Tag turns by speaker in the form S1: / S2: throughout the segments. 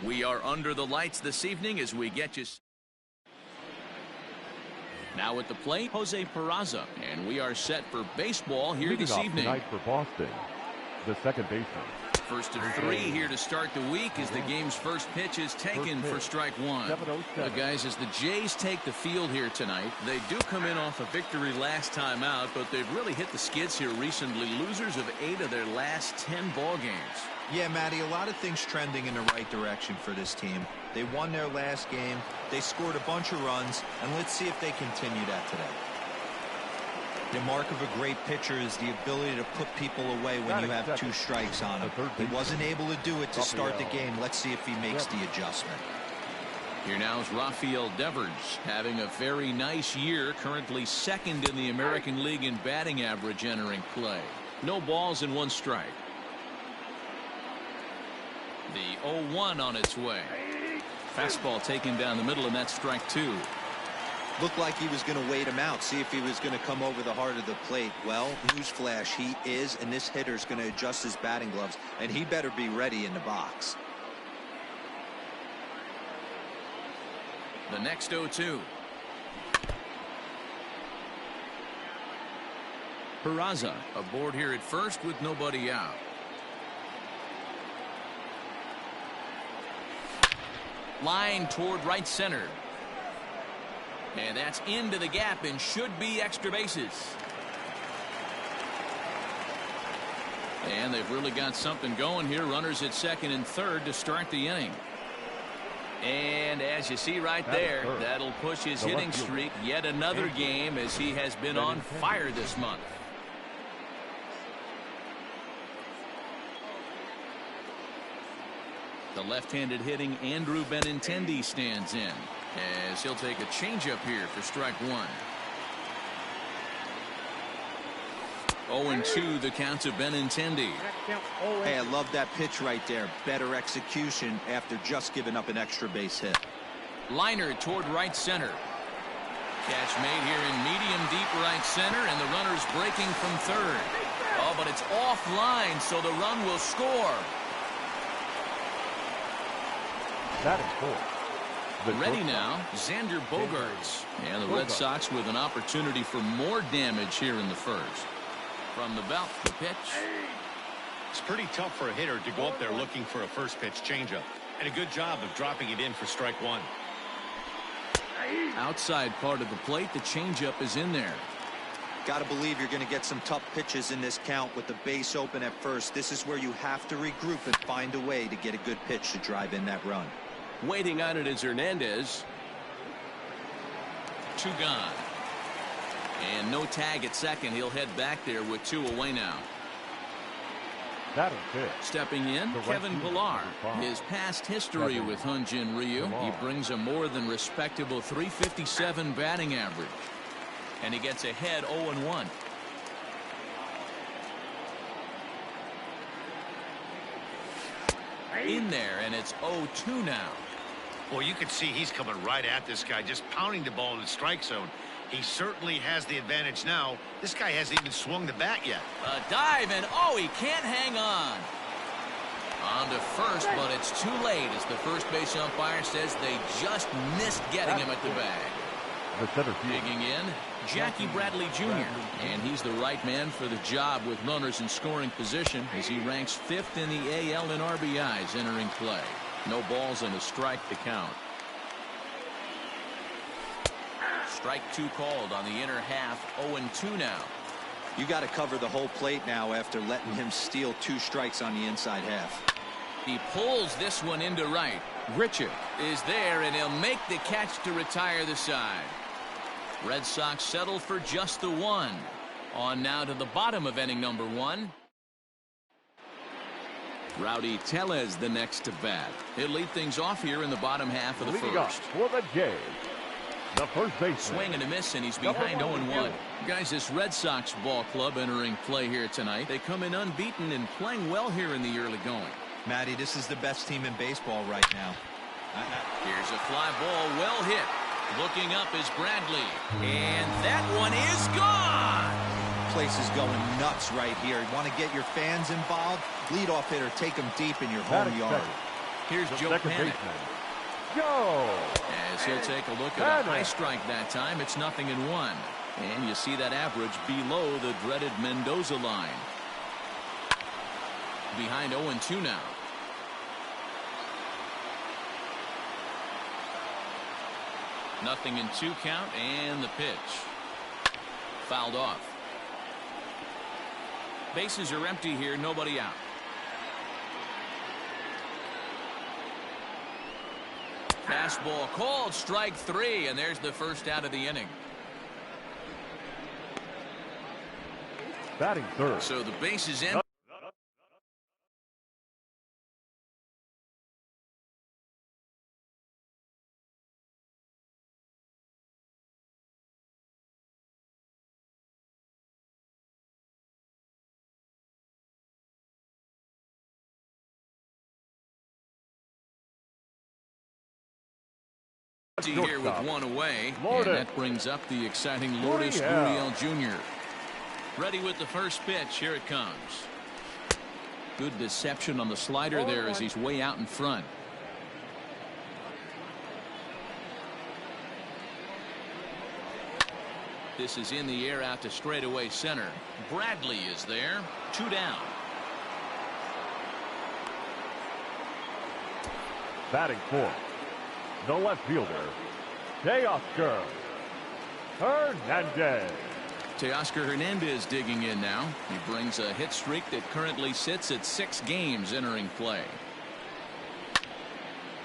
S1: We are under the lights this evening as we get you. Now at the plate, Jose Peraza, and we are set for baseball here this evening.
S2: Tonight for Boston, the second baseman.
S1: First of three here to start the week as the game's first pitch is taken for strike one. Guys, as the Jays take the field here tonight, they do come in off a victory last time out, but they've really hit the skids here recently. Losers of 8 of their last 10 ball games.
S3: Yeah, Matty, a lot of things trending in the right direction for this team. They won their last game, they scored a bunch of runs, and let's see if they continue that today. The mark of a great pitcher is the ability to put people away when you have 2 strikes on him. He wasn't able to do it to start the game. Let's see if he makes the adjustment.
S1: Here now is Rafael Devers having a very nice year, currently second in the American League in batting average entering play. No balls and 1 strike. The 0-1 on its way. Fastball taken down the middle, and that's strike 2.
S3: Looked like he was going to wait him out, see if he was going to come over the heart of the plate. Well, newsflash, he is, and this hitter's going to adjust his batting gloves, and he better be ready in the box.
S1: The next 0-2. Peraza aboard here at first with nobody out. Line toward right center. And that's into the gap and should be extra bases. And they've really got something going here. Runners at second and third to start the inning. And as you see right there, that'll push his hitting streak yet another game as he has been on fire this month. The left-handed hitting Andrew Benintendi stands in as he'll take a changeup here for strike 1. 0-2 the count to Benintendi.
S3: Hey, I love that pitch right there. Better execution after just giving up an extra base hit.
S1: Liner toward right center. Catch made here in medium deep right center, and the runner's breaking from third. Oh, but it's offline, so the run will score.
S2: That is 4.
S1: Ready now, Xander Bogaerts. And the Red Sox with an opportunity for more damage here in the first. From the belt, the pitch.
S4: It's pretty tough for a hitter to go up there looking for a first pitch changeup. And a good job of dropping it in for strike 1.
S1: Outside part of the plate, the changeup is in there.
S3: Got to believe you're going to get some tough pitches in this count with the base open at first. This is where you have to regroup and find a way to get a good pitch to drive in that run.
S1: Waiting on it is Hernandez. 2 gone. And no tag at second. He'll head back there with 2 away now.
S2: That is it.
S1: Stepping in, Kevin Pillar. His past history with Hyunjin Ryu. He brings a more than respectable .357 batting average. And he gets ahead 0-1. In there, and it's 0-2 now.
S4: Well, you can see he's coming right at this guy, just pounding the ball in the strike zone. He certainly has the advantage now. This guy hasn't even swung the bat yet.
S1: A dive, and oh, he can't hang on. On to first, but it's too late as the first base umpire says they just missed getting him at the bag.
S2: The center field.
S1: Digging in, Jackie Bradley Jr. And he's the right man for the job with runners in scoring position as he ranks 5th in the AL in RBIs entering play. No balls and a strike to count. Strike 2 called on the inner half. 0-2 now.
S3: You got to cover the whole plate now after letting him steal 2 strikes on the inside half.
S1: He pulls this one into right. Richard is there, and he'll make the catch to retire the side. Red Sox settle for just the 1. On now to the bottom of inning number 1. Rowdy Tellez the next to bat. He'll lead things off here in the bottom half of the first.
S2: For the Jays, the first baseman.
S1: Swing and a miss, and he's behind 0-1. Guys, this Red Sox ball club entering play here tonight. They come in unbeaten and playing well here in the early going.
S3: Matty, this is the best team in baseball right now.
S1: Here's a fly ball, well hit. Looking up is Bradley, and that one is gone.
S3: Place is going nuts right here. You want to get your fans involved? Leadoff hitter, take them deep in your home yard.
S1: Here's
S2: the
S1: Joe
S2: second
S1: Panic.
S2: baseman, Joe.
S1: As he'll take a look at a high strike that time, it's 0-1. And you see that average below the dreaded Mendoza line. Behind 0-2 now. Nothing in 2 count, and the pitch. Fouled off. Bases are empty here, nobody out. Fastball called, strike 3, and there's the first out of the inning.
S2: Batting third.
S1: So the base is empty. Here with 1 away, and that brings up the exciting Lourdes Gurriel Jr. Ready with the first pitch. Here it comes. Good deception on the slider there as he's way out in front. This is in the air out to straightaway center. Bradley is there. 2 down.
S2: Batting fourth, the left fielder, Teoscar Hernandez.
S1: Teoscar Hernandez digging in now. He brings a hit streak that currently sits at 6 games entering play.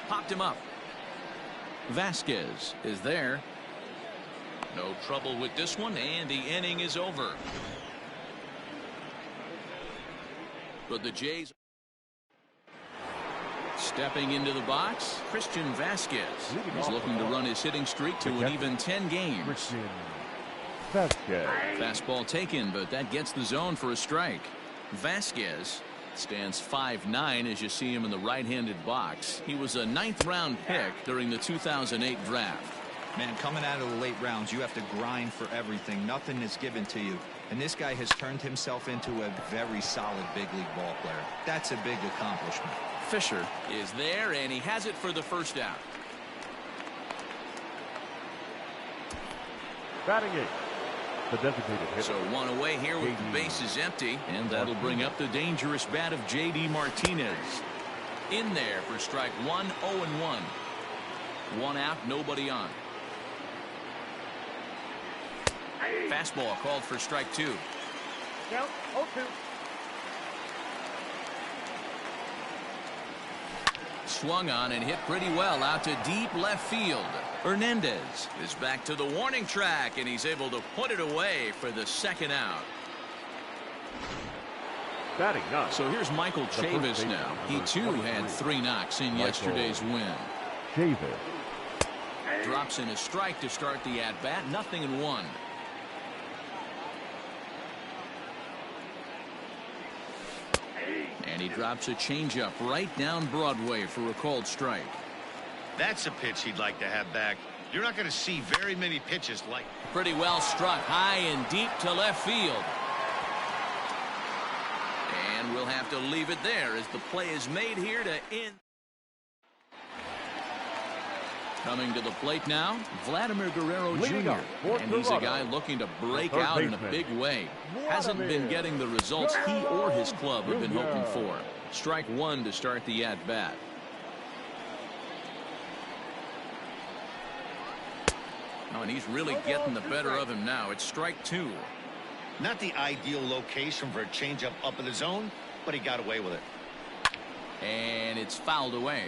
S1: Popped him up. Vasquez is there. No trouble with this one, and the inning is over. But the Jays stepping into the box, Christian Vasquez. He's looking to run his hitting streak to an even 10 games.
S2: Christian Vasquez.
S1: Fastball taken, but that gets the zone for a strike. Vasquez stands 5'9" as you see him in the right-handed box. He was a 9th-round pick during the 2008 draft.
S3: Man, coming out of the late rounds, you have to grind for everything. Nothing is given to you. And this guy has turned himself into a very solid big league ball player. That's a big accomplishment.
S1: Fisher is there, and he has it for the first out.
S2: Batting eighth, the designated hitter.
S1: So 1 away here with the bases empty, and that'll bring up the dangerous bat of J.D. Martinez. In there for strike 1, 0-1. 1 out, nobody on. Fastball called for strike 2.
S2: Count 0-2.
S1: Swung on and hit pretty well out to deep left field. Hernandez is back to the warning track, and he's able to put it away for the 2nd out.
S2: Batting ninth.
S1: So here's Michael Chavis now. He too had 3 knocks in yesterday's win.
S2: Chavis.
S1: Drops in a strike to start the at-bat. 0-1. And he drops a changeup right down Broadway for a called strike.
S4: That's a pitch he'd like to have back. You're not going to see very many pitches like.
S1: Pretty well struck high and deep to left field. And we'll have to leave it there as the play is made here to end. Coming to the plate now, Vladimir Guerrero Jr. And he's a guy looking to break out in a big way. Hasn't been getting the results he or his club have been hoping for. Strike 1 to start the at-bat. Oh, and he's really getting the better of him now. It's strike 2.
S4: Not the ideal location for a changeup up in the zone, but he got away with it.
S1: And it's fouled away.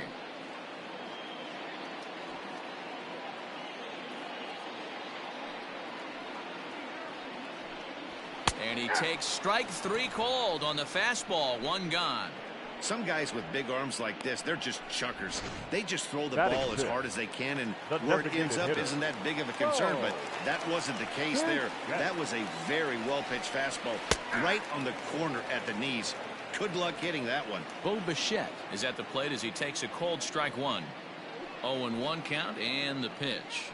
S1: And he takes strike 3 called on the fastball. 1 gone.
S4: Some guys with big arms like this, they're just chuckers. They just throw the ball as hard as they can, and where it ends up isn't that big of a concern, but that wasn't the case there. That was a very well-pitched fastball right on the corner at the knees. Good luck hitting that one.
S1: Bo Bichette is at the plate as he takes a called strike 1. 0-1 count and the pitch.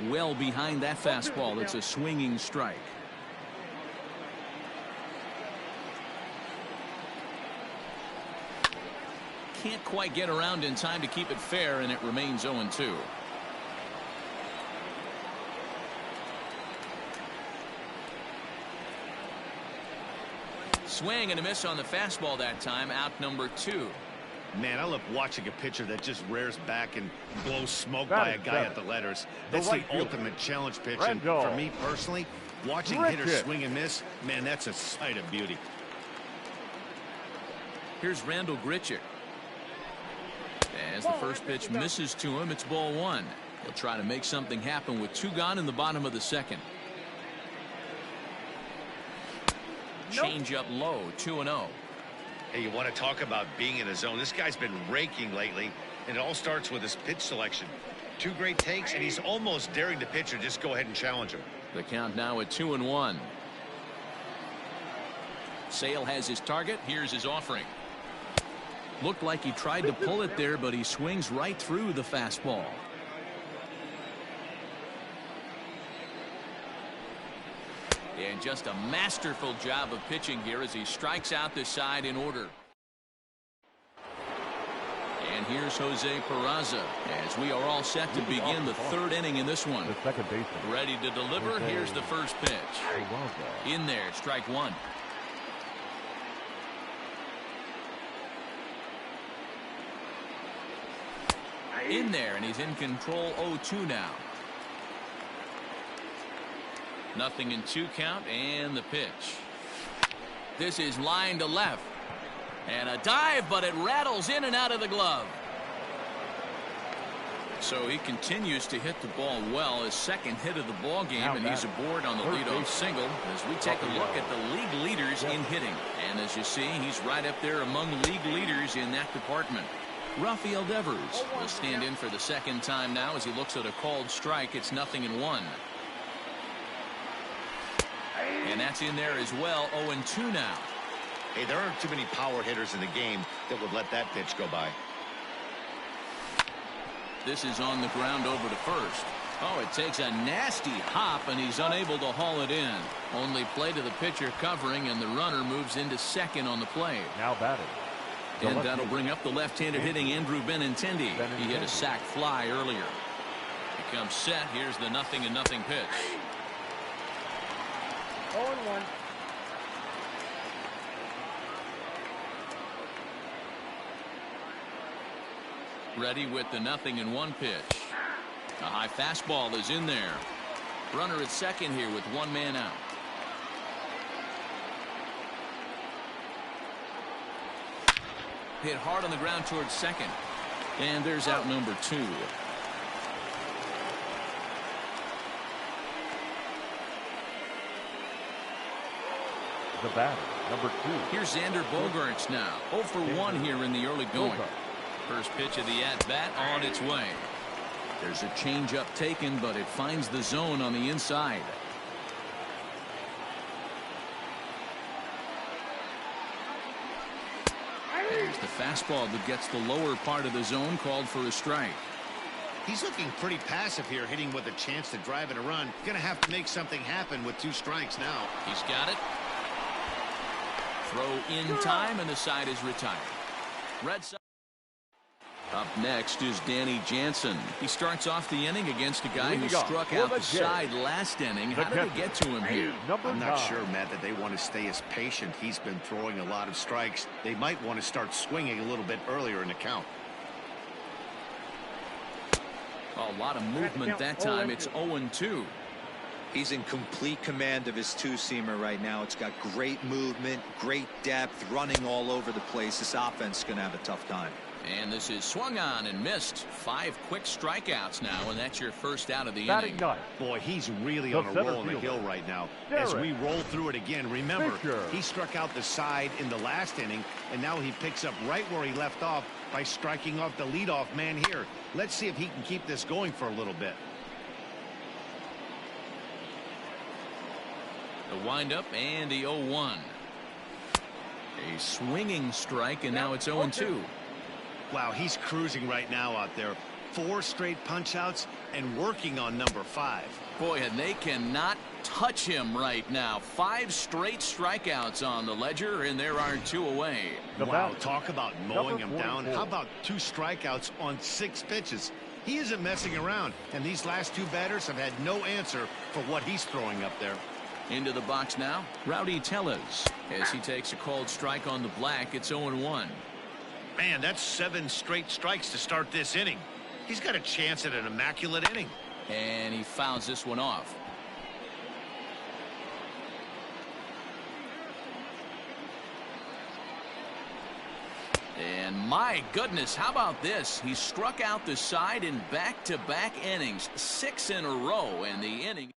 S1: Well behind that fastball. It's a swinging strike. can't quite get around in time to keep it fair, and it remains 0-2. Swing and a miss on the fastball that time. Out number 2.
S4: Man, I love watching a pitcher that just rears back and blows smoke by a guy at the letters. That's the ultimate challenge pitch. And for me personally, watching hitters swing and miss, man, that's a sight of beauty.
S1: Here's Randall Grichuk. As the first pitch misses to him, it's ball 1. He'll try to make something happen with 2 gone in the bottom of the 2nd. Change up low, 2-0.
S4: Hey, you want to talk about being in a zone? This guy's been raking lately, and it all starts with his pitch selection. 2 great takes, and he's almost daring the pitcher just go ahead and challenge him.
S1: The count now at 2-1. Sale has his target. Here's his offering. Looked like he tried to pull it there, but he swings right through the fastball. And just a masterful job of pitching here as he strikes out the side in order. And here's Jose Peraza as we are all set to begin the 3rd inning in this one.
S2: The second baseman.
S1: Ready to deliver. Here's the first pitch. In there, strike 1. In there, and he's in control. 0-2 now. 0-2 count, and the pitch. This is line to left. And a dive, but it rattles in and out of the glove. So he continues to hit the ball well. His 2nd hit of the ball game, and he's aboard on the leadoff single as we take a look at the league leaders in hitting. And as you see, he's right up there among league leaders in that department. Rafael Devers will stand in for the 2nd time now as he looks at a called strike. It's 0-1. And that's in there as well. 0-2 now.
S4: Hey, there aren't too many power hitters in the game that would let that pitch go by.
S1: This is on the ground over to first. Oh, it takes a nasty hop, and he's unable to haul it in. Only play to the pitcher covering, and the runner moves into 2nd on the play.
S2: Now batting.
S1: And that'll bring up the left-handed hitting Andrew Benintendi. He hit a sac fly earlier. He comes set. Here's the 0-0 pitch.
S2: 0-1.
S1: Ready with the 0-1 pitch. A high fastball is in there. Runner at 2nd here with 1 man out. Hit hard on the ground towards 2nd. And there's out number 2.
S2: The batter, number 2.
S1: Here's Xander Bogaerts now. 0 for 1 here in the early going. First pitch of the at-bat on its way. There's a change-up taken, but it finds the zone on the inside. There's the fastball that gets the lower part of the zone, called for a strike.
S4: He's looking pretty passive here, hitting with a chance to drive in a run. Gonna have to make something happen with 2 strikes now.
S1: He's got it. Throw in time, and the side is retired. Red Sox. Up next is Danny Jansen. He starts off the inning against a guy who struck out the side last inning. How did they get to him here?
S4: I'm not sure, Matt, that they want to stay as patient. He's been throwing a lot of strikes. They might want to start swinging a little bit earlier in the count.
S1: A lot of movement that time. It's 0-2.
S3: He's in complete command of his 2-seamer right now. It's got great movement, great depth, running all over the place. This offense is going to have a tough time.
S1: And this is swung on and missed. 5 quick strikeouts now, and that's your first out of the inning.
S4: Boy, he's really on a roll on the hill right now. As we roll through it again, remember, he struck out the side in the last inning, and now he picks up right where he left off by striking off the leadoff man here. Let's see if he can keep this going for a little bit.
S1: The windup and the 0-1. A swinging strike, and now it's 0-2.
S4: Wow, he's cruising right now out there. 4 straight punch outs and working on number 5.
S1: Boy, and they cannot touch him right now. 5 straight strikeouts on the ledger, and there are 2 away.
S4: Wow, talk about mowing him down. How about 2 strikeouts on 6 pitches? He isn't messing around, and these last 2 batters have had no answer for what he's throwing up there.
S1: Into the box now, Rowdy Tellez. As he takes a called strike on the black, it's 0-1.
S4: Man, that's 7 straight strikes to start this inning. He's got a chance at an immaculate inning.
S1: And he fouls this one off. And my goodness, how about this? He struck out the side in back-to-back innings, 6 in a row, and the inning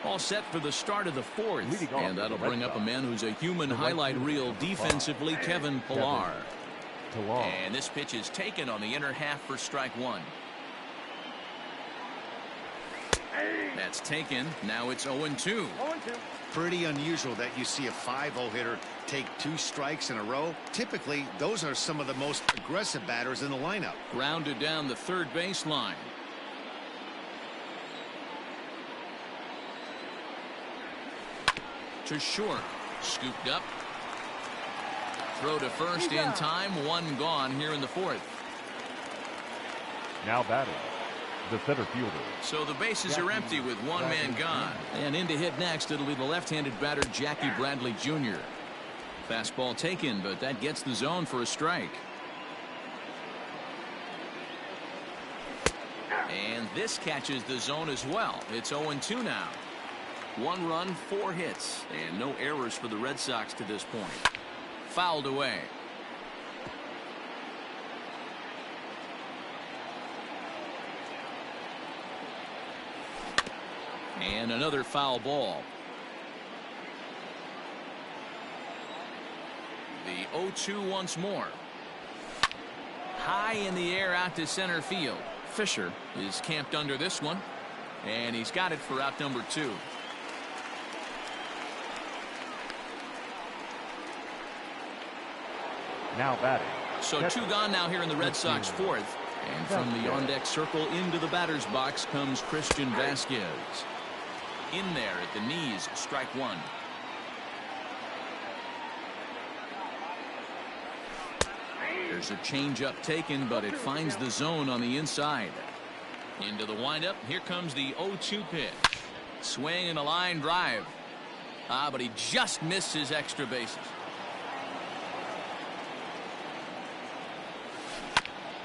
S1: all set for the start of the 4th. And that'll bring up a man who's a human highlight reel defensively, Kevin Pillar. And this pitch is taken on the inner half for strike 1. That's taken. Now it's 0-2.
S4: Pretty unusual that you see a 5-0 hitter take 2 strikes in a row. Typically, those are some of the most aggressive batters in the lineup.
S1: Grounded down the third baseline. To short. Scooped up. Throw to first in time. 1 gone here in the 4th.
S2: Now batting, the center fielder.
S1: So the bases are empty with 1 man gone. And in to hit next, it'll be the left-handed batter, Jackie Bradley Jr. Fastball taken, but that gets the zone for a strike. And this catches the zone as well. It's 0-2 now. 1 run, 4 hits, and no errors for the Red Sox to this point. Fouled away. And another foul ball. The 0-2 once more. High in the air out to center field. Fisher is camped under this one, and he's got it for out number 2.
S2: Now batting.
S1: So 2 gone now here in the Red Sox 4th. And from the on-deck circle into the batter's box comes Christian Vasquez. In there at the knees, strike 1. There's a changeup taken, but it finds the zone on the inside. Into the windup. Here comes the 0-2 pitch. Swing and a line drive. But he just missed his extra bases.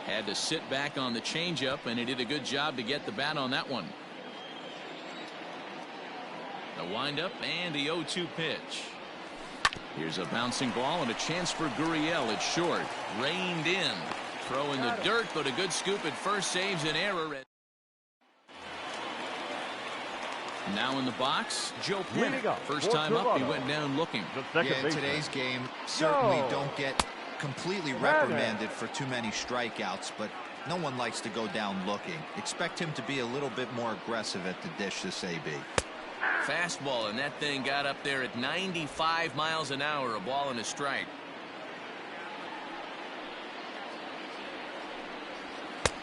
S1: Had to sit back on the changeup, and he did a good job to get the bat on that one. The windup and the 0-2 pitch. Here's a bouncing ball and a chance for Gurriel at short. Reined in. Throw in the dirt, but a good scoop at first saves an error. Now in the box, Joe Pena. First time up, he went down looking.
S3: Yeah, in today's game, certainly don't get completely reprimanded for too many strikeouts, but no one likes to go down looking. Expect him to be a little bit more aggressive at the dish this AB.
S1: Fastball, and that thing got up there at 95 miles an hour, a ball and a strike.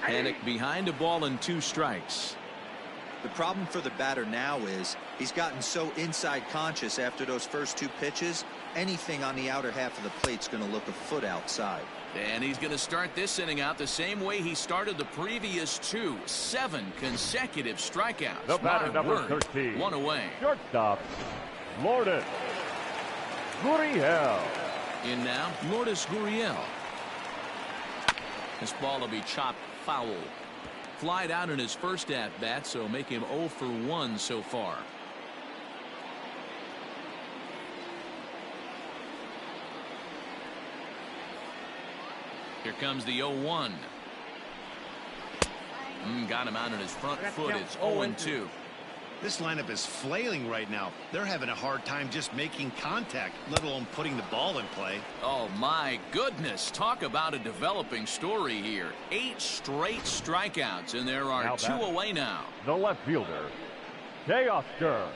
S1: Panic behind a ball and 2 strikes.
S3: The problem for the batter now is he's gotten so inside conscious after those first 2 pitches. Anything on the outer half of the plate's going to look a foot outside.
S1: And he's going to start this inning out the same way he started the previous 2. 7 consecutive strikeouts.
S2: The batter, number 13.
S1: 1 away.
S2: Shortstop, Lourdes Gurriel.
S1: In now, Lourdes Gurriel. This ball will be chopped foul. Flied out in his first at-bat, so make him 0 for 1 so far. Here comes the 0-1. Got him out on his front foot. It's 0-2.
S4: This lineup is flailing right now. They're having a hard time just making contact, let alone putting the ball in play.
S1: Oh, my goodness. Talk about a developing story here. 8 straight strikeouts, and there are 2 away now.
S2: The left fielder, Teoscar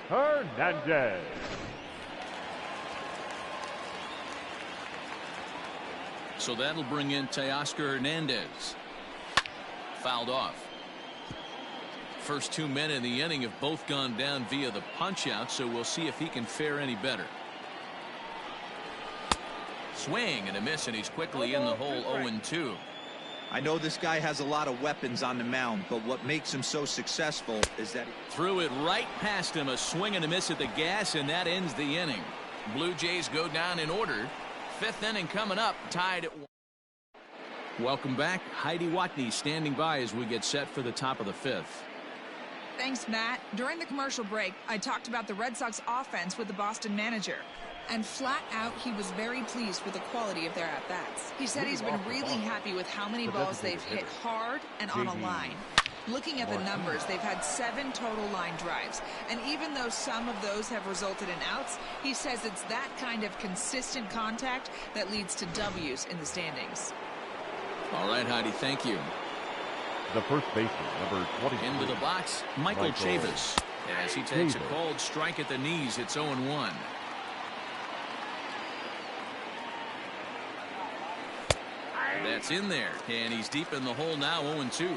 S2: Hernandez. So
S1: that'll bring in Teoscar Hernandez. fouled off. First 2 men in the inning have both gone down via the punch out, so we'll see if he can fare any better. Swing and a miss, and he's quickly in the hole. 0-2.
S3: I know this guy has a lot of weapons on the mound, but what makes him so successful is that he
S1: threw it right past him. A swing and a miss at the gas, and that ends the inning. Blue Jays go down in order. 5th inning coming up, tied at 1. Welcome back. Heidi Watney standing by as we get set for the top of the 5th.
S5: Thanks, Matt. During the commercial break, I talked about the Red Sox offense with the Boston manager. And flat out, he was very pleased with the quality of their at-bats. He said he's been really happy with how many balls they've hit hard and on a line. Looking at the numbers, they've had 7 total line drives. And even though some of those have resulted in outs, he says it's that kind of consistent contact that leads to W's in the standings.
S1: All right, Heidi, thank you.
S2: The first baseman, number 23.
S1: Into the box, Michael Chavis. As he takes a cold strike at the knees, it's 0-1. That's in there, and he's deep in the hole now. 0-2.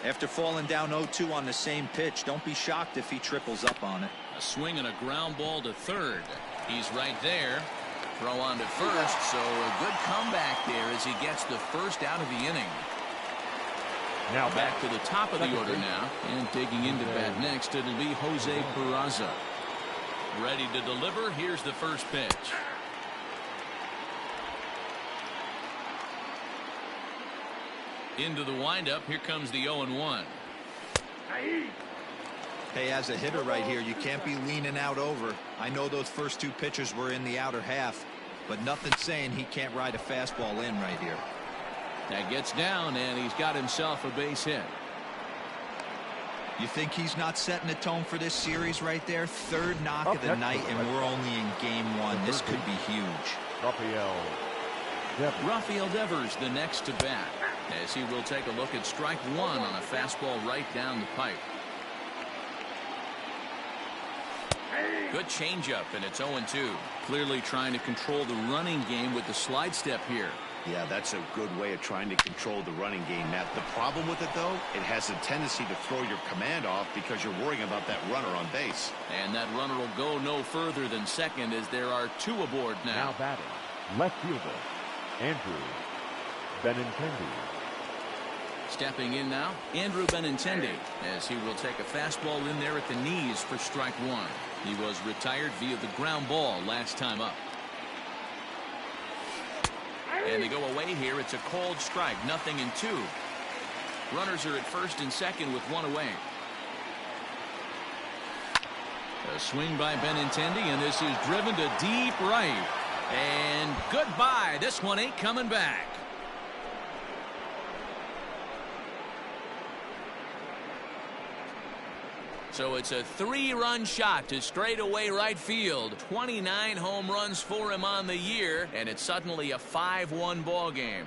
S3: After falling down 0-2 on the same pitch, don't be shocked if he triples up on it.
S1: A swing and a ground ball to third. He's right there. Throw on to first, so a good comeback there as he gets the first out of the inning. Now back to the top of the order now, and digging into bat next, it'll be Jose Peraza. Ready to deliver. Here's the first pitch. Into the windup. Here comes the 0-1.
S3: Hey, as a hitter right here, you can't be leaning out over. I know those first 2 pitches were in the outer half, but nothing saying he can't ride a fastball in right here.
S1: That gets down, and he's got himself a base hit.
S3: You think he's not setting the tone for this series right there? 3rd knock of the night, and we're only in game 1. This could be huge.
S1: Rafael Devers the next to bat, as he will take a look at strike 1 on a fastball right down the pipe. Good changeup, and it's 0-2. Clearly trying to control the running game with the slide step here.
S4: Yeah, that's a good way of trying to control the running game, Matt. The problem with it, though, it has a tendency to throw your command off because you're worrying about that runner on base.
S1: And that runner will go no further than second as there are 2 aboard now.
S2: Now batting, left fielder, Andrew Benintendi.
S1: Stepping in now, Andrew Benintendi, as he will take a fastball in there at the knees for strike 1. He was retired via the ground ball last time up. And they go away here. It's a cold strike, 0-2. Runners are at first and second with 1 away. A swing by Benintendi, and this is driven to deep right. And goodbye. This one ain't coming back. So it's a 3-run shot to straightaway right field. 29 home runs for him on the year, and it's suddenly a 5-1 ball game.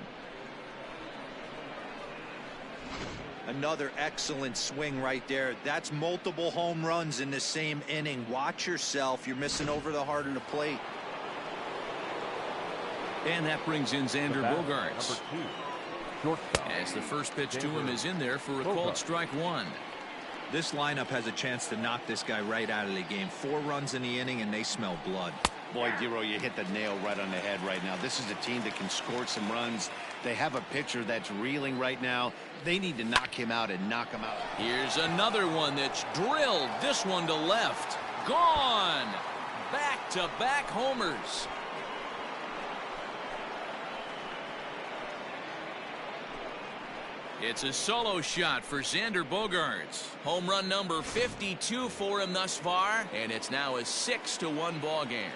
S3: Another excellent swing right there. That's multiple home runs in the same inning. Watch yourself. You're missing over the heart of the plate.
S1: And that brings in Xander Bogaerts.
S2: Number 2,
S1: as the first pitch to him is in there for a cold strike 1.
S3: This lineup has a chance to knock this guy right out of the game. 4 runs in the inning, and they smell blood.
S4: Boy, Dero, you hit the nail right on the head right now. This is a team that can score some runs. They have a pitcher that's reeling right now. They need to knock him out and knock him out.
S1: Here's another one that's drilled. This one to left. Gone. Back-to-back homers. It's a solo shot for Xander Bogaerts. Home run number 52 for him thus far, and it's now a 6-1 ball game.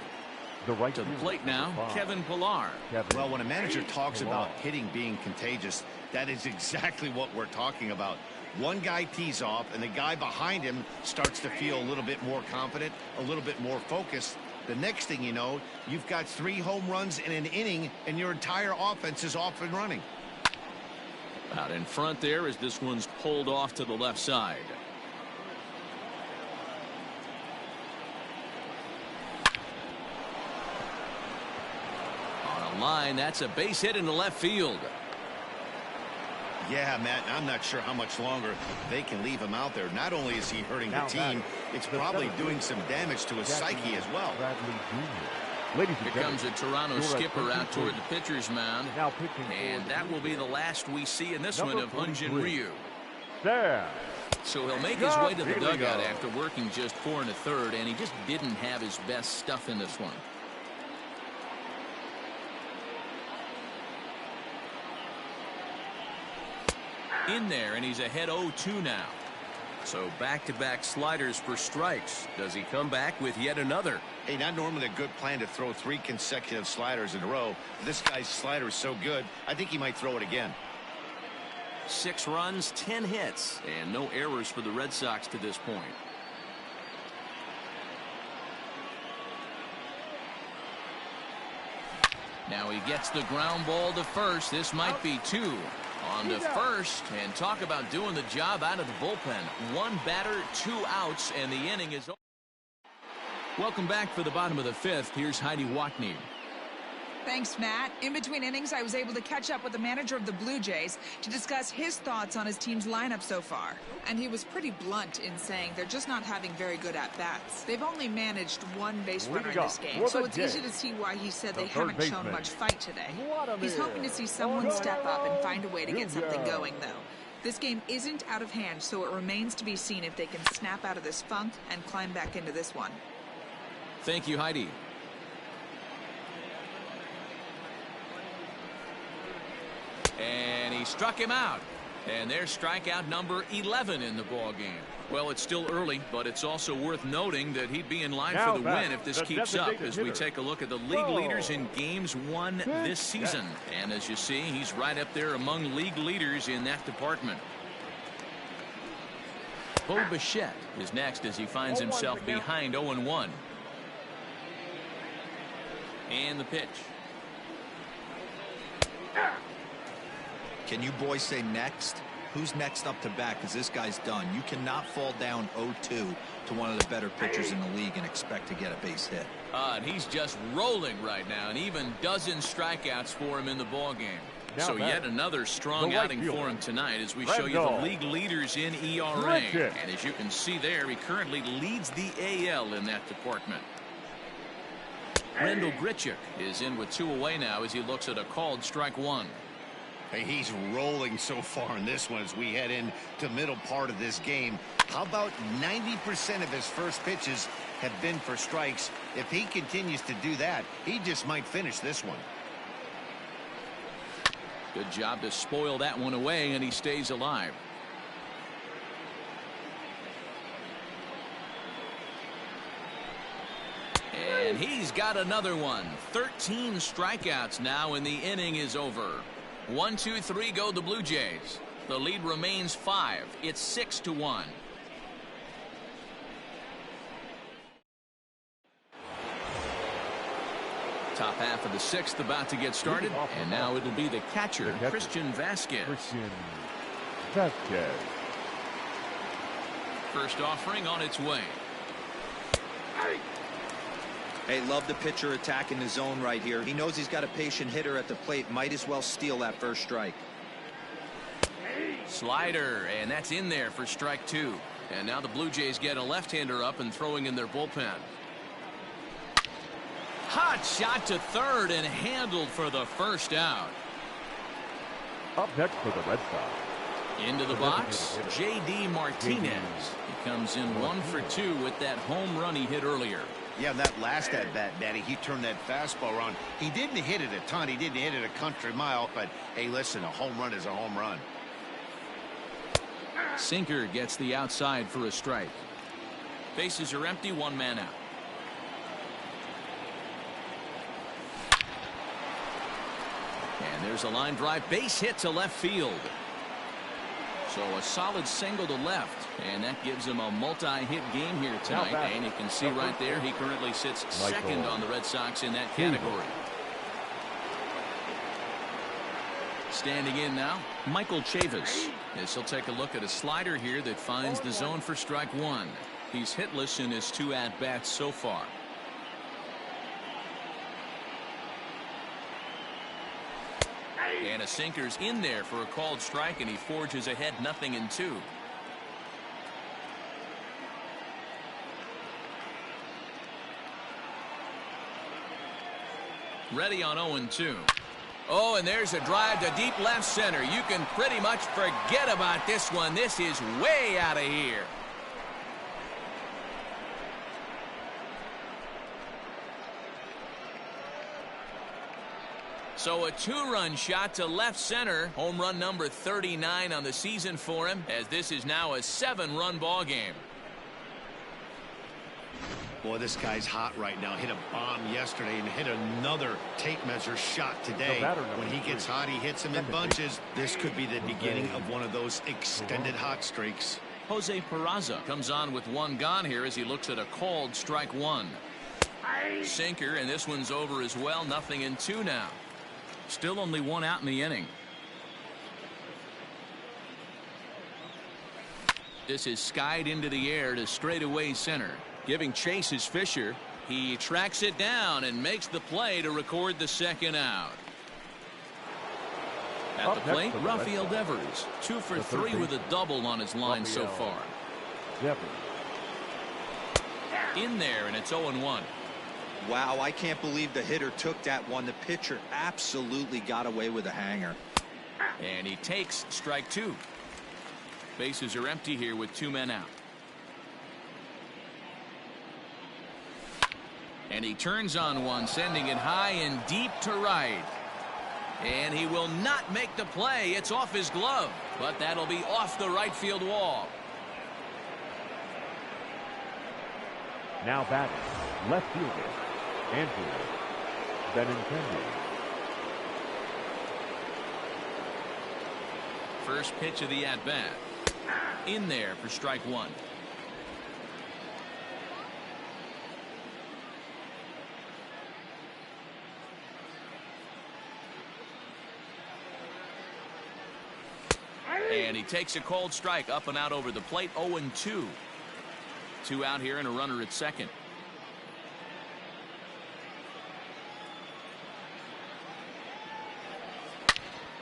S1: To the plate now, Kevin Pillar.
S4: Well, when a manager talks about hitting being contagious, that is exactly what we're talking about. One guy tees off, and the guy behind him starts to feel a little bit more confident, a little bit more focused. The next thing you know, you've got 3 home runs in an inning, and your entire offense is off and running.
S1: Out in front there as this one's pulled off to the left side. On a line, that's a base hit into left field.
S4: Yeah, Matt, I'm not sure how much longer they can leave him out there. Not only is he hurting the team, it's probably doing some damage to his psyche as well.
S1: Here comes a Toronto skipper out toward the pitcher's mound. And that will be the last we see in this one of Hyun-Jin Ryu. So he'll make his way to the dugout after working just 4 1/3, and he just didn't have his best stuff in this one. In there, and he's ahead 0-2 now. So back-to-back sliders for strikes. Does he come back with yet another?
S4: Hey, not normally a good plan to throw 3 consecutive sliders in a row. This guy's slider is so good, I think he might throw it again.
S1: 6 runs, 10 hits, and no errors for the Red Sox to this point. Now he gets the ground ball to first. This might be 2. On to first, and talk about doing the job out of the bullpen. 1 batter, 2 outs, and the inning is over. Welcome back for the bottom of the 5th. Here's Heidi Watney.
S5: Thanks, Matt. In between innings, I was able to catch up with the manager of the Blue Jays to discuss his thoughts on his team's lineup so far. And he was pretty blunt in saying they're just not having very good at-bats. They've only managed 1 base runner in this game, so it's easy to see why he said they haven't shown much fight today. He's hoping to see someone step up and find a way to get something going, though. This game isn't out of hand, so it remains to be seen if they can snap out of this funk and climb back into this one.
S1: Thank you, Heidi. And he struck him out. And there's strikeout number 11 in the ball game. Well, it's still early, but it's also worth noting that he'd be in line for the win if this keeps up as we take a look at the league leaders in games won this season. And as you see, he's right up there among league leaders in that department. Bo Bichette is next as he finds himself behind 0-1. And the pitch.
S3: Can you boys say next? Who's next up to bat? Because this guy's done. You cannot fall down 0-2 to one of the better pitchers in the league and expect to get a base hit.
S1: And he's just rolling right now, and even dozen strikeouts for him in the ball game. So yet another strong outing for him tonight as we show you the league leaders in ERA. And as you can see there, he currently leads the AL in that department. Randall Grichuk is in with 2 away now as he looks at a called strike 1.
S4: Hey, he's rolling so far in this one as we head into the middle part of this game. How about 90% of his first pitches have been for strikes? If he continues to do that, he just might finish this one.
S1: Good job to spoil that one away, and he stays alive. And he's got another one. 13 strikeouts now, and the inning is over. 1, 2, 3 go the Blue Jays. The lead remains 5. It's 6-1. Top half of the 6th about to get started, and now it'll be the catcher, Christian Vasquez. First offering on its way.
S3: Hey, love the pitcher attacking the zone right here. He knows he's got a patient hitter at the plate. Might as well steal that first strike.
S1: Slider, and that's in there for strike 2. And now the Blue Jays get a left-hander up and throwing in their bullpen. Hot shot to third and handled for the first out.
S2: Up next for the Red Sox.
S1: Into the box, J.D. Martinez. He comes in 1 for 2 with that home run he hit earlier.
S4: Yeah, that last at-bat, Daddy, he turned that fastball around. He didn't hit it a ton. He didn't hit it a country mile. But, hey, listen, a home run is a home run.
S1: Sinker gets the outside for a strike. Bases are empty, 1 man out. And there's a line drive base hit to left field. So a solid single to left, and that gives him a multi-hit game here tonight. And you can see right there he currently sits second on the Red Sox in that category. Standing in now, Michael Chavis. As he'll take a look at a slider here that finds the zone for strike 1. He's hitless in his 2 at-bats so far. And a sinker's in there for a called strike, and he forges ahead 0-2. Ready on 0-2. Oh, and there's a drive to deep left center. You can pretty much forget about this one. This is way out of here. So a 2-run shot to left center. Home run number 39 on the season for him, as this is now a 7-run ball game.
S4: Boy, this guy's hot right now. Hit a bomb yesterday and hit another tape measure shot today. When he gets hot, he hits them in bunches. This could be the beginning of one of those extended hot streaks.
S1: Jose Peraza comes on with 1 gone here as he looks at a called strike 1. Sinker, and this one's over as well. 0-2 now. Still only 1 out in the inning. This is skied into the air to straightaway center. Giving chase is Fisher. He tracks it down and makes the play to record the 2nd out. At the plate, Rafael Devers. 2 for 3 with a double on his line so far. In there, and it's 0-1.
S3: Wow, I can't believe the hitter took that one. The pitcher absolutely got away with a hanger.
S1: And he takes strike 2. Bases are empty here with 2 men out. And he turns on one, sending it high and deep to right. And he will not make the play. It's off his glove, but that'll be off the right field wall.
S2: Now batting, left fielder, Andrew Benintendi.
S1: First pitch of the at-bat. In there for strike 1. And he takes a cold strike, up and out over the plate. 0-2. 2 out here and a runner at second.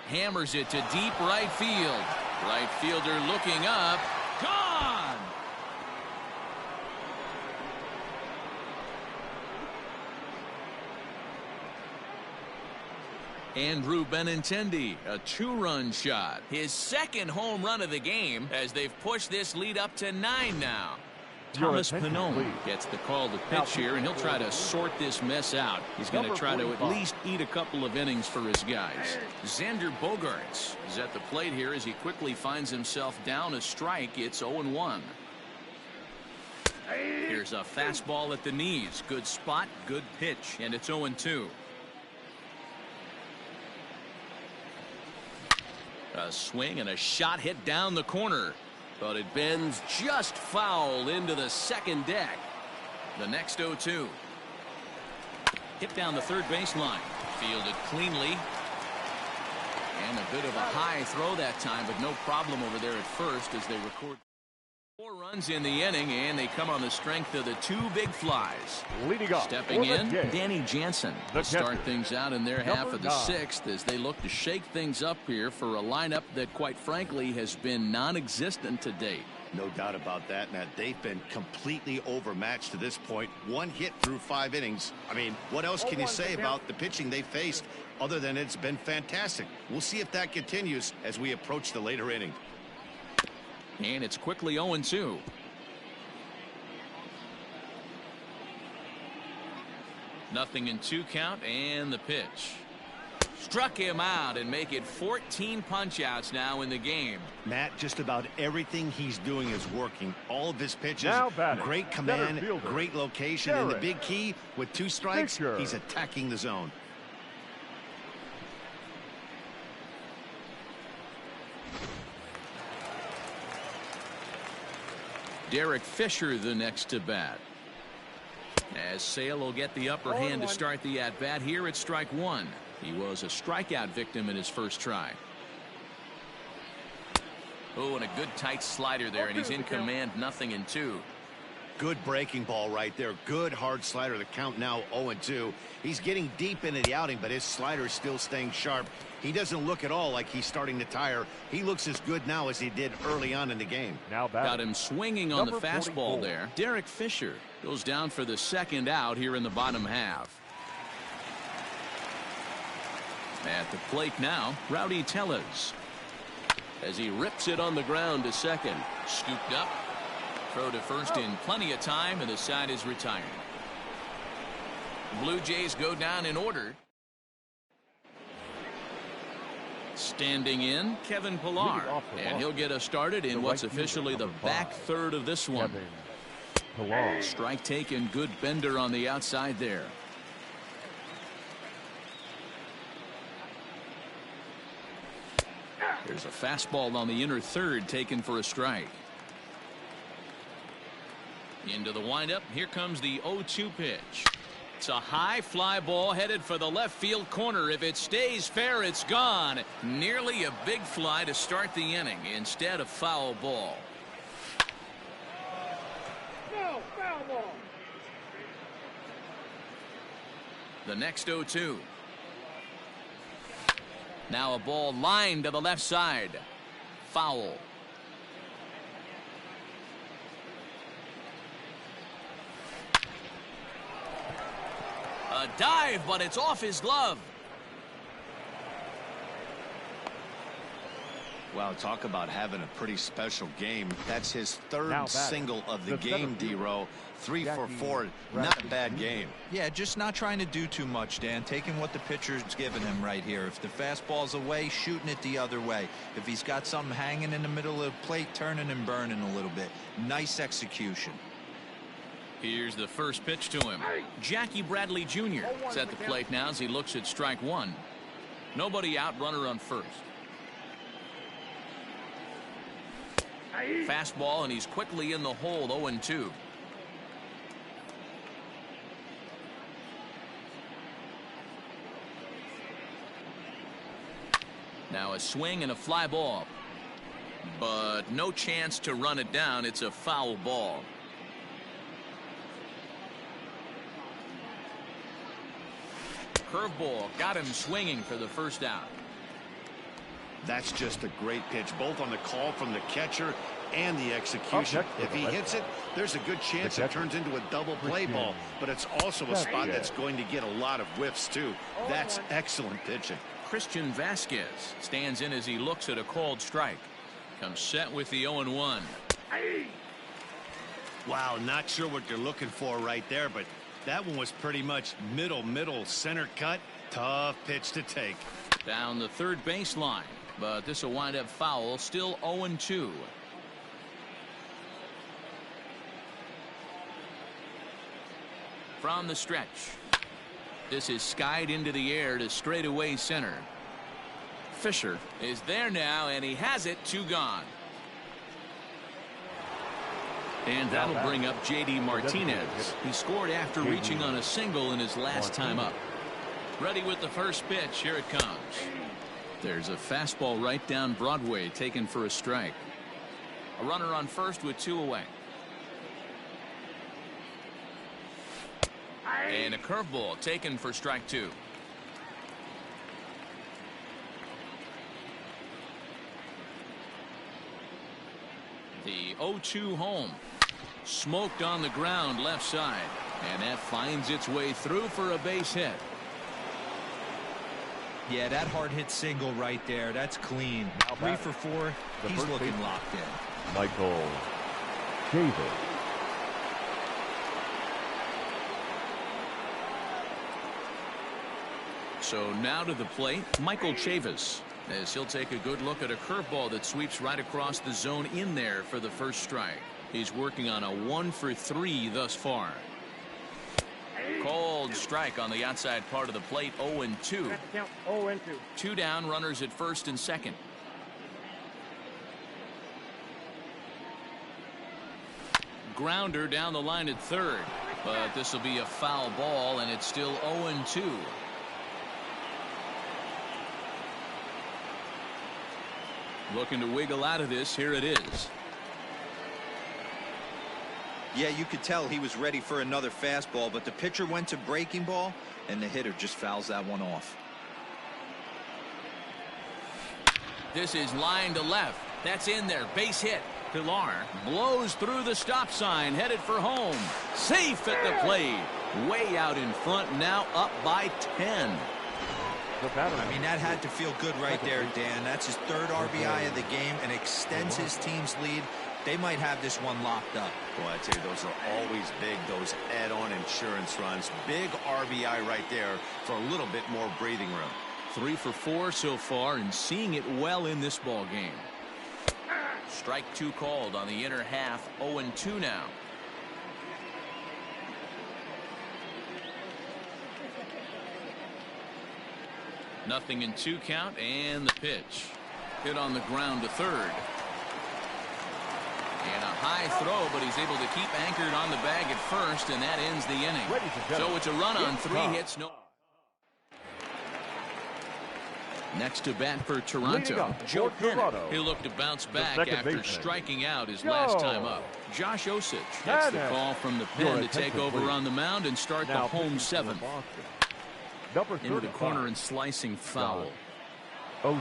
S1: Hammers it to deep right field. Right fielder looking up. Gone! Andrew Benintendi, a 2-run shot. His 2nd home run of the game as they've pushed this lead up to 9 now. Thomas Pannone gets the call to pitch here, and he'll try to sort this mess out. He's going to try to at least eat a couple of innings for his guys. Xander Bogaerts is at the plate here as he quickly finds himself down a strike. It's 0-1. Here's a fastball at the knees. Good spot, good pitch, and it's 0-2. A swing and a shot hit down the corner, but it bends just foul into the second deck. The next 0-2. Hit down the third baseline. Fielded cleanly. And a bit of a high throw that time, but no problem over there at first as they record 4 runs in the inning, and they come on the strength of the 2 big flies.
S2: Leading off,
S1: stepping in, Danny Jansen will start things out in their half of the 6th as they look to shake things up here for a lineup that, quite frankly, has been non-existent to date.
S4: No doubt about that, Matt. They've been completely overmatched to this point. 1 hit through 5 innings. I mean, what else can you say about the pitching they faced other than it's been fantastic? We'll see if that continues as we approach the later inning.
S1: And it's quickly 0-2. Nothing in 2 count, and the pitch. Struck him out and make it 14 punch-outs now in the game.
S4: Matt, just about everything he's doing is working. All of his pitches, great command, great location, and the big key, with 2 strikes, he's attacking the zone.
S1: Derek Fisher the next to bat. As Sale will get the upper hand to start the at-bat here at strike 1. He was a strikeout victim in his first try. Oh, and a good tight slider there, and he's in command. 0-2.
S4: Good breaking ball right there. Good hard slider. The count now 0-2. He's getting deep into the outing, but his slider is still staying sharp. He doesn't look at all like he's starting to tire. He looks as good now as he did early on in the game.
S2: Now
S1: got him swinging on the fastball
S2: 44.
S1: there. Derek Fisher goes down for the second out here in the bottom half. At the plate now, Rowdy Tellez. As he rips it on the ground to second. Scooped up. Throw to first in plenty of time, and the side is retired. Blue Jays go down in order. Standing in, Kevin Pillar, and he'll get us started in what's officially the back third of this one. Strike taken, good bender on the outside there. There's a fastball on the inner third taken for a strike. Into the windup. Here comes the 0-2 pitch. It's a high fly ball headed for the left field corner. If it stays fair, it's gone. Nearly a big fly to start the inning. Instead, a foul ball.
S6: No, foul ball.
S1: The next 0-2. Now a ball lined to the left side. Foul. A dive, but it's off his glove.
S4: Wow, talk about having a pretty special game. That's his third single of the game, D-Row. 3 for 4. Not a bad game.
S3: Yeah, just not trying to do too much, Dan. Taking what the pitcher's giving him right here. If the fastball's away, shooting it the other way. If he's got something hanging in the middle of the plate, turning and burning a little bit. Nice execution.
S1: Here's the first pitch to him. Jackie Bradley Jr. is at the plate now as he looks at strike one. Nobody out, runner on first. Fastball, and he's quickly in the hole, 0-2. Now a swing and a fly ball. But no chance to run it down. It's a foul ball. Curveball got him swinging for the first out.
S4: That's just a great pitch, both on the call from the catcher and the execution. If he hits it, there's a good chance it turns into a double play ball, but it's also a spot that's going to get a lot of whiffs too. That's excellent pitching.
S1: Christian Vasquez stands in as he looks at a called strike. Comes set with the 0-1.
S4: Wow, not sure what you're looking for right there, but that one was pretty much middle center cut. Tough pitch to take.
S1: Down the third baseline, but this will wind up foul. Still 0-2. From the stretch, this is skied into the air to straightaway center. Fisher is there now, and he has it. 2 gone. And that'll bring up J.D. Martinez. He scored after reaching on a single in his last time up. Ready with the first pitch. Here it comes. There's a fastball right down Broadway taken for a strike. A runner on first with 2 away. And a curveball taken for strike 2. The 0-2 home. Smoked on the ground left side. And that finds its way through for a base hit.
S3: Yeah, that hard hit single right there. That's clean. 3 for 4. He's looking locked in.
S2: Michael Chavis.
S1: So now to the plate, Michael Chavis, as he'll take a good look at a curveball that sweeps right across the zone in there for the first strike. He's working on a 1 for 3 thus far. Called strike on the outside part of the plate. 0-2.
S6: 0-2.
S1: 2 down, runners at first and second. Grounder down the line at third, but this will be a foul ball, and it's still 0-2. Looking to wiggle out of this. Here it is.
S3: Yeah, you could tell he was ready for another fastball, but the pitcher went to breaking ball, and the hitter just fouls that one off.
S1: This is line to left. That's in there. Base hit. Pilar blows through the stop sign, headed for home. Safe at the plate. Way out in front, now up by 10.
S3: I mean, that had to feel good right there, Dan. That's his third RBI of the game and extends his team's lead. They might have this one locked up.
S4: Boy, I tell you, those are always big, those add-on insurance runs. Big RBI right there for a little bit more breathing room.
S1: 3 for 4 so far and seeing it well in this ball game. Strike 2 called on the inner half. 0-2 now. Nothing in 2 count, and the pitch hit on the ground to third. And a high throw, but he's able to keep anchored on the bag at first, and that ends the inning. So it's a run on 3 hits. No. Next to bat for Toronto, Joe Penner. He'll look to bounce back after striking out his last time up. Josh Osich gets the call from the pen to take over on the mound and start the home 7th. Into the corner and slicing foul.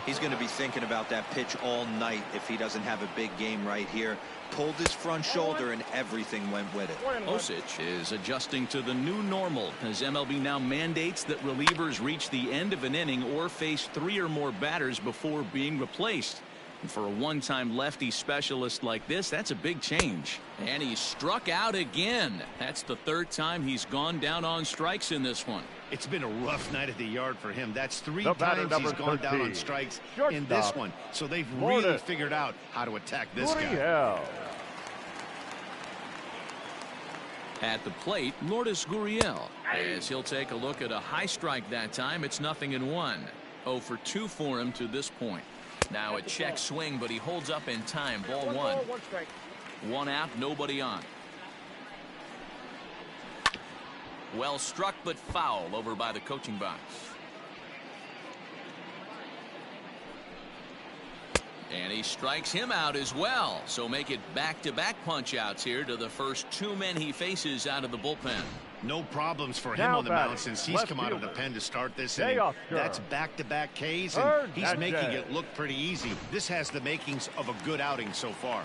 S3: He's going to be thinking about that pitch all night if he doesn't have a big game right here. Pulled his front shoulder and everything went with it.
S1: Osich is adjusting to the new normal as MLB now mandates that relievers reach the end of an inning or face 3 or more batters before being replaced. And for a one-time lefty specialist like this, that's a big change. And he struck out again. That's the 3rd time he's gone down on strikes in this one.
S4: It's been a rough night at the yard for him. That's 3 times he's gone down on strikes in this one. So they've really figured out how to attack this guy.
S1: At the plate, Lourdes Gurriel, as he'll take a look at a high strike that time. It's 0-1. 0 for 2 for him to this point. Now a check swing, but he holds up in time. Ball 1. 1 out, nobody on. Well struck, but foul over by the coaching box. And he strikes him out as well. So make it back-to-back punch-outs here to the first 2 men he faces out of the bullpen.
S4: No problems for him on the mound since he's come out of the pen to start this inning. That's back-to-back Ks, and he's making it look pretty easy. This has the makings of a good outing so far.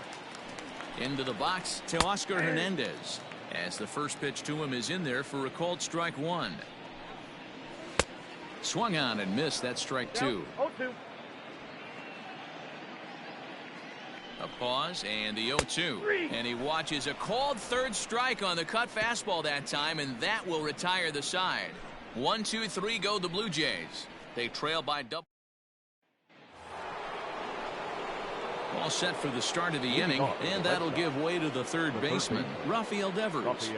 S1: Into the box to Oscar Hernandez, as the first pitch to him is in there for a called strike 1. Swung on and missed. That strike 2. A pause and the 0-2. And he watches a called 3rd strike on the cut fastball that time, and that will retire the side. 1-2-3 go the Blue Jays. They trail by double. All set for the start of the inning, and that'll give way to the 3rd baseman, Rafael Devers.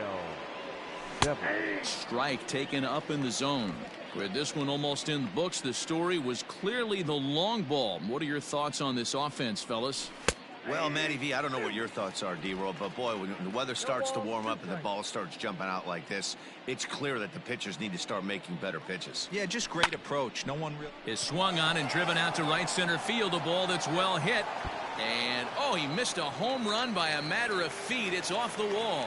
S1: Strike taken up in the zone. With this one almost in the books, the story was clearly the long ball. What are your thoughts on this offense, fellas?
S4: Well, Matty V, I don't know what your thoughts are, D-Roll, but boy, when the weather starts to warm up and the ball starts jumping out like this, it's clear that the pitchers need to start making better pitches.
S3: Yeah, just great approach. No one really
S1: is swung on and driven out to right center field. A ball that's well hit. And, oh, he missed a home run by a matter of feet. It's off the wall.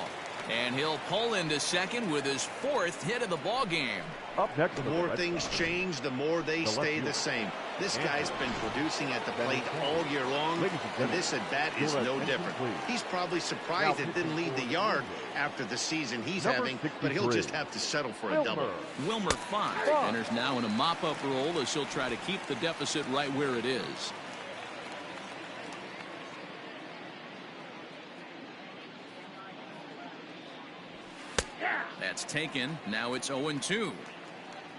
S1: And he'll pull into second with his 4th hit of the ball game.
S2: Up next,
S4: the more things change, the more they stay the same. This guy's been producing at the plate all year long, and this at-bat is no different. He's probably surprised it didn't lead the yard after the season he's having, but he'll just have to settle for a double.
S1: Wilmer Font enters now in a mop-up role as he'll try to keep the deficit right where it is. That's taken. Now it's 0-2.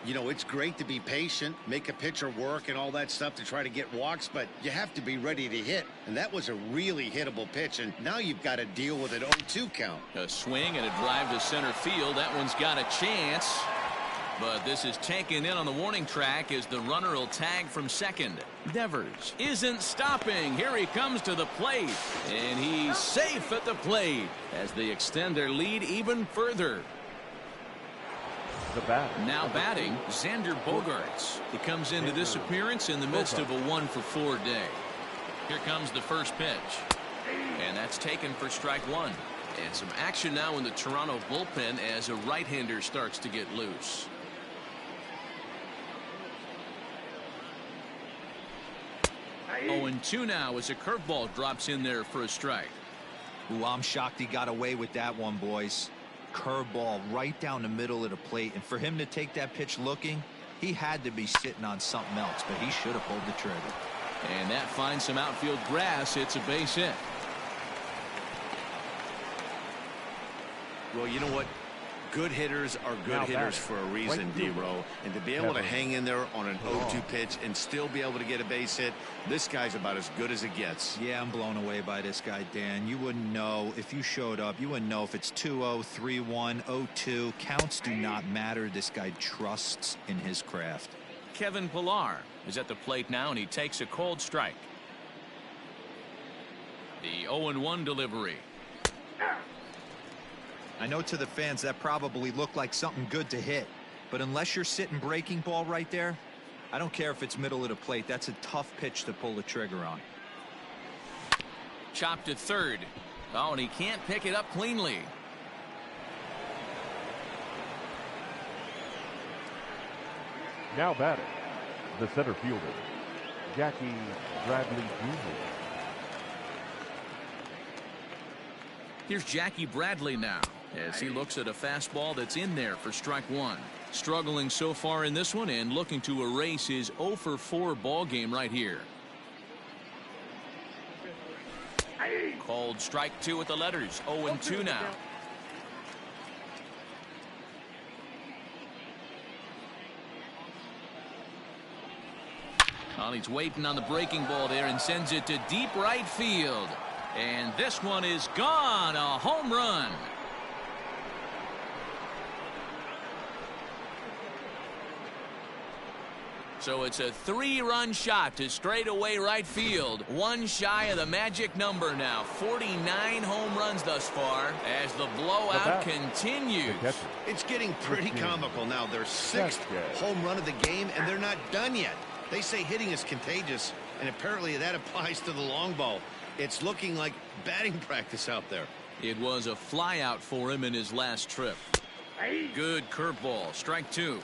S4: You know, it's great to be patient, make a pitcher work and all that stuff to try to get walks, but you have to be ready to hit. And that was a really hittable pitch, and now you've got to deal with an 0-2 count.
S1: A swing and a drive to center field. That one's got a chance. But this is taken in on the warning track as the runner will tag from second. Devers isn't stopping. Here he comes to the plate. And he's safe at the plate as they extend their lead even further. Now batting, Xander Bogaerts. He comes into this appearance in the midst of a 1-for-4 day. Here comes the first pitch. And that's taken for strike 1. And some action now in the Toronto bullpen as a right-hander starts to get loose. Oh, and 2 now as a curveball drops in there for a strike.
S3: Ooh, I'm shocked he got away with that one, boys. Curveball right down the middle of the plate, and for him to take that pitch looking, he had to be sitting on something else, but he should have pulled the trigger.
S1: And that finds some outfield grass. It's a base hit.
S4: Well, you know what? Good hitters are good hitters for a reason, D-Row. And to be able to hang in there on an 0-2 pitch and still be able to get a base hit, this guy's about as good as it gets.
S3: Yeah, I'm blown away by this guy, Dan. You wouldn't know if you showed up. You wouldn't know if it's 2-0, 3-1, 0-2. Counts do not matter. This guy trusts in his craft.
S1: Kevin Pillar is at the plate now, and he takes a cold strike. The 0-1 delivery.
S3: I know to the fans that probably looked like something good to hit, but unless you're sitting breaking ball right there, I don't care if it's middle of the plate. That's a tough pitch to pull the trigger on.
S1: Chopped to third. Oh, and he can't pick it up cleanly.
S2: Now batting, the center fielder, Jackie Bradley Jr.
S1: Here's Jackie Bradley now as he looks at a fastball that's in there for strike 1. Struggling so far in this one and looking to erase his 0-for-4 ball game right here. Called strike 2 with the letters. 0-2 now. Well, he's waiting on the breaking ball there and sends it to deep right field. And this one is gone. A home run. So it's a 3-run shot to straightaway right field. One shy of the magic number now. 49 home runs thus far as the blowout continues.
S4: It's getting pretty comical now. Their 6th home run of the game, and they're not done yet. They say hitting is contagious, and apparently that applies to the long ball. It's looking like batting practice out there.
S1: It was a flyout for him in his last trip. Good curveball. Strike 2.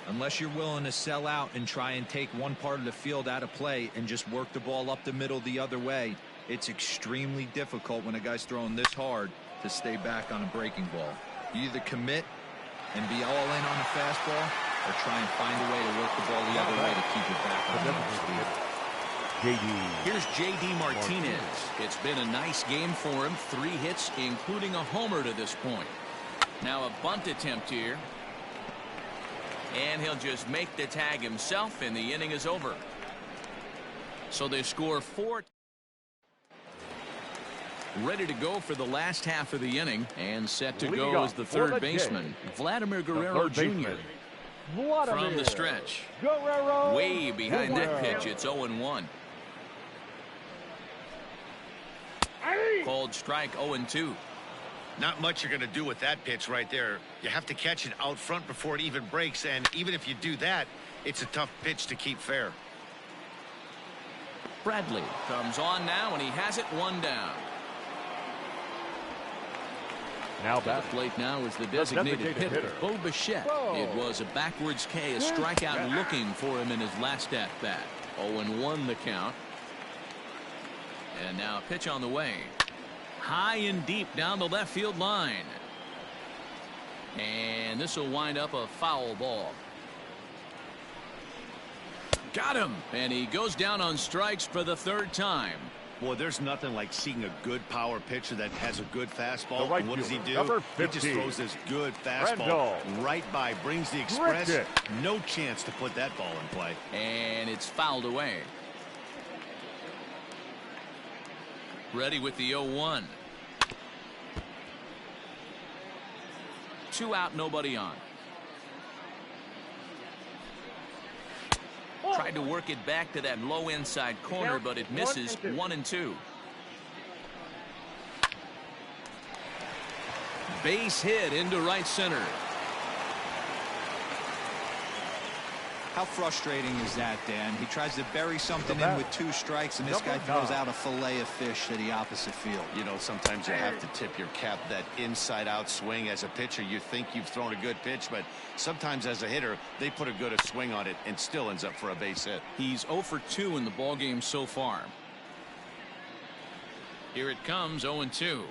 S3: Unless you're willing to sell out and try and take one part of the field out of play and just work the ball up the middle the other way, it's extremely difficult when a guy's throwing this hard to stay back on a breaking ball. You either commit and be all in on a fastball or try and find a way to work the ball the other way to keep it back on the speed.
S1: Here's J.D. Martinez. It's been a nice game for him. 3 hits, including a homer to this point. Now a bunt attempt here. And he'll just make the tag himself, and the inning is over. So they score 4. Ready to go for the last half of the inning, and set to go as the third baseman, Vladimir Guerrero Jr. From the stretch. Way behind that pitch, it's 0-1. Called strike. 0-2.
S4: Not much you're going to do with that pitch right there. You have to catch it out front before it even breaks, and even if you do that, it's a tough pitch to keep fair.
S1: Bradley comes on now, and he has it 1 down.
S2: Now
S1: back. The plate now is the designated hitter, Bo Bichette. It was a backwards K, a strikeout looking for him in his last at-bat. 0-1 the count. And now a pitch on the way. High and deep down the left field line. And this will wind up a foul ball. Got him. And he goes down on strikes for the 3rd time.
S4: Well, there's nothing like seeing a good power pitcher that has a good fastball.
S2: Right,
S4: and what does he do?
S2: He
S4: just throws this good fastball right by, brings the express. No chance to put that ball in play.
S1: And it's fouled away. Ready with the 0-1. 2 out, nobody on. Tried to work it back to that low inside corner, but it misses. 1-2. Base hit into right center.
S3: How frustrating is that, Dan? He tries to bury something in with 2 strikes, and this guy throws out a fillet of fish to the opposite field.
S4: You know, sometimes you have to tip your cap. That inside-out swing as a pitcher, you think you've thrown a good pitch, but sometimes as a hitter, they put a good swing on it and still ends up for a base hit.
S1: He's 0 for 2 in the ballgame so far. Here it comes, 0-2.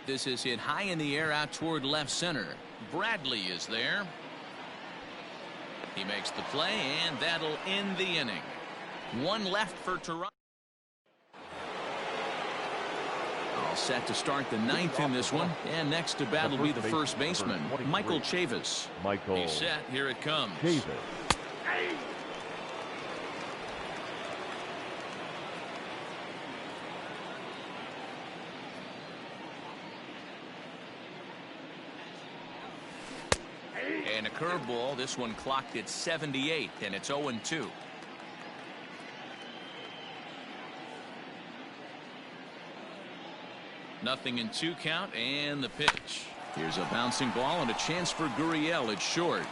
S1: This is hit high in the air out toward left center. Bradley is there. He makes the play, and that'll end the inning. 1 left for Toronto. All set to start the 9th in this one. And next to bat will be the first baseman, Michael Chavis. He's set. Here it comes. And a curveball. This one clocked at 78, and it's 0-2. Nothing in 2 count, and the pitch. Here's a bouncing ball and a chance for Gurriel. It's short.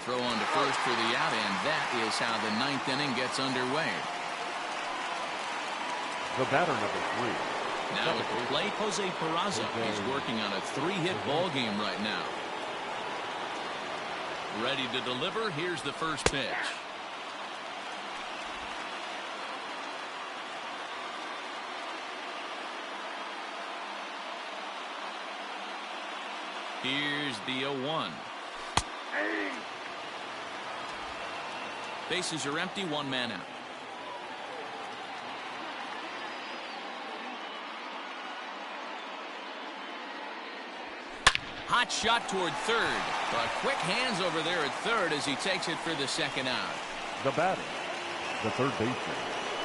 S1: Throw on to first for the out, and that is how the 9th inning gets underway.
S2: The batter, number 3.
S1: Now at the plate, Jose Peraza. He's working on a 3-hit ball game right now. Ready to deliver. Here's the first pitch. Here's the 0-1. Bases are empty, 1 man out. Hot shot toward third. But quick hands over there at third as he takes it for the 2nd out.
S2: The batter, the third baseman.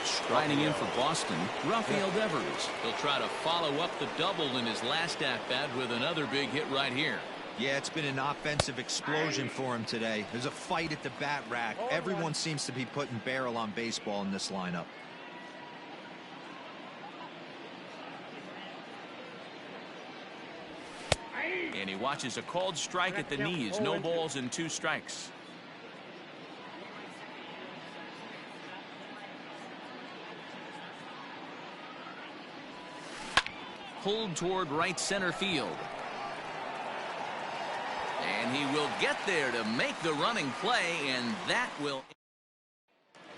S1: Striding in for Boston, Rafael Devers. He'll try to follow up the double in his last at-bat with another big hit right here.
S3: Yeah, it's been an offensive explosion for him today. There's a fight at the bat rack. Everyone seems to be putting barrel on baseball in this lineup.
S1: And he watches a called strike at the knees. No balls and 2 strikes. Pulled toward right center field. And he will get there to make the running play, and that will...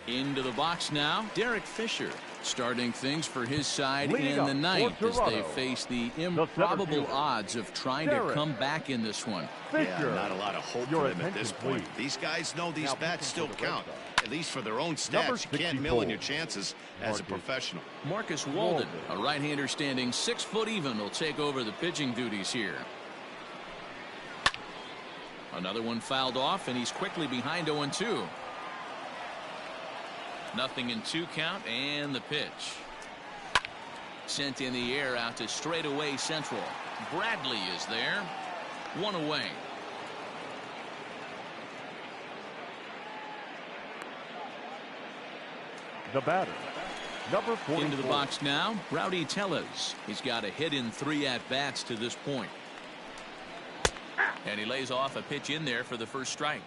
S1: Into the box now, Derek Fisher starting things for his side in the 9th as they face the improbable odds of trying to come back in this one.
S4: Yeah, not a lot of hope for them at this point. These guys know these bats still count, at least for their own stats. You can't mill in your chances as a professional.
S1: Marcus Walden, a right-hander standing 6 foot even, will take over the pitching duties here. Another one fouled off, and he's quickly behind 0-2. Nothing in 2 count, and the pitch. Sent in the air out to straightaway central. Bradley is there. 1 away.
S2: The batter, number 44.
S1: Into the box now, Rowdy Tellez. He's got a hit in 3 at-bats to this point. And he lays off a pitch in there for the first strike.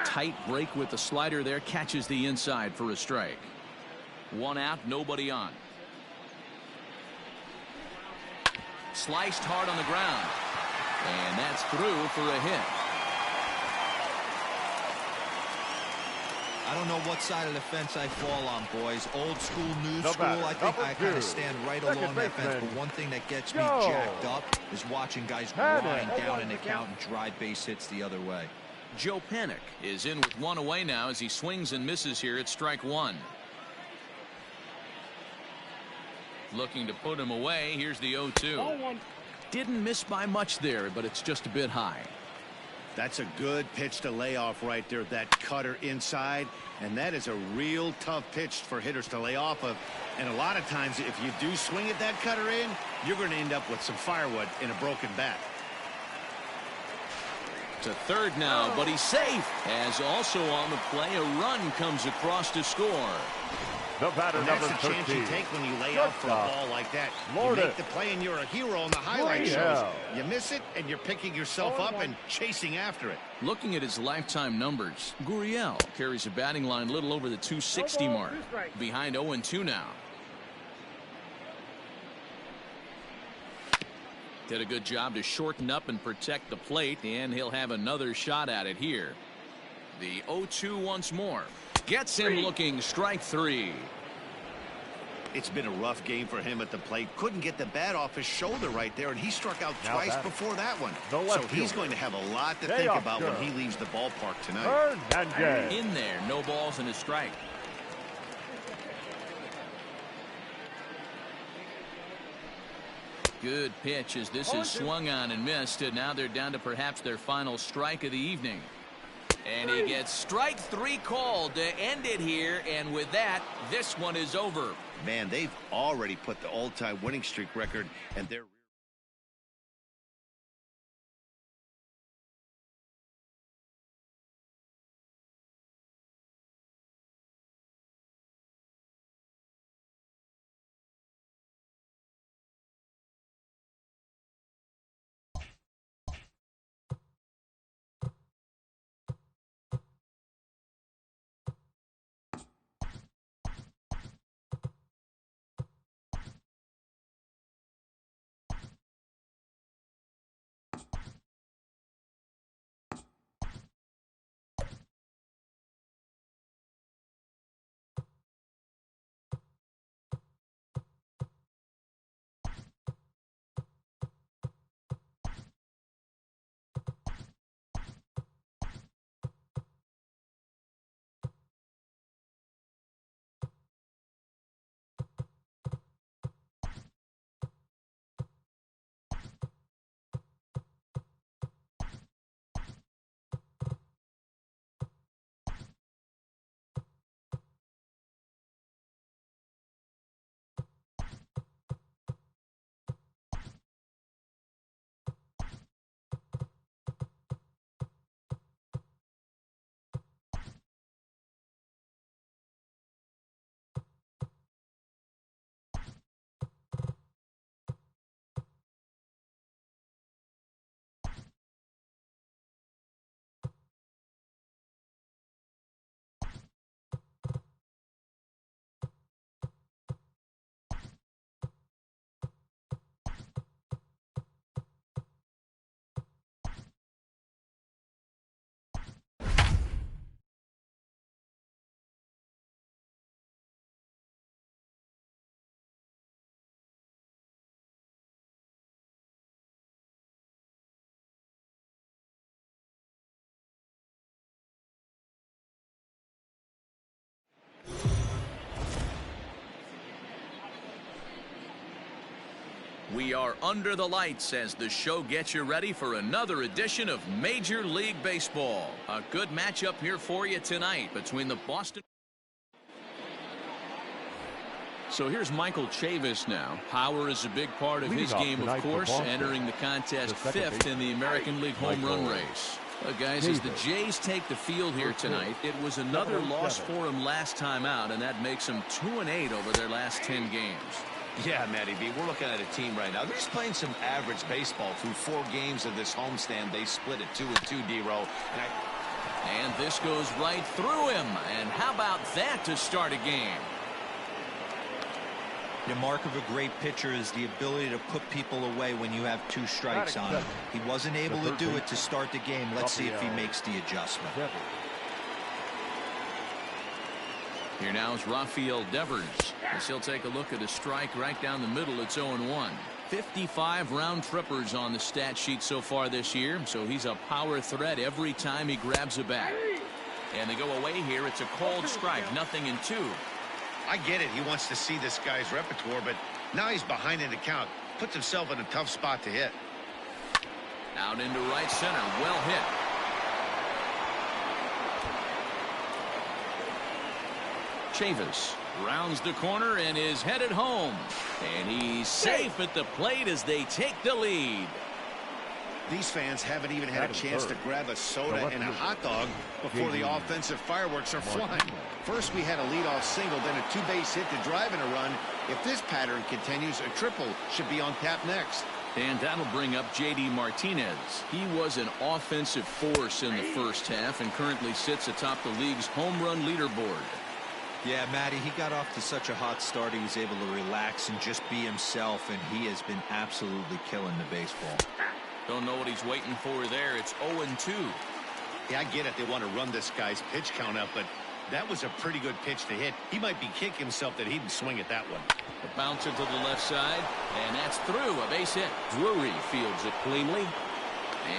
S1: Tight break with the slider there, catches the inside for a strike. 1 out, nobody on. Sliced hard on the ground, and that's through for a hit.
S3: I don't know what side of the fence I fall on, boys. Old school, new school. I think I kind of stand right along that fence. But one thing that gets me jacked up is watching guys grind down an account and drive base hits the other way.
S1: Joe Panik is in with 1 away now as he swings and misses here at strike 1. Looking to put him away. Here's the 0-2. Didn't miss by much there, but it's just a bit high.
S4: That's a good pitch to lay off right there, that cutter inside, and that is a real tough pitch for hitters to lay off of. And a lot of times if you do swing at that cutter in, you're going to end up with some firewood in a broken bat.
S1: To third now, but he's safe. As also on the play, a run comes across to score.
S2: The batter,
S4: and that's
S2: number
S4: the chance
S2: 13.
S4: you take when you lay out for a ball like that. You make the play and you're a hero on the highlight shows. You miss it and you're picking yourself up and chasing after it.
S1: Looking at his lifetime numbers, Gurriel carries a batting line a little over the 260 mark. Behind 0-2 now. Did a good job to shorten up and protect the plate, and he'll have another shot at it here. The 0-2 once more. Gets him looking, strike 3.
S4: It's been a rough game for him at the plate. Couldn't get the bat off his shoulder right there, and he struck out twice before that one. So he's going to have a lot to think about when he leaves the ballpark tonight.
S1: In there, no balls and a strike. Good pitch as this is swung on and missed, and now they're down to perhaps their final strike of the evening. And he gets strike 3 called to end it here, and with that, this one is over.
S4: Man, they've already put the all-time winning streak record, and they're...
S1: We are under the lights as the show gets you ready for another edition of Major League Baseball. A good matchup here for you tonight between the Boston. So here's Michael Chavis now. Power is a big part of his game, of course, entering the contest 5th in the American League home run race. Guys, as the Jays take the field here tonight, it was another loss for them last time out, and that makes them 2-8 over their last 10 games.
S3: Yeah, Matty B, we're looking at a team right now. They're just playing some average baseball. Through 4 games of this homestand, they split at 2-2, D-Row.
S1: And this goes right through him. And how about that to start a game?
S3: The mark of a great pitcher is the ability to put people away when you have 2 strikes on him. He wasn't able to do it to start the game. Let's see if he makes the adjustment.
S1: Here now is Rafael Devers, as he'll take a look at a strike right down the middle. It's 0-1. 55 round trippers on the stat sheet so far this year, so he's a power threat every time he grabs a bat. And they go away here. It's a called strike, 0-2.
S4: I get it. He wants to see this guy's repertoire, but now he's behind in the count. Puts himself in a tough spot to hit.
S1: Out into right center. Well hit. Chavis rounds the corner and is headed home. And he's safe at the plate as they take the lead.
S4: These fans haven't even had a chance to grab a soda and a hot dog before the offensive fireworks are flying. First, we had a leadoff single, then a two-base hit to drive in a run. If this pattern continues, a triple should be on tap next.
S1: And that'll bring up J.D. Martinez. He was an offensive force in the first half and currently sits atop the league's home run leaderboard.
S3: Yeah, Matty, he got off to such a hot start. He was able to relax and just be himself, and he has been absolutely killing the baseball.
S1: Don't know what he's waiting for there. It's 0-2.
S4: Yeah, I get it. They want to run this guy's pitch count up, but that was a pretty good pitch to hit. He might be kicking himself that he didn't swing at that one.
S1: The bouncer to the left side, and that's through. A base hit. Drury fields it cleanly.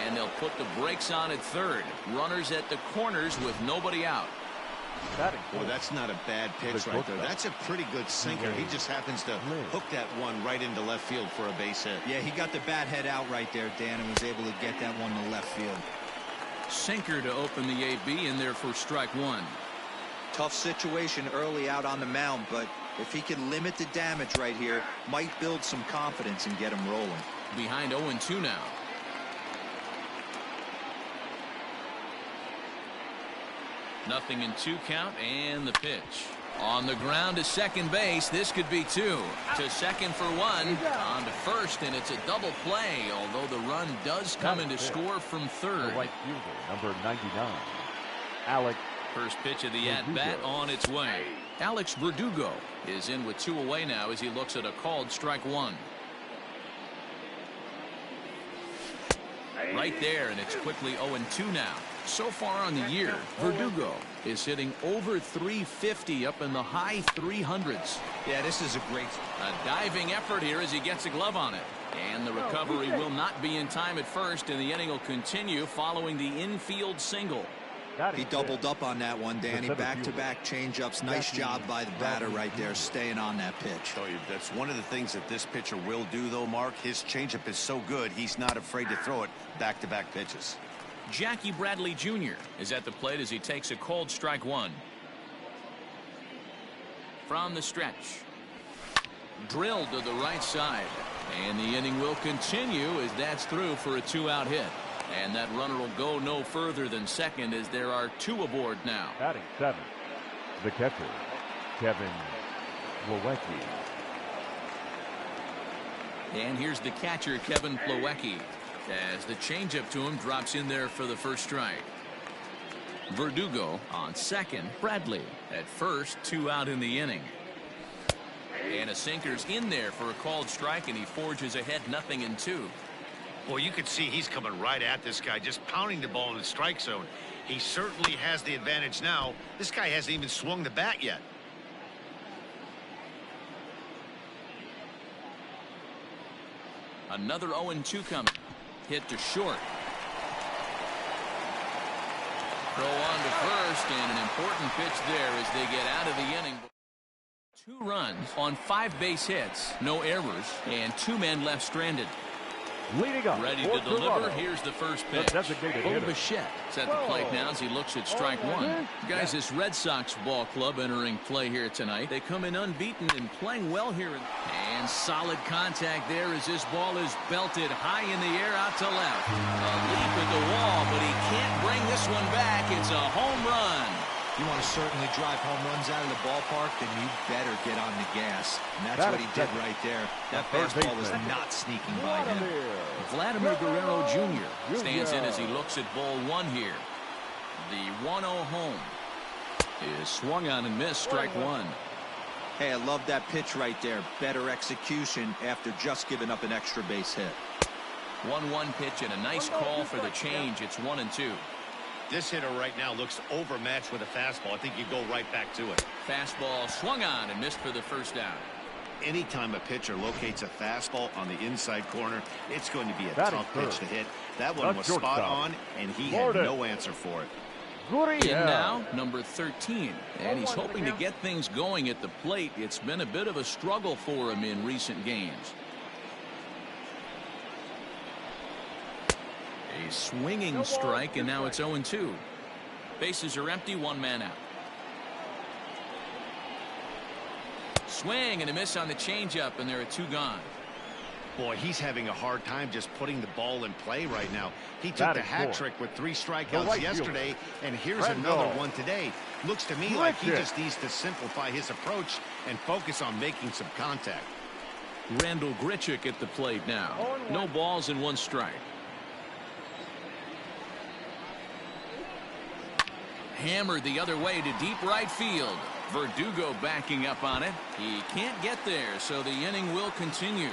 S1: And they'll put the brakes on at third. Runners at the corners with nobody out.
S4: Well, that's not a bad pitch right there. That's a pretty good sinker. He just happens to hook that one right into left field for a base hit.
S3: Yeah, he got the bat head out right there, Dan, and was able to get that one to left field.
S1: Sinker to open the AB in there for strike one.
S3: Tough situation early out on the mound, but if he can limit the damage right here, might build some confidence and get him rolling.
S1: Behind 0-2 now. Nothing in 2 count, and the pitch. On the ground to second base. This could be 2. To second for 1. On to first, and it's a double play, although the run does come in to score from third.
S2: Right fielder, number 99, Alex.
S1: First pitch of the at-bat on its way. Alex Verdugo is in with 2 away now as he looks at a called strike 1. Right there, and it's quickly 0-2 now. So far on the year, Verdugo is hitting over 350 up in the high 300s.
S3: Yeah, this is a
S1: diving effort here as he gets a glove on it. And the recovery will not be in time at first, and the inning will continue following the infield single.
S3: He doubled up on that one, Danny. Back-to-back changeups. Nice job by the batter right there, staying on that pitch.
S4: That's one of the things that this pitcher will do, though, Mark. His changeup is so good, he's not afraid to throw it back-to-back pitches.
S1: Jackie Bradley Jr. is at the plate as he takes a called strike 1. From the stretch. Drilled to the right side. And the inning will continue as that's through for a 2-out hit. And that runner will go no further than second as there are 2 aboard now.
S2: Batting 7, the catcher, Kevin Plawecki.
S1: And here's the catcher, Kevin Plawecki, as the changeup to him drops in there for the first strike. Verdugo on second. Bradley at first. 2 out in the inning. And a sinker's in there for a called strike, and he forges ahead 0-2.
S4: Well, you could see he's coming right at this guy, just pounding the ball in the strike zone. He certainly has the advantage now. This guy hasn't even swung the bat yet.
S1: Another 0-2 coming. Hit to short. Throw on to first, and an important pitch there as they get out of the inning. 2 runs on 5 base hits, no errors, and 2 men left stranded.
S2: Leading up,
S1: ready to deliver. Here's the first pitch. Bichette is at the plate now as he looks at strike 1. Guys, this Red Sox ball club entering play here tonight. They come in unbeaten and playing well here. And solid contact there as this ball is belted high in the air out to left. A leap at the wall, but he can't bring this one back. It's a home run.
S3: You want to certainly drive home runs out of the ballpark, then you better get on the gas. And that's what he did right there. That fastball was not sneaking by him.
S1: Vladimir Guerrero Jr. stands in as he looks at ball 1 here. The 1-0 home is swung on and missed, strike 1.
S3: Hey, I love that pitch right there. Better execution after just giving up an extra base hit.
S1: 1-1 pitch and a nice call for the change. It's 1-2.
S4: This hitter right now looks overmatched with a fastball. I think you go right back to it.
S1: Fastball swung on and missed for the first out.
S4: Anytime a pitcher locates a fastball on the inside corner, it's going to be a tough pitch to hit. That one was spot on, and he had no answer for it.
S1: In now, number 13, and he's hoping to get things going at the plate. It's been a bit of a struggle for him in recent games. A swinging strike, and now it's 0-2. Bases are empty, 1 man out. Swing and a miss on the changeup, and there are 2 gone.
S4: Boy, he's having a hard time just putting the ball in play right now. He took the hat trick with 3 strikeouts yesterday, and here's another one today. Looks to me like he just needs to simplify his approach and focus on making some contact.
S1: Randall Grichuk at the plate now. No balls and 1 strike. Hammered the other way to deep right field. Verdugo backing up on it. He can't get there, so the inning will continue.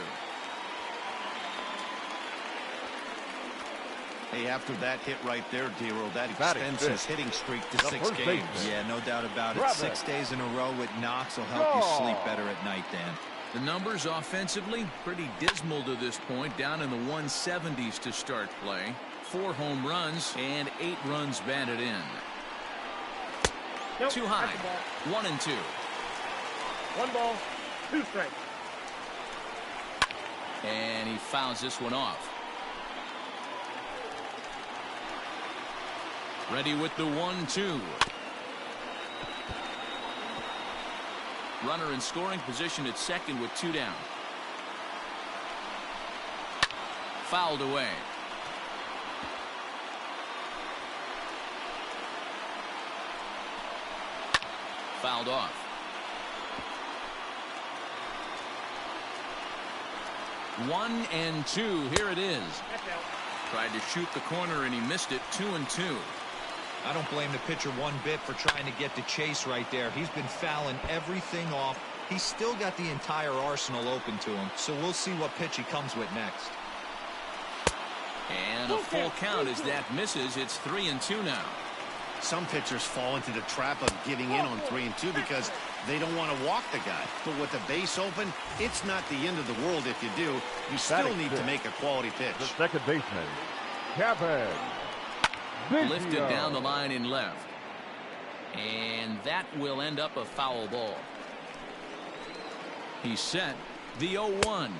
S4: Hey, after that hit right there, Dero, that extends his hitting streak to 6 games.
S3: Yeah, no doubt about it. 6 days in a row with knocks will help you sleep better at night, Dan.
S1: The numbers offensively pretty dismal to this point, down in the 170s to start play. 4 home runs and 8 runs batted in. Too high. 1-2.
S6: 1 ball, 2 strikes.
S1: And he fouls this one off. Ready with the 1-2. Runner in scoring position at second with 2 down. Fouled away. Fouled off. One and 2. Here it is. Tried to shoot the corner and he missed it. 2-2.
S3: I don't blame the pitcher one bit for trying to get the chase right there. He's been fouling everything off. He's still got the entire arsenal open to him, so we'll see what pitch he comes with next.
S1: And a full count as that misses. It's 3-2 now.
S4: Some pitchers fall into the trap of giving in on 3-2 because they don't want to walk the guy. But with the base open, it's not the end of the world if you do. You still need to make a quality pitch.
S2: The second baseman, Kevin.
S1: Lifted down the line in left. And that will end up a foul ball. He's set. The 0-1.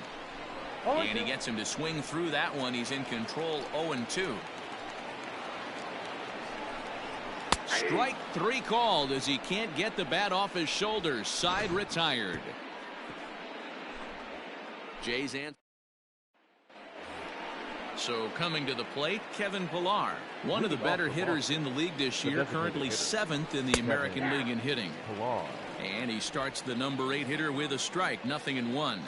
S1: And he gets him to swing through that one. He's in control. 0-2. Strike 3 called as he can't get the bat off his shoulders. Side retired. Jay's answer. So coming to the plate, Kevin Pillar, one of the better hitters in the league this year, currently 7th in the American League in hitting. And he starts the number 8 hitter with a strike, 0-1.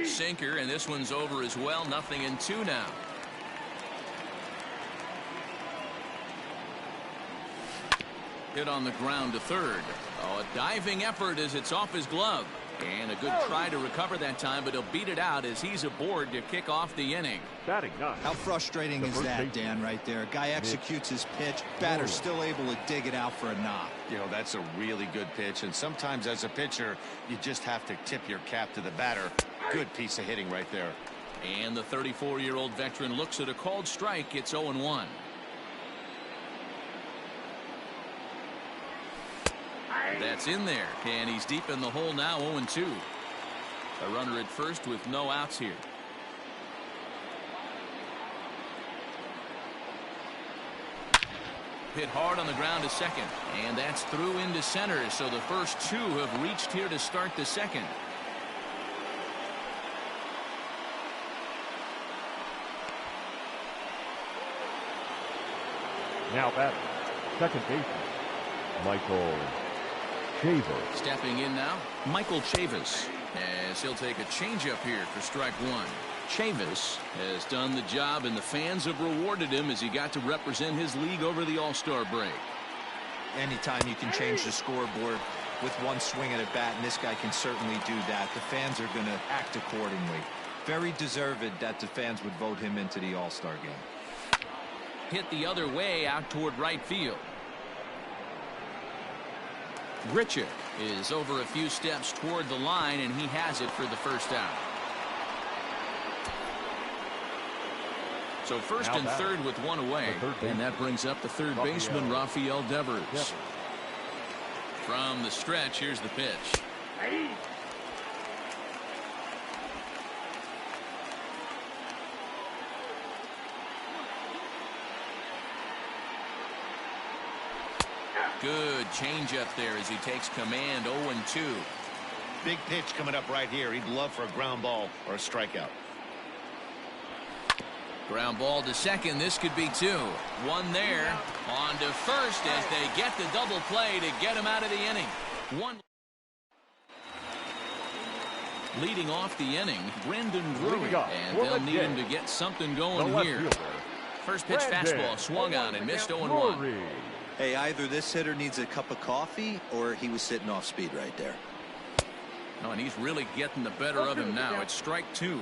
S1: Sinker, and this one's over as well, 0-2 now. Hit on the ground to third. Oh, a diving effort as it's off his glove. And a good try to recover that time, but he'll beat it out as he's aboard to kick off the inning.
S3: How frustrating is that, Dan, right there? Guy executes his pitch, batter's still able to dig it out for a knock.
S4: You know, that's a really good pitch, and sometimes as a pitcher, you just have to tip your cap to the batter. Good piece of hitting right there.
S1: And the 34-year-old veteran looks at a called strike. It's 0-1. That's in there, and he's deep in the hole now. 0-2. A runner at first with no outs here. Hit hard on the ground to second, and that's through into center. So the first 2 have reached here to start the second.
S2: Now batting, second baseman, Michael Chavis.
S1: Stepping in now, Michael Chavis, as he'll take a changeup here for strike 1. Chavis has done the job, and the fans have rewarded him as he got to represent his league over the All-Star break.
S3: Anytime you can change the scoreboard with one swing at a bat, and this guy can certainly do that, the fans are going to act accordingly. Very deserved that the fans would vote him into the All-Star game.
S1: Hit the other way out toward right field. Grichuk is over a few steps toward the line, and he has it for the first out. So first and third with 1 away, and that brings up the third baseman, Rafael Devers. From the stretch, here's the pitch. Good changeup there as he takes command. 0-2.
S4: Big pitch coming up right here. He'd love for a ground ball or a strikeout.
S1: Ground ball to second. This could be two. One there. On to first as they get the double play to get him out of the inning. One. Leading off the inning, Brendan Drury. And they'll need him to get something going here. First pitch fastball swung on and missed 0-1.
S3: Hey, either this hitter needs a cup of coffee or he was sitting off speed right there.
S1: Oh, and he's really getting the better of him now. It's strike two.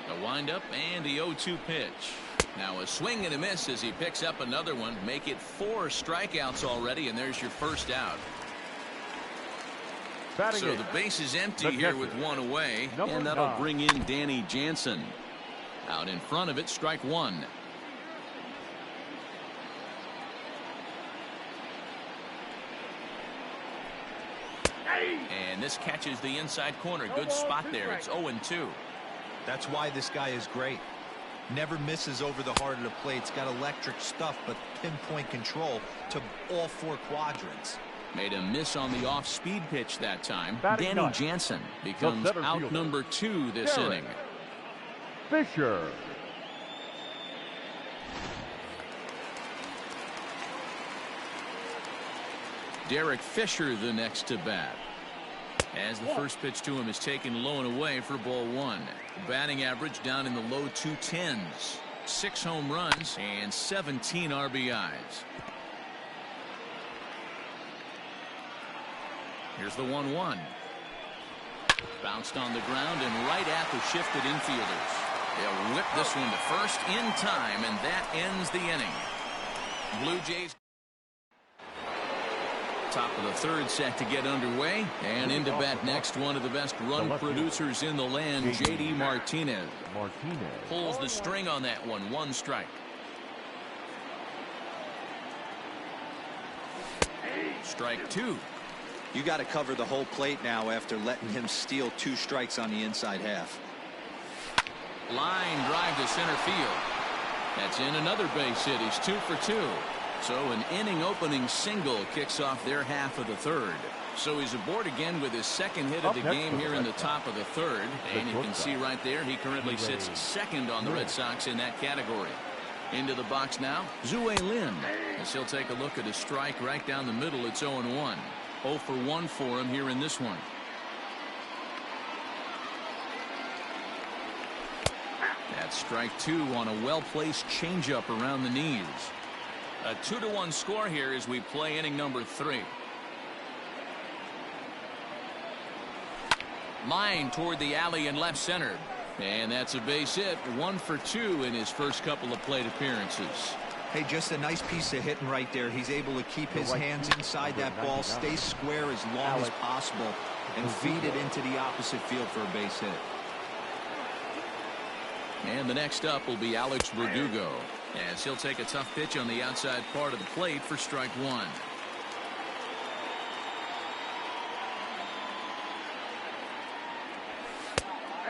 S1: A windup and the 0-2 pitch. Now a swing and a miss as he picks up another one. Make it 4 strikeouts already, and there's your first out. So the base is empty here with one away, and that'll bring in Danny Jansen. Out in front of it, strike one. And this catches the inside corner. Good spot there. It's 0-2.
S3: That's why this guy is great. Never misses over the heart of the plate. It's got electric stuff, but pinpoint control to all 4 quadrants.
S1: Made a miss on the off-speed pitch that time. Danny Jansen becomes out number 2 this inning.
S2: Fisher.
S1: Derek Fisher the next to bat. As the first pitch to him is taken low and away for ball 1. Batting average down in the low 210s. 6 home runs and 17 RBIs. Here's the 1-1. Bounced on the ground and right at the shifted infielders. They'll whip this one to first in time, and that ends the inning. Blue Jays. Top of the third set to get underway, and into bat next, one of the best run producers in the land, J.D. Martinez. Pulls the string on that one. 1 strike. Strike 2.
S3: You got to cover the whole plate now after letting him steal 2 strikes on the inside half.
S1: Line drive to center field. That's in another base hit. He's 2 for 2. So an inning opening single kicks off their half of the third. So he's aboard again with his second hit of the game here in the top of the third. And you can see right there he currently sits second on the Red Sox in that category. Into the box now, Zue Lin. As he'll take a look at a strike right down the middle. It's 0-1. 0 for 1 for him here in this one. That's strike 2 on a well-placed changeup around the knees. A 2-1 score here as we play inning number 3. Line toward the alley in left center. And that's a base hit. 1 for 2 in his first couple of plate appearances.
S3: Hey, just a nice piece of hitting right there. He's able to keep his hands inside that ball, stay square as long as possible, and feed it into the opposite field for a base hit.
S1: And the next up will be Alex Verdugo, as he'll take a tough pitch on the outside part of the plate for strike 1.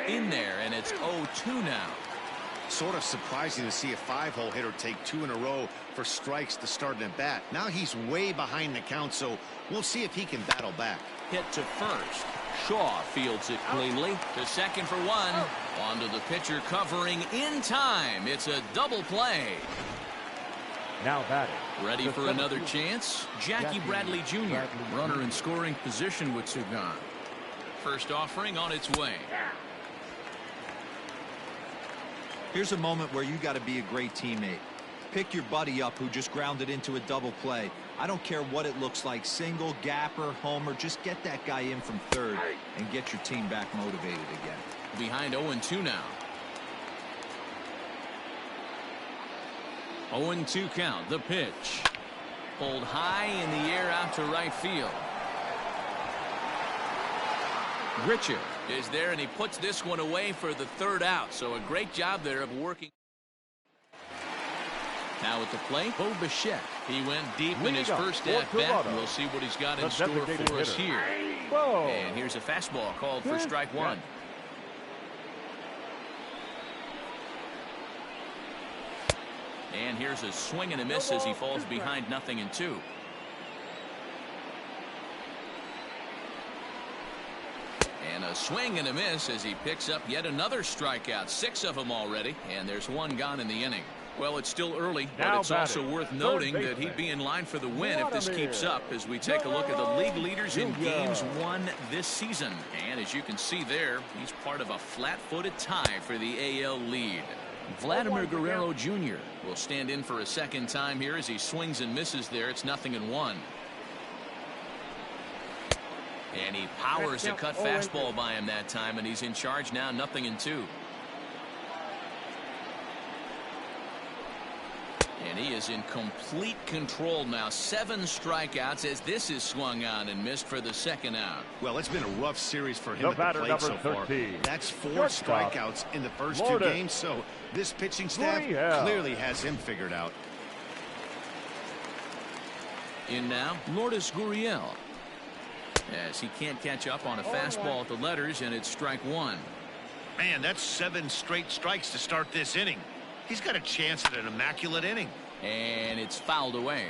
S1: In there, and it's 0-2 now.
S4: Sort of surprising to see a 5-hole hitter take 2 in a row for strikes to start an at-bat. Now he's way behind the count, so we'll see if he can battle back.
S1: Hit to first. Shaw fields it cleanly. To second for 1. Onto the pitcher covering in time. It's a double play.
S2: Now batting.
S1: Ready for another chance? Jackie Bradley Jr. Runner in scoring position with 2 gone. First offering on its way.
S3: Here's a moment where you got to be a great teammate. Pick your buddy up who just grounded into a double play. I don't care what it looks like, single, gapper, homer, just get that guy in from third and get your team back motivated again.
S1: Behind 0-2 now. 0-2 count. The pitch. Pulled high in the air out to right field. Grichuk is there, and he puts this one away for the 3rd out. So a great job there of working. Now at the plate, Bo Bichette. He went deep in his first at-bat, and we'll see what he's got in store for us here. And here's a fastball called for strike 1. And here's a swing and a miss as he falls behind 0-2. A swing and a miss as he picks up yet another strikeout. 6 of them already, and there's 1 gone in the inning. Well, it's still early, but it's also worth noting that he'd be in line for the win if this keeps up as we take a look at the league leaders in games won this season. And as you can see there, he's part of a flat-footed tie for the AL lead. Vladimir Guerrero Jr. will stand in for a second time here as he swings and misses there. It's 0-1. And he powers a cut fastball by him that time, and he's in charge now, 0-2. And he is in complete control now. 7 strikeouts as this is swung on and missed for the second out.
S4: Well, it's been a rough series for him at the plate so far. That's 4 strikeouts in the first 2 games, so this pitching staff clearly has him figured out.
S1: In now, Lourdes Gurriel. As he can't catch up on a fastball at the letters, and it's strike 1.
S4: Man, that's 7 straight strikes to start this inning. He's got a chance at an immaculate inning.
S1: And it's fouled away.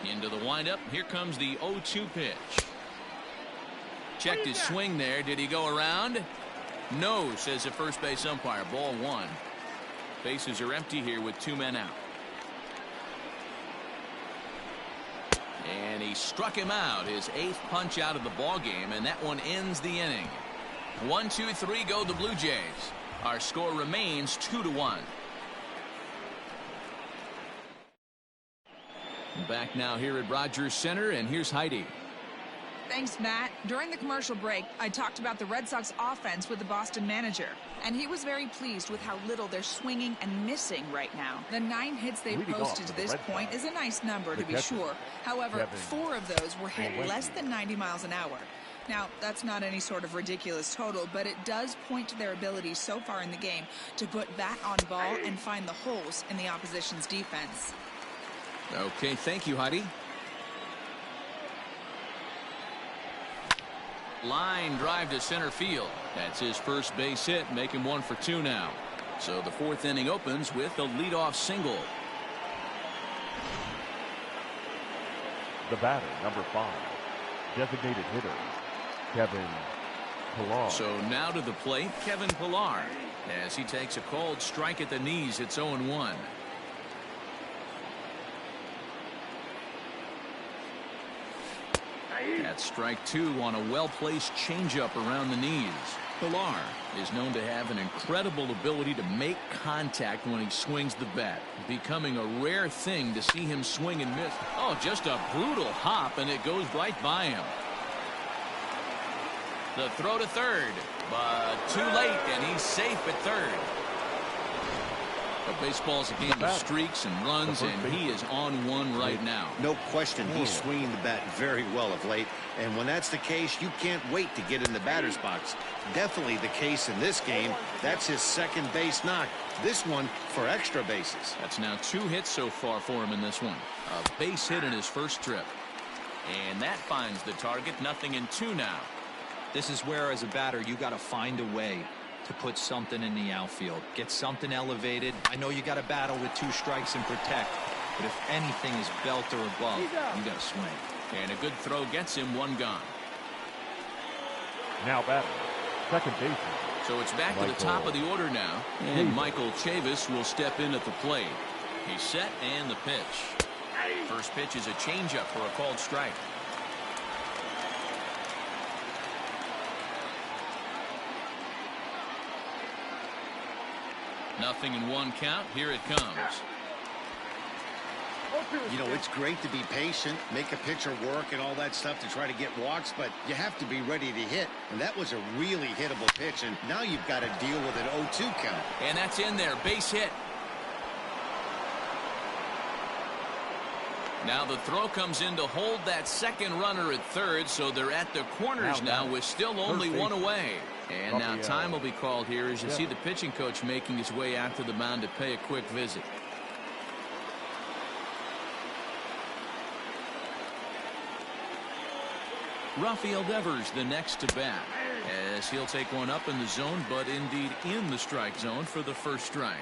S1: Into the windup. Here comes the 0-2 pitch. Checked his swing there. Did he go around? No, says the first base umpire. Ball 1. Bases are empty here with 2 men out. And he struck him out. His 8th punch out of the ball game, and that one ends the inning. 1, 2, 3 go the Blue Jays. Our score remains 2-1. Back now here at Rogers Center, and here's Heidi.
S5: Thanks, Matt. During the commercial break, I talked about the Red Sox offense with the Boston manager, and he was very pleased with how little they're swinging and missing right now. The 9 hits they've posted to this point is a nice number, to be sure. However, 4 of those were hit less than 90 miles an hour. Now, that's not any sort of ridiculous total, but it does point to their ability so far in the game to put bat on ball and find the holes in the opposition's defense.
S1: Okay, thank you, Heidi. Line drive to center field. That's his first base hit, making 1 for 2 now. So the 4th inning opens with a leadoff single.
S2: The batter, number 5, designated hitter, Kevin Pillar.
S1: So now to the plate, Kevin Pillar, as he takes a called strike at the knees. It's 0-1. That's strike 2 on a well-placed changeup around the knees. Pillar is known to have an incredible ability to make contact when he swings the bat, becoming a rare thing to see him swing and miss. Oh, just a brutal hop, and it goes right by him. The throw to third, but too late, and he's safe at third. But baseball's a game of streaks and runs, and he is on one right now.
S4: No question, he's swinging the bat very well of late. And when that's the case, you can't wait to get in the batter's box. Definitely the case in this game. That's his second base knock. This one for extra bases.
S1: That's now 2 hits so far for him in this one. A base hit in his first trip. And that finds the target. 0-2 now.
S3: This is where, as a batter, you got to find a way to put something in the outfield, get something elevated. I know you got to battle with 2 strikes and protect, but if anything is belt or above, you got to swing.
S1: And a good throw gets him 1 gone.
S2: Now batting, second baseman.
S1: So it's back to the top of the order now, and Michael Chavis will step in at the plate. He's set, and the pitch. First pitch is a changeup for a called strike. Nothing in 1 count. Here it comes.
S4: You know, it's great to be patient, make a pitcher work and all that stuff to try to get walks, but you have to be ready to hit. And that was a really hittable pitch, and now you've got to deal with an 0-2 count.
S1: And that's in there. Base hit. Now the throw comes in to hold that second runner at third, so they're at the corners now with still only 1 away. And now time will be called here as you see the pitching coach making his way out to the mound to pay a quick visit. Rafael Devers the next to bat, as he'll take one up in the zone, but indeed in the strike zone for the first strike.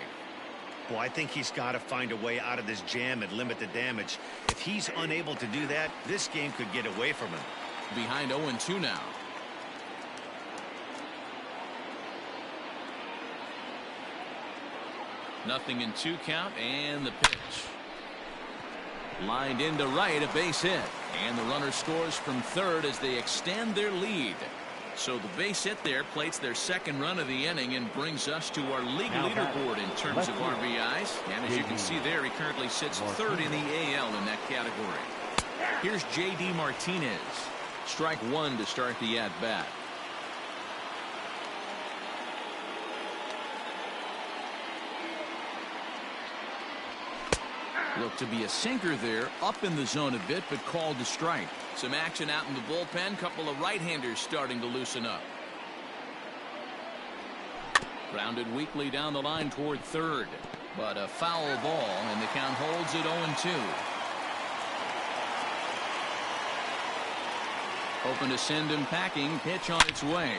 S4: Well, I think he's got to find a way out of this jam and limit the damage. If he's unable to do that, this game could get away from him.
S1: Behind 0-2 now. Nothing in 2 count, and the pitch. Lined into right, a base hit. And the runner scores from third as they extend their lead. So the base hit there plates their second run of the inning and brings us to our league leaderboard in terms of RBIs. And as you can see there, he currently sits third in the AL in that category. Here's J.D. Martinez. Strike one to start the at-bat. Looked to be a sinker there, up in the zone a bit, but called to strike. Some action out in the bullpen. Couple of right-handers starting to loosen up. Grounded weakly down the line toward third, but a foul ball, and the count holds at 0-2. Open to send him packing. Pitch on its way.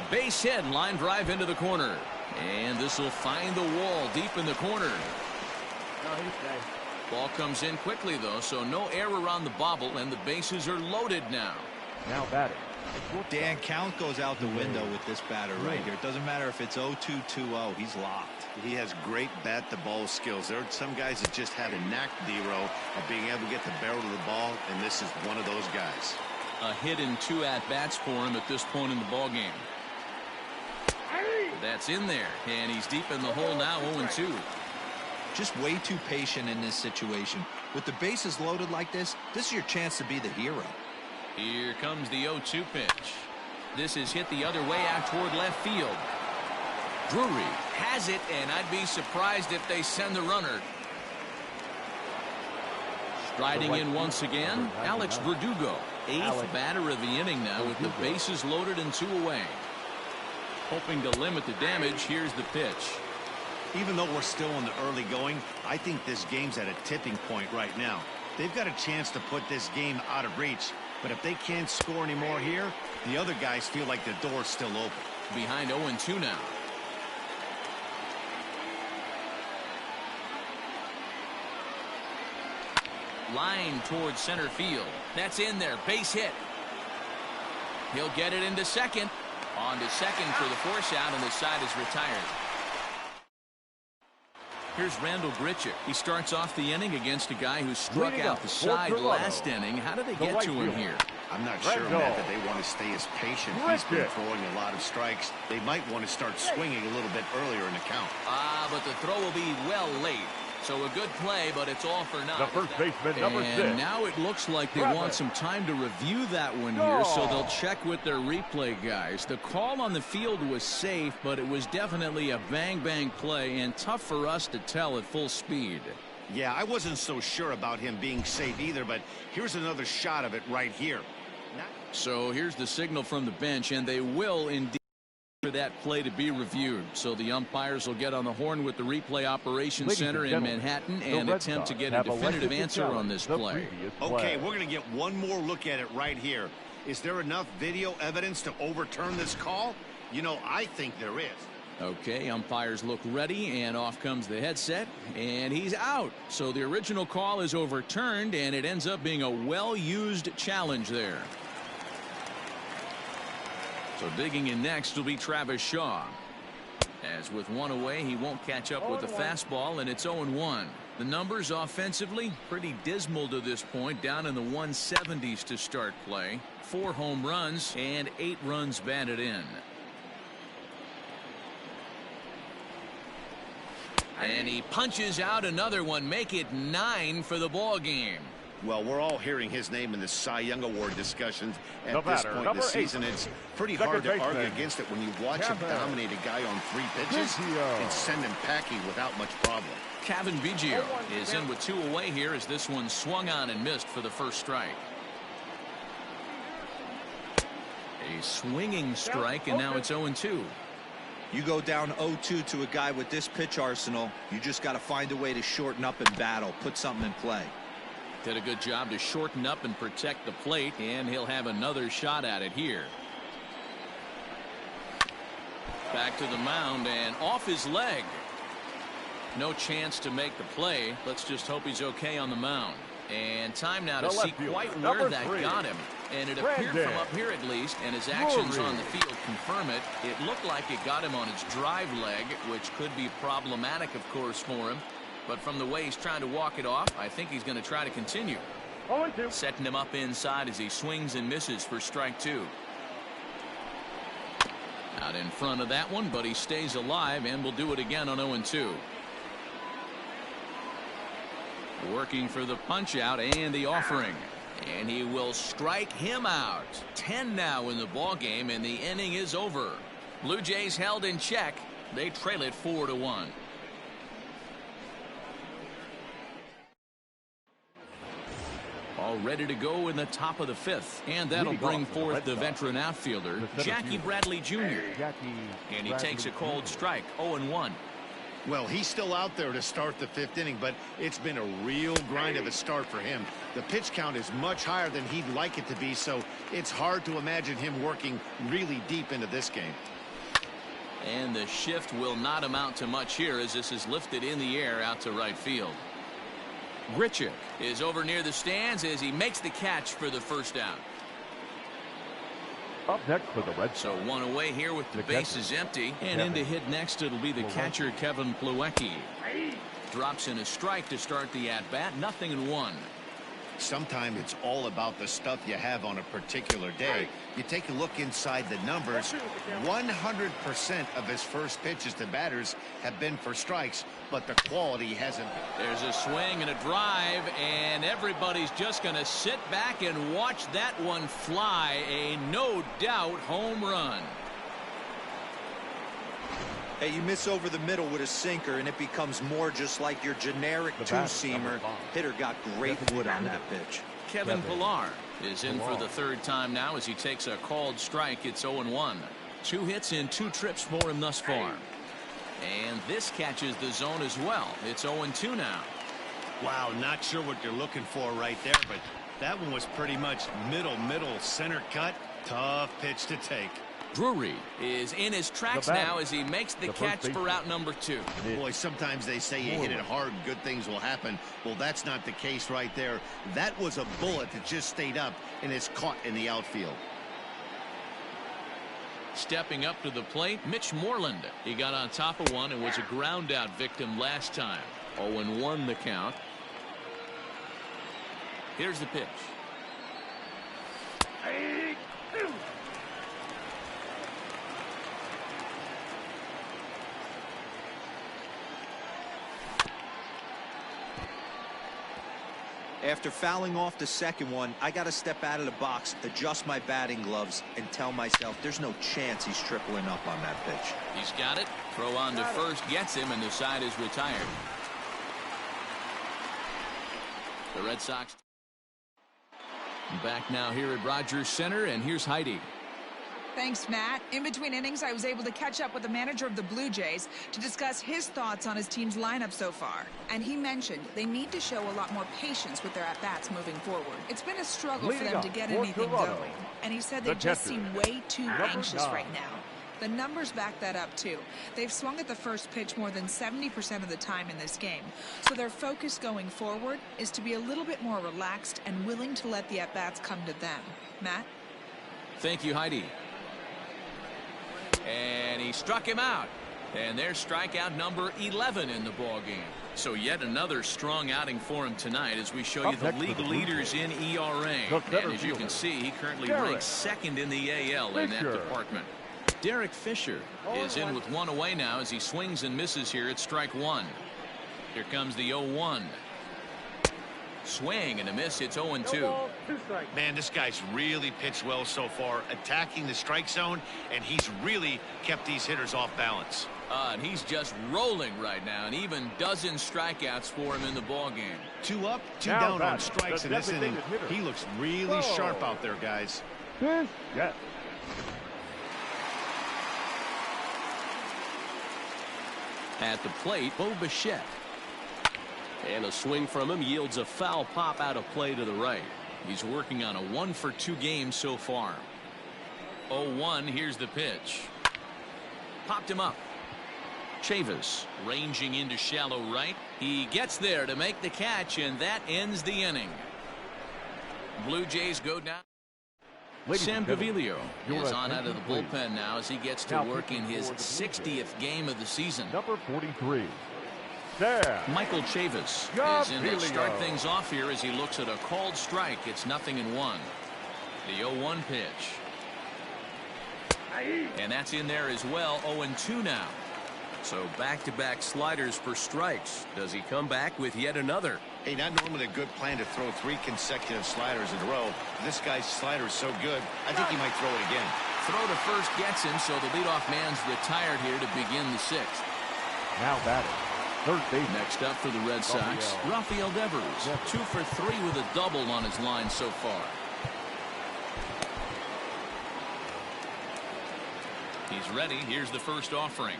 S1: Base hit, line drive into the corner, and this will find the wall deep in the corner. Ball comes in quickly, though, so no error on the bobble, and the bases are loaded now.
S2: Now batting.
S3: Dan, count goes out the window with this batter right here. It doesn't matter if it's 0-2-2-0. He's locked.
S4: He has great bat-to-ball skills. There are some guys that just have a knack, D-Row, of being able to get the barrel of the ball, and this is one of those guys.
S1: A hit in 2 at-bats for him at this point in the ball game. That's in there, and he's deep in the hole now, 0-2.
S3: Just way too patient in this situation. With the bases loaded like this is your chance to be the hero.
S1: Here comes the 0-2 pitch. This is hit the other way out toward left field. Drury has it, and I'd be surprised if they send the runner. Striding in once again, Alex Verdugo, 8th batter of the inning now with the bases loaded and 2 away. Hoping to limit the damage, here's the pitch.
S4: Even though we're still in the early going, I think this game's at a tipping point right now. They've got a chance to put this game out of reach, but if they can't score anymore here, the other guys feel like the door's still open.
S1: Behind 0-2 now. Line towards center field. That's in there. Base hit. He'll get it into second. On to second for the force out, and the side is retired. Here's Randall Grichuk. He starts off the inning against a guy who struck out the side last inning. How did they get to him here?
S4: I'm not sure, Matt, that they want to stay as patient. He's been throwing a lot of strikes. They might want to start swinging a little bit earlier in the count.
S1: But the throw will be well late. So a good play, but it's all for now.
S2: The first baseman, number 6.
S1: And now it looks like they want some time to review that one here, so they'll check with their replay guys. The call on the field was safe, but it was definitely a bang-bang play and tough for us to tell at full speed.
S4: Yeah, I wasn't so sure about him being safe either, but here's another shot of it right here.
S1: So here's the signal from the bench, and they will indeed for that play to be reviewed. So the umpires will get on the horn with the replay operations center in Manhattan and attempt to get a definitive answer on this play.
S4: Okay, we're going to get one more look at it right here. Is there enough video evidence to overturn this call? You know, I think there is.
S1: Okay, umpires look ready, and off comes the headset, and he's out. So the original call is overturned, and it ends up being a well-used challenge there. So digging in next will be Travis Shaw. As with one away, he won't catch up with the fastball, and it's 0-1. The numbers offensively pretty dismal to this point, down in the 170s to start play. 4 home runs and 8 runs batted in. And he punches out another one, make it 9 for the ball game.
S4: Well, we're all hearing his name in the Cy Young Award discussions at this point in the season. It's pretty hard to argue against it when you watch him dominate a guy on 3 pitches and send him packing without much problem.
S1: Kevin Biggio is in with 2 away here as this one swung on and missed for the first strike. A swinging strike, and now it's 0-2.
S3: You go down 0-2 to a guy with this pitch arsenal, you just got to find a way to shorten up and battle, put something in play.
S1: Did a good job to shorten up and protect the plate, and he'll have another shot at it here. Back to the mound and off his leg. No chance to make the play. Let's just hope he's okay on the mound. And time now to see quite where that got him. And it appeared from up here at least, and his actions on the field confirm it. It looked like it got him on his drive leg, which could be problematic, of course, for him. But from the way he's trying to walk it off, I think he's going to try to continue.
S6: 0-2.
S1: Setting him up inside as he swings and misses for strike two. Out in front of that one, but he stays alive and will do it again on 0-2. Working for the punch out and the offering. And he will strike him out. 10 now in the ball game, and the inning is over. Blue Jays held in check. They trail it 4-1. All ready to go in the top of the fifth. And that'll bring forth the veteran outfielder, Jackie Bradley Jr. And he takes a cold strike, 0-1.
S4: Well, he's still out there to start the fifth inning, but it's been a real grind of a start for him. The pitch count is much higher than he'd like it to be, so it's hard to imagine him working really deep into this game.
S1: And the shift will not amount to much here as this is lifted in the air out to right field. Grichuk is over near the stands as he makes the catch for the first out.
S2: Up next for the Red Sox.
S1: So one away here with the bases empty. And in to hit next, it'll be the catcher, Kevin Plawecki. Drops in a strike to start the at-bat. 0-1.
S4: Sometimes it's all about the stuff you have on a particular day. You take a look inside the numbers. 100% of his first pitches to batters have been for strikes, but the quality hasn't.
S1: There's a swing and a drive, and everybody's just going to sit back and watch that one fly. A no-doubt home run.
S3: Hey, you miss over the middle with a sinker, and it becomes more just like your generic two-seamer. Hitter got great wood on that pitch.
S1: Kevin Pillar is in for the third time now as he takes a called strike. It's 0-1. 2 hits in 2 trips for him thus far. And this catches the zone as well. It's 0-2 now.
S4: Wow, not sure what you're looking for right there, but that one was pretty much middle, center cut. Tough pitch to take.
S1: Drury is in his tracks now as he makes the catch for out number 2.
S4: Boy, sometimes they say you hit it hard, good things will happen. Well, that's not the case right there. That was a bullet that just stayed up and is caught in the outfield.
S1: Stepping up to the plate, Mitch Moreland. He got on top of one and was a ground out victim last time. 0-1 the count. Here's the pitch.
S3: After fouling off the second one, I got to step out of the box, adjust my batting gloves, and tell myself there's no chance he's tripling up on that pitch.
S1: He's got it. Throw on to first gets him, and the side is retired. The Red Sox back now here at Rogers Center, and here's Heidi.
S5: Thanks, Matt. In between innings, I was able to catch up with the manager of the Blue Jays to discuss his thoughts on his team's lineup so far. And he mentioned they need to show a lot more patience with their at-bats moving forward. It's been a struggle for them to get anything going. And he said they just seem way too anxious right now. The numbers back that up, too. They've swung at the first pitch more than 70% of the time in this game. So their focus going forward is to be a little bit more relaxed and willing to let the at-bats come to them. Matt?
S1: Thank you, Heidi. And he struck him out. And there's strikeout number 11 in the ball game. So yet another strong outing for him tonight as we show you the league leaders in ERA. And as you can see, he currently ranks second in the AL in that department. Derek Fisher is in with one away now as he swings and misses here at strike one. Here comes the 0-1. Swing and a miss. It's 0-2.
S4: Man, this guy's really pitched well so far, attacking the strike zone, and he's really kept these hitters off balance.
S1: And he's just rolling right now, and even dozen strikeouts for him in the ball game.
S4: 2 up, 2 down on strikes in this inning. He looks really sharp out there, guys.
S2: Yes.
S1: At the plate, Bo Bichette. And a swing from him yields a foul pop out of play to the right. He's working on a 1-for-2 game so far. 0-1, here's the pitch. Popped him up. Chavis ranging into shallow right. He gets there to make the catch, and that ends the inning. Blue Jays go down. Sam Gaviglio is on out of the bullpen now as he gets to work in his 60th game of the season.
S2: Number 43.
S1: Michael Chavis is in to start things off here as he looks at a called strike. It's 0-1. The 0-1 pitch. And that's in there as well. 0-2 now. So back-to-back sliders for strikes. Does he come back with yet another?
S4: Hey, not normally a good plan to throw 3 consecutive sliders in a row. This guy's slider is so good, I think he might throw it again.
S1: Throw to first gets him, so the leadoff man's retired here to begin the 6th.
S2: Now batting, third base.
S1: Next up for the Red Sox, Rafael Devers. 2 for 3 with a double on his line so far. He's ready. Here's the first offering.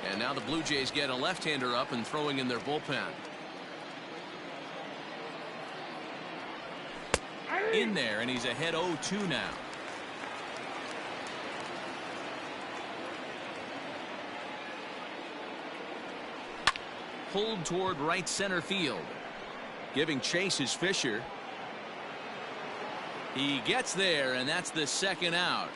S1: And now the Blue Jays get a left-hander up and throwing in their bullpen. In there, and he's ahead 0-2 now. Pulled toward right center field. Giving chase is Fisher. He gets there, and that's the second out.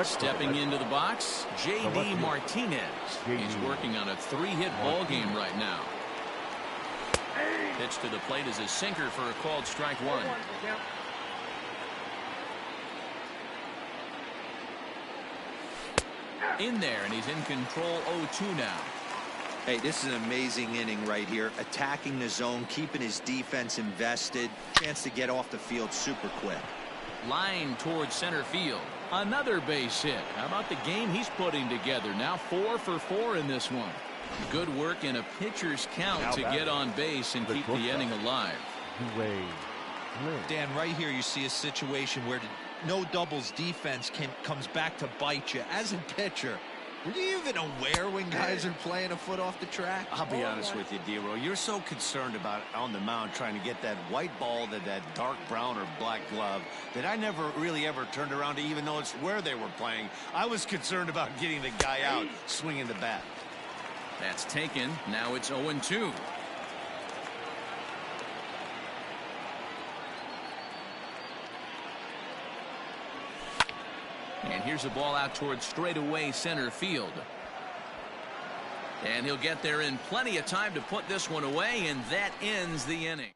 S1: Stepping into the box, J.D. Martinez. He's working on a 3-hit ball game right now. Pitch to the plate is a sinker for a called strike 1. In there, and he's in control 0-2 now.
S3: Hey, this is an amazing inning right here. Attacking the zone, keeping his defense invested. Chance to get off the field super quick.
S1: Line towards center field. Another base hit. How about the game he's putting together? Now 4 for 4 in this one. Good work in a pitcher's count to get on base and keep the inning alive.
S3: Dan, right here you see a situation where no doubles defense comes back to bite you. As a pitcher, were you even aware when guys are playing a foot off the track?
S4: I'll be honest with you, D-Roll. You're so concerned about on the mound trying to get that white ball to that dark brown or black glove that I never really ever turned around to even notice where they were playing. I was concerned about getting the guy out swinging the bat.
S1: That's taken. Now it's 0-2. And here's a ball out towards straightaway center field. And he'll get there in plenty of time to put this one away, and that ends the inning.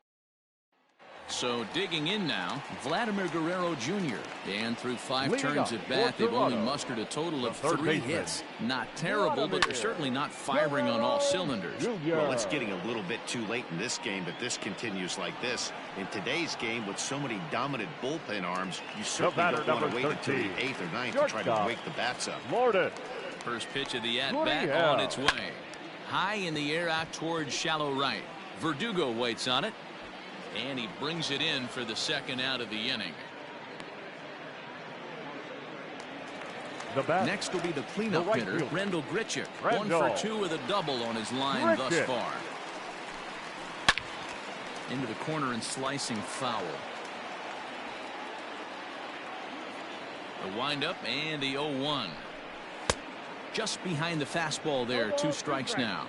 S1: So digging in now, Vladimir Guerrero Jr. And through 5 turns at bat, they've only mustered a total of 3 hits. Not terrible, but they're certainly not firing on all cylinders.
S4: Well, it's getting a little bit too late in this game, but this continues like this. In today's game, with so many dominant bullpen arms, you certainly don't want to wait until the 8th or 9th to try to wake the bats up.
S1: First pitch of the at-bat on its way. High in the air out towards shallow right. Verdugo waits on it. And he brings it in for the second out of the inning. Next will be the cleanup hitter, Rendell Grichuk. 1 for 2 with a double on his line thus far. Into the corner and slicing foul. The windup and the 0-1. Just behind the fastball there. 2 strikes now.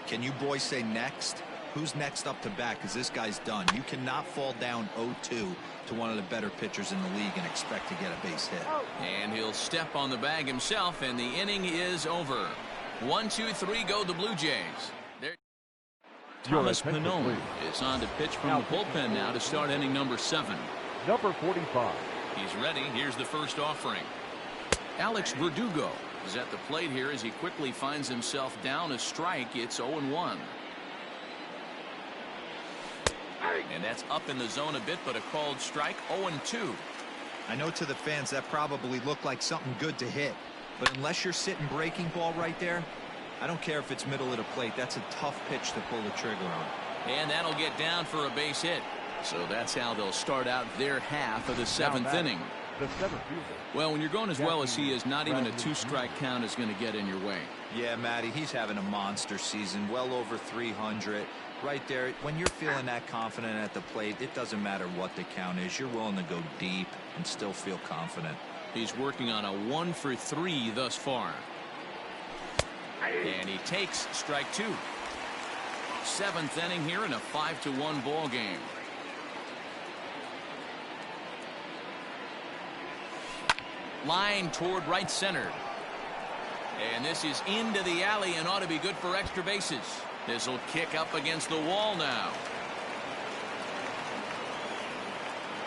S3: Can you boys say next? Who's next up to bat? Because this guy's done. You cannot fall down 0-2 to one of the better pitchers in the league and expect to get a base hit.
S1: And he'll step on the bag himself, and the inning is over. 1, 2, 3 go the Blue Jays. Thomas Pannone is on to pitch from the bullpen now to start inning number 7.
S2: Number 45.
S1: He's ready. Here's the first offering. Alex Verdugo is at the plate here as he quickly finds himself down a strike. It's 0-1. And that's up in the zone a bit, but a called strike. 0-2.
S3: I know to the fans that probably looked like something good to hit, but unless you're sitting breaking ball right there, I don't care if it's middle of the plate. That's a tough pitch to pull the trigger on.
S1: And that'll get down for a base hit. So that's how they'll start out their half of the 7th inning.
S2: The center fielder.
S1: Well, when you're going as well as he is, not even a 2-strike count is going to get in your way.
S3: Yeah, Matty, he's having a monster season, well over 300. Right there, when you're feeling that confident at the plate, it doesn't matter what the count is. You're willing to go deep and still feel confident.
S1: He's working on a 1 for 3 thus far. And he takes strike 2. 7th inning here in a 5-1 ball game. Line toward right center. And this is into the alley and ought to be good for extra bases. This will kick up against the wall now.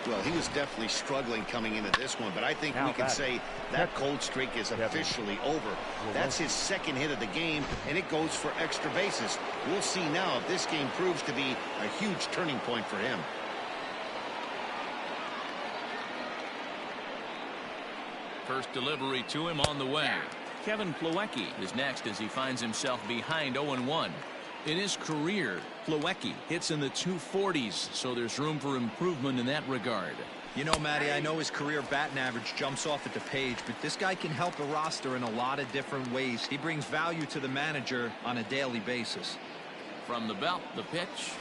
S4: Well, he was definitely struggling coming into this one, but I think we can say that cold streak is officially over. That's his 2nd hit of the game, and it goes for extra bases. We'll see now if this game proves to be a huge turning point for him.
S1: First delivery to him on the way. Kevin Plawecki is next as he finds himself behind 0-1. In his career, Plawecki hits in the 240s, so there's room for improvement in that regard.
S3: You know, Matty, I know his career batting average jumps off at the page, but this guy can help a roster in a lot of different ways. He brings value to the manager on a daily basis.
S1: From the belt, the pitch.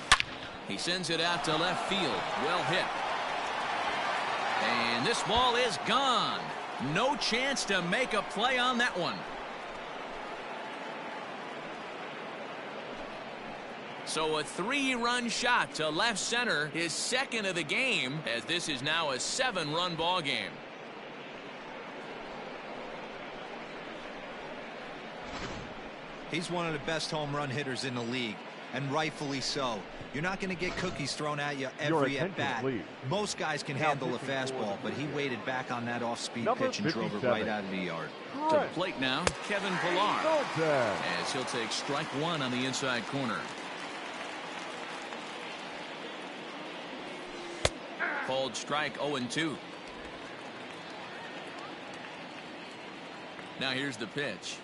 S1: He sends it out to left field. Well hit. And this ball is gone. No chance to make a play on that one. So a 3-run shot to left center, his 2nd of the game, as this is now a 7-run ball game.
S3: He's one of the best home run hitters in the league, and rightfully so. You're not going to get cookies thrown at you every at-bat. Most guys can handle a fastball, but he waited back on that off-speed pitch and drove it right out of the yard.
S1: To the plate now, Kevin Pillar, as he'll take strike 1 on the inside corner. Called strike 0-2. Now here's the pitch.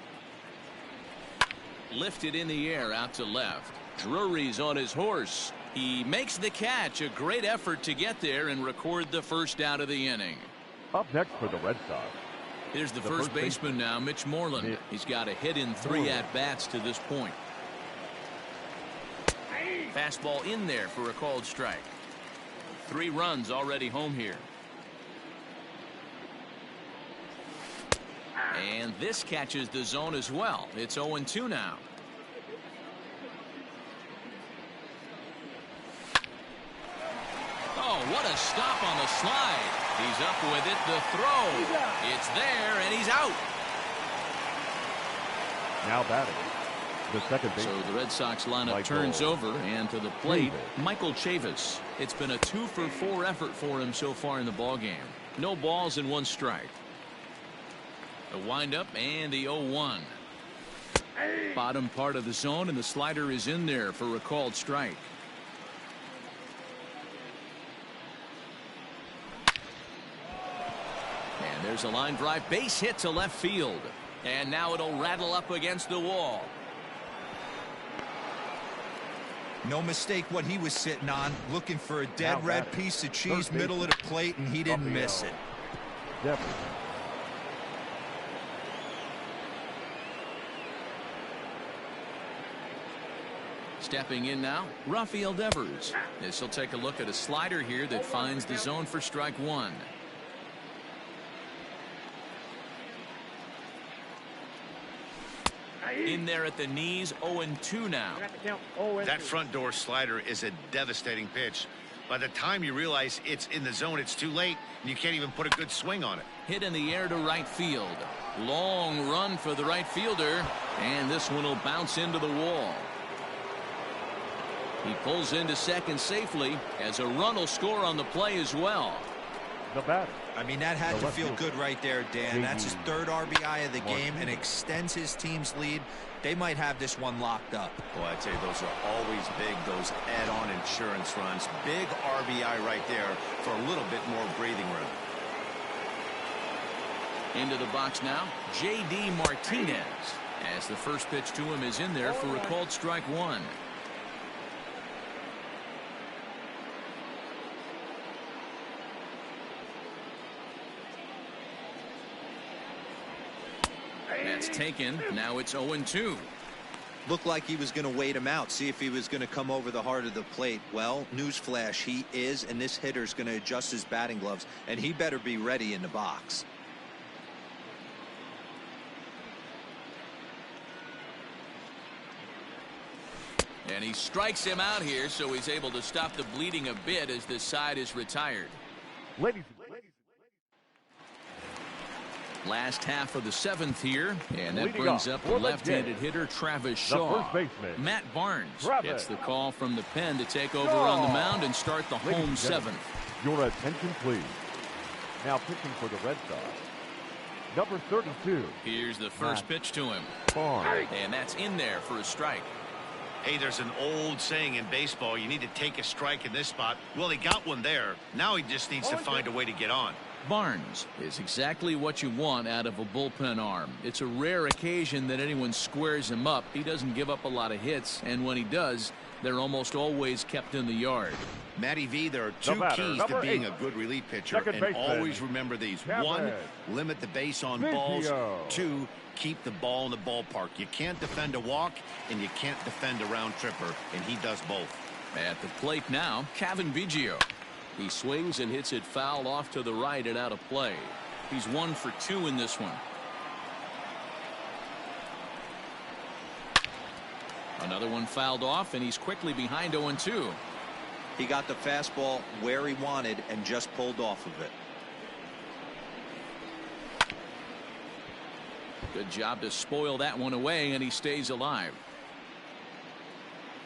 S1: Lifted in the air out to left. Drury's on his horse. He makes the catch. A great effort to get there and record the first out of the inning.
S2: Up next for the Red Sox.
S1: Here's the first baseman now, Mitch Moreland. He's got a hit in 3 at-bats to this point. Fastball in there for a called strike. 3 runs already home here. And this catches the zone as well. It's 0-2 now. Oh, what a stop on the slide. He's up with it. The throw. It's there, and he's out.
S2: Now batting. The second baseman.
S1: So the Red Sox lineup turns over, and to the plate, Michael Chavis. It's been a 2-for-4 effort for him so far in the ballgame. No balls and 1 strike. The windup and the 0-1. Bottom part of the zone, and the slider is in there for a called strike. And there's a line drive, base hit to left field. And now it'll rattle up against the wall.
S3: No mistake what he was sitting on, looking for a dead red piece of cheese middle of the plate, and he didn't miss it.
S2: Devers.
S1: Stepping in now, Rafael Devers. This will take a look at a slider here that finds the zone for strike 1. In there at the knees, 0-2 now.
S4: That front door slider is a devastating pitch. By the time you realize it's in the zone, it's too late, and you can't even put a good swing on it.
S1: Hit in the air to right field. Long run for the right fielder, and this one will bounce into the wall. He pulls into second safely, as a run will score on the play as well.
S2: The batter.
S3: I mean, that had to feel good right there, Dan. That's his 3rd RBI of the game and extends his team's lead. They might have this one locked up.
S4: Well, I tell you, those are always big, those add-on insurance runs. Big RBI right there for a little bit more breathing room.
S1: Into the box now, J.D. Martinez, as the first pitch to him is in there for a called strike 1. That's taken. Now it's 0-2.
S3: Looked like he was going to wait him out, see if he was going to come over the heart of the plate. Well, newsflash, he is, and this hitter's going to adjust his batting gloves, and he better be ready in the box.
S1: And he strikes him out here, so he's able to stop the bleeding a bit as this side is retired.
S2: Ladies.
S1: Last half of the 7th here, and that brings up the left-handed hitter Travis Shaw. Matt Barnes gets the call from the pen to take over on the mound and start the home 7th.
S2: Your attention, please. Now pitching for the Red Sox, number 32.
S1: Here's the first pitch to him.
S2: Barnes.
S1: And that's in there for a strike.
S4: Hey, there's an old saying in baseball, you need to take a strike in this spot. Well, he got one there. Now he just needs to find a way to get on.
S1: Barnes is exactly what you want out of a bullpen arm. It's a rare occasion that anyone squares him up. He doesn't give up a lot of hits, and when he does, they're almost always kept in the yard.
S4: Matty V, there are two keys to being a good relief pitcher, and always remember these. One, limit the base on balls. Two, keep the ball in the ballpark. You can't defend a walk, and you can't defend a round tripper, and he does both.
S1: At the plate now, Kevin Biggio. He swings and hits it foul off to the right and out of play. He's 1 for 2 in this one. Another one fouled off, and he's quickly behind 0-2.
S3: He got the fastball where he wanted and just pulled off of it.
S1: Good job to spoil that one away, and he stays alive.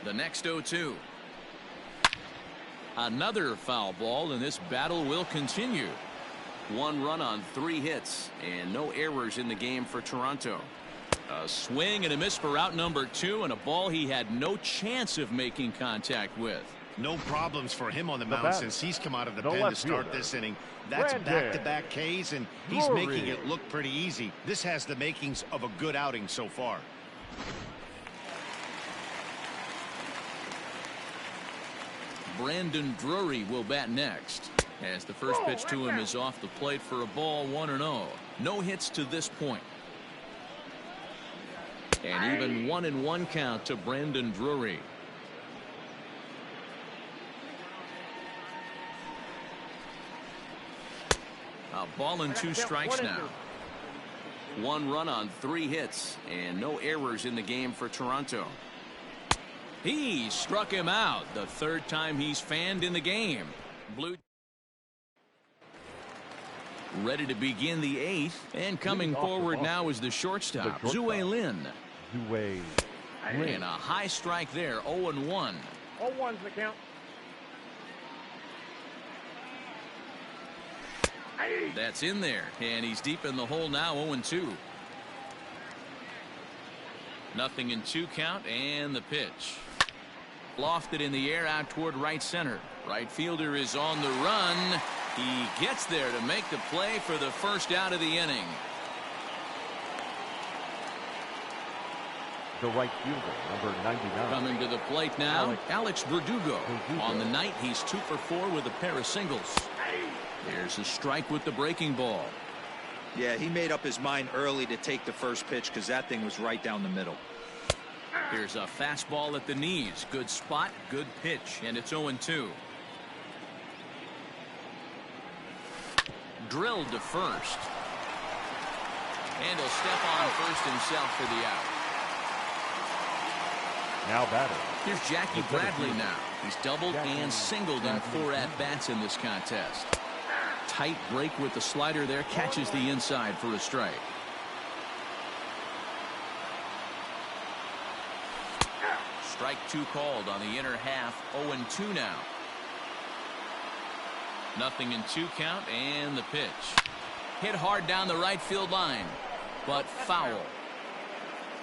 S1: The next 0-2. Another foul ball, and this battle will continue. 1 run on 3 hits, and no errors in the game for Toronto. A swing and a miss for out number 2, and a ball he had no chance of making contact with.
S4: No problems for him on the mound since he's come out of the pen to start this inning. That's back-to-back Ks, and he's making it look pretty easy. This has the makings of a good outing so far.
S1: Brandon Drury will bat next, as the first pitch to him is off the plate for a ball. 1-0. No hits to this point. And even 1-1 count to Brandon Drury. A ball and 2 strikes now. 1 run on 3 hits, and no errors in the game for Toronto. He struck him out, the 3rd time he's fanned in the game. Blue ready to begin the 8th, and coming forward now is the shortstop, Zue Lin. And a high strike there, 0-1.
S6: 0-1's the count.
S1: That's in there, and he's deep in the hole now, 0-2. Nothing in 2 count, and the pitch. Lofted in the air out toward right center. Right fielder is on the run. He gets there to make the play for the first out of the inning.
S2: The right fielder, number 99.
S1: Coming to the plate now, Alex Verdugo. On the night, he's 2 for 4 with a pair of singles. There's a strike with the breaking ball.
S3: Yeah, he made up his mind early to take the first pitch because that thing was right down the middle.
S1: Here's a fastball at the knees. Good spot, good pitch, and it's 0-2. Drilled to first. And he'll step on first himself for the out.
S2: Now batter.
S1: Here's Jackie Bradley now. He's doubled and singled in 4 at-bats in this contest. Tight break with the slider there, catches the inside for a strike. Strike 2 called on the inner half. 0-2 now. Nothing in 2 count, and the pitch. Hit hard down the right field line, but foul.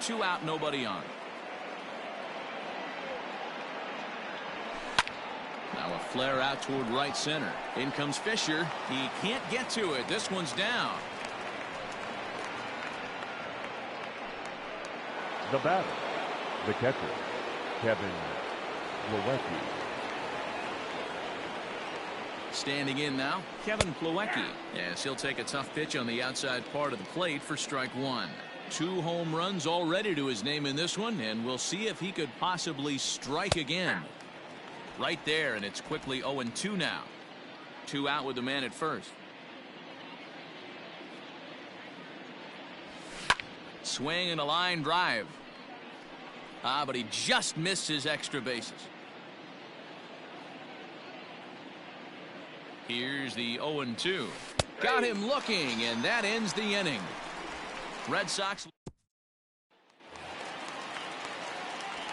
S1: 2 out, nobody on. Now a flare out toward right center. In comes Fisher. He can't get to it. This one's down.
S2: The batter, the catcher, Kevin Plawecki.
S1: Standing in now, Kevin Plawecki. Yes, he'll take a tough pitch on the outside part of the plate for strike 1. 2 home runs already to his name in this one, and we'll see if he could possibly strike again. Right there, and it's quickly 0-2 now. 2 out with the man at first. Swing and a line drive. But he just missed his extra bases. Here's the 0-2. Got him looking, and that ends the inning. Red Sox.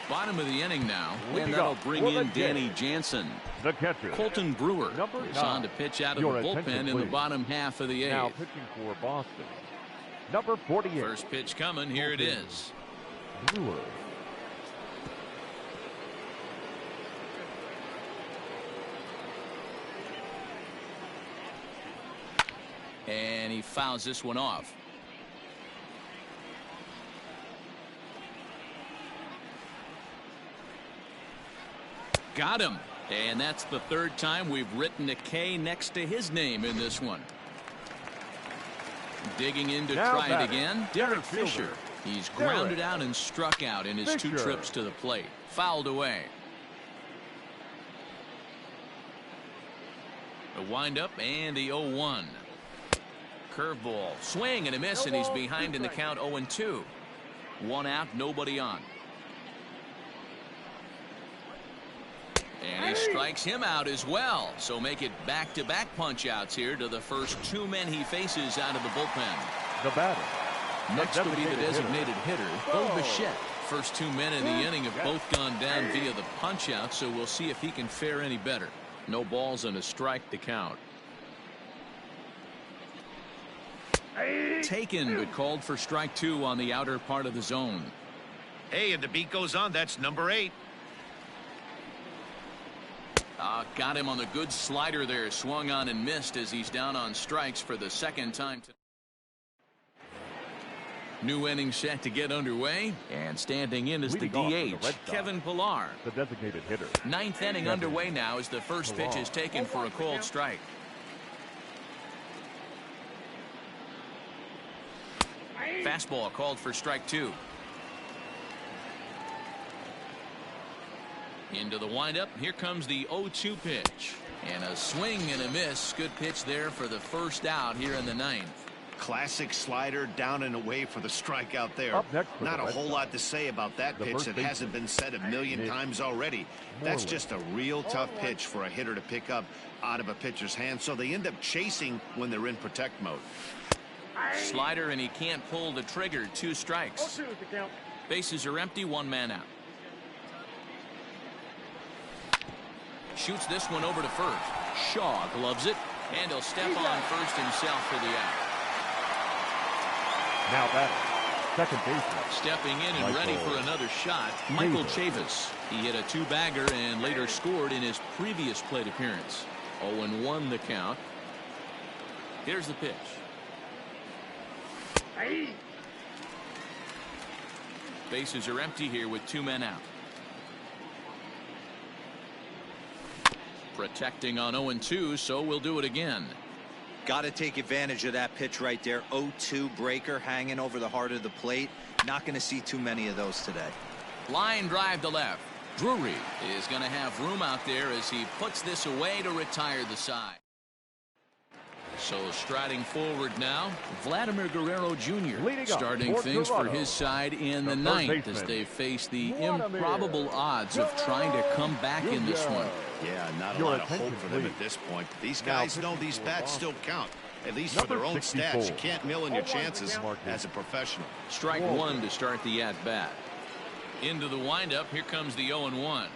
S1: Bottom of the inning now, and that'll bring in Danny Jansen.
S2: The catcher,
S1: Colton Brewer, is on to pitch out of the bullpen in the bottom half of the 8th.
S2: Now pitching for Boston, number 48.
S1: First pitch coming. Here it is.
S2: Brewer.
S1: And he fouls this one off. Got him. And that's the 3rd time we've written a K next to his name in this one. Digging in to try it again. Derek Fisher. He's grounded out and struck out in his 2 trips to the plate. Fouled away. The windup and the 0-1. Curveball. Swing and a miss, and he's behind in the count 0-2. 1 out, nobody on. And he strikes him out as well. So make it back-to-back punch-outs here to the first 2 men he faces out of the bullpen.
S2: The batter.
S1: Next will be the designated hitter, Bo Bichette. First 2 men in the inning have both gone down via the punch-out, so we'll see if he can fare any better. No balls and a strike to count. Taken, but called for strike 2 on the outer part of the zone.
S4: Hey, and the beat goes on. That's number 8.
S1: Got him on the good slider there. Swung on and missed as he's down on strikes for the 2nd time. New inning set to get underway, and standing in is the DH, Kevin Pillar.
S2: The designated hitter.
S1: 9th inning underway now as the first pitch is taken for a called strike. Fastball called for strike 2. Into the windup. Here comes the 0-2 pitch. And a swing and a miss. Good pitch there for the first out here in the 9th.
S4: Classic slider down and away for the strikeout there. Not a whole lot to say about that pitch that hasn't been said a million times already. That's just a real tough pitch for a hitter to pick up out of a pitcher's hand, so they end up chasing when they're in protect mode.
S1: Slider, and he can't pull the trigger. 2 strikes. Bases are empty, 1 man out. Shoots this one over to first. Shaw gloves it, and he'll step on first himself for the out.
S2: Now batter, second baseman.
S1: Stepping in and ready for another shot, Michael Chavis. He hit a 2-bagger and later scored in his previous plate appearance. 0-1 the count. Here's the pitch. Bases are empty here with 2 men out. Protecting on 0-2, so we'll do it again.
S3: Got to take advantage of that pitch right there. 0-2 breaker hanging over the heart of the plate. Not going to see too many of those today.
S1: Line drive to left. Drury is going to have room out there as he puts this away to retire the side. So striding forward now, Vladimir Guerrero Jr. starting things for his side in the 9th as they face the improbable odds of trying to come back in this one.
S4: Yeah, not a lot of hope for them at this point. These guys know these bats still count, at least for their own stats. You can't mill in your chances as a professional.
S1: Strike 1 to start the at-bat. Into the windup, here comes the 0-1.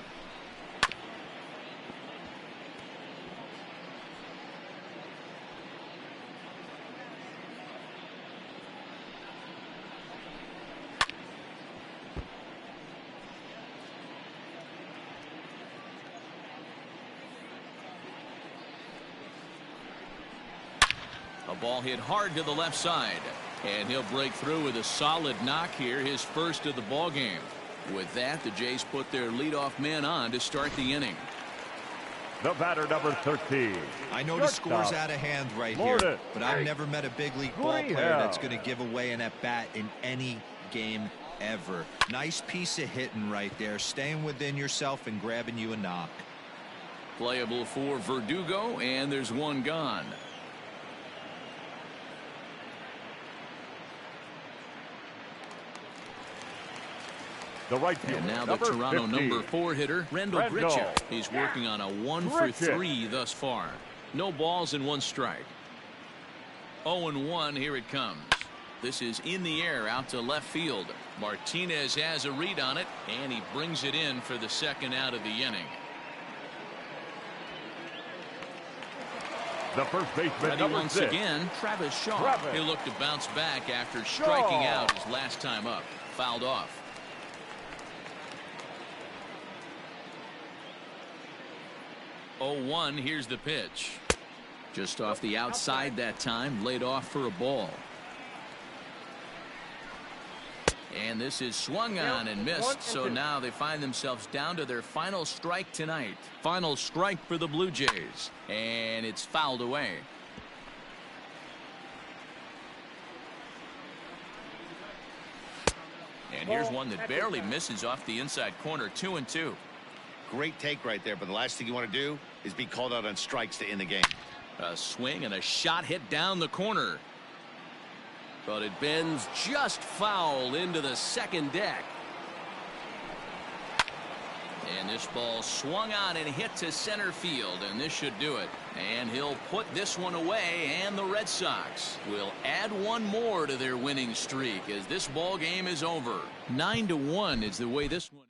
S1: A ball hit hard to the left side, and he'll break through with a solid knock here, his first of the ball game. With that, the Jays put their leadoff man on to start the inning.
S2: The batter, number 13.
S3: I know the score's out of hand right here, but I've never met a big league ball player that's going to give away an at-bat in any game ever. Nice piece of hitting right there, staying within yourself and grabbing you a knock.
S1: Playable for Verdugo, and there's one gone.
S2: The right fielder,
S1: and now the Toronto
S2: 50.
S1: number 4 hitter, Rendell Grichuk. He's working on a 1-for-3 thus far. No balls and 1 strike. 0-1, here it comes. This is in the air out to left field. Martinez has a read on it, and he brings it in for the second out of the inning.
S2: The first baseman,
S1: Ready
S2: number
S1: once
S2: 6.
S1: again, Travis Shaw. He'll look to bounce back after striking out his last time up. Fouled off. 0-1, here's the pitch. Just off the outside that time, laid off for a ball. And this is swung on and missed, so now they find themselves down to their final strike tonight. Final strike for the Blue Jays, and it's fouled away. And here's one that barely misses off the inside corner. 2-2.
S4: Great take right there, but the last thing you want to do is be called out on strikes to end the game.
S1: A swing and a shot hit down the corner. But it bends just foul into the second deck. And this ball swung on and hit to center field, and this should do it. And he'll put this one away, and the Red Sox will add one more to their winning streak as this ball game is over. 9-1 is the way this one.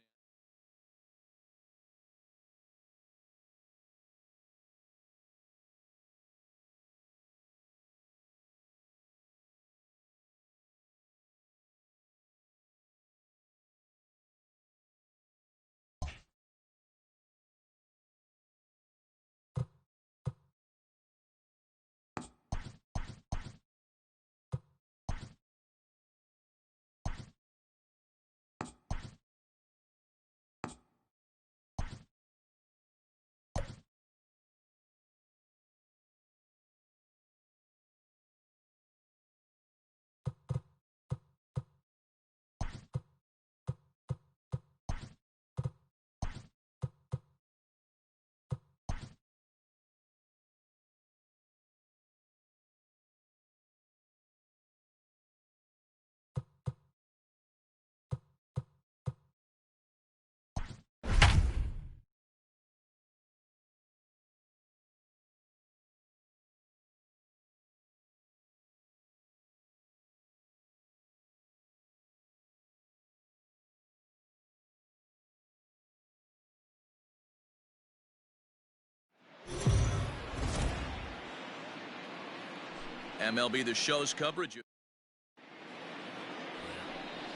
S1: MLB The Show's coverage.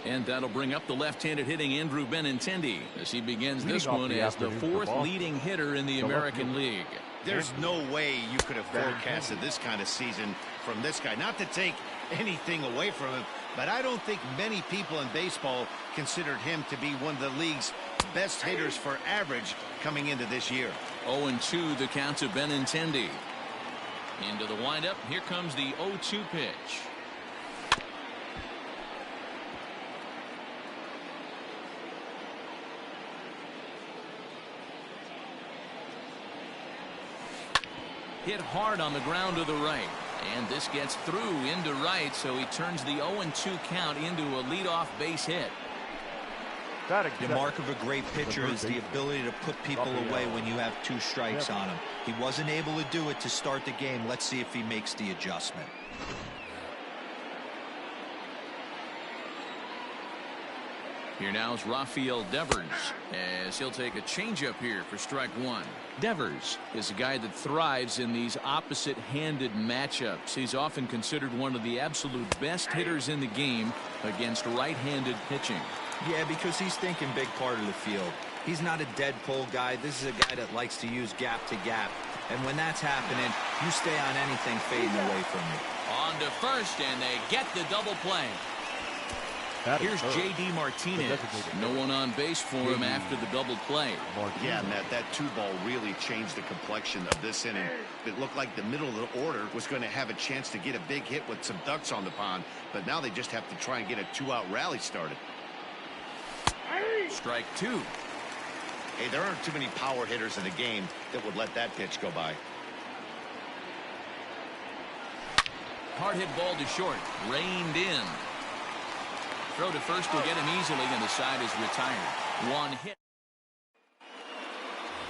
S1: And that'll bring up the left-handed hitting Andrew Benintendi as he begins this one as the 4th leading hitter in the American League.
S4: There's no way you could have forecasted this kind of season from this guy. Not to take anything away from him, but I don't think many people in baseball considered him to be one of the league's best hitters for average coming into this year.
S1: 0-2 the count to Benintendi. Into the windup. Here comes the 0-2 pitch. Hit hard on the ground to the right. And this gets through into right, so he turns the 0-2 count into a leadoff base hit.
S3: The mark of a great pitcher is the ability to put people away when you have 2 strikes on him. He wasn't able to do it to start the game. Let's see if he makes the adjustment.
S1: Here now is Rafael Devers as he'll take a changeup here for strike 1. Devers is a guy that thrives in these opposite-handed matchups. He's often considered one of the absolute best hitters in the game against right-handed pitching.
S3: Yeah, because he's thinking big part of the field. He's not a dead pull guy. This is a guy that likes to use gap to gap. And when that's happening, you stay on anything fading away from you.
S1: On to first, and they get the double play. Here's J.D. Martinez. No one on base for him after the double play.
S4: Yeah, Matt, that 2-ball really changed the complexion of this inning. It looked like the middle of the order was going to have a chance to get a big hit with some ducks on the pond, but now they just have to try and get a 2-out rally started.
S1: Strike 2.
S4: Hey, there aren't too many power hitters in the game that would let that pitch go by.
S1: Hard hit ball to short. Reined in. Throw to first will get him easily, and the side is retired. One hit.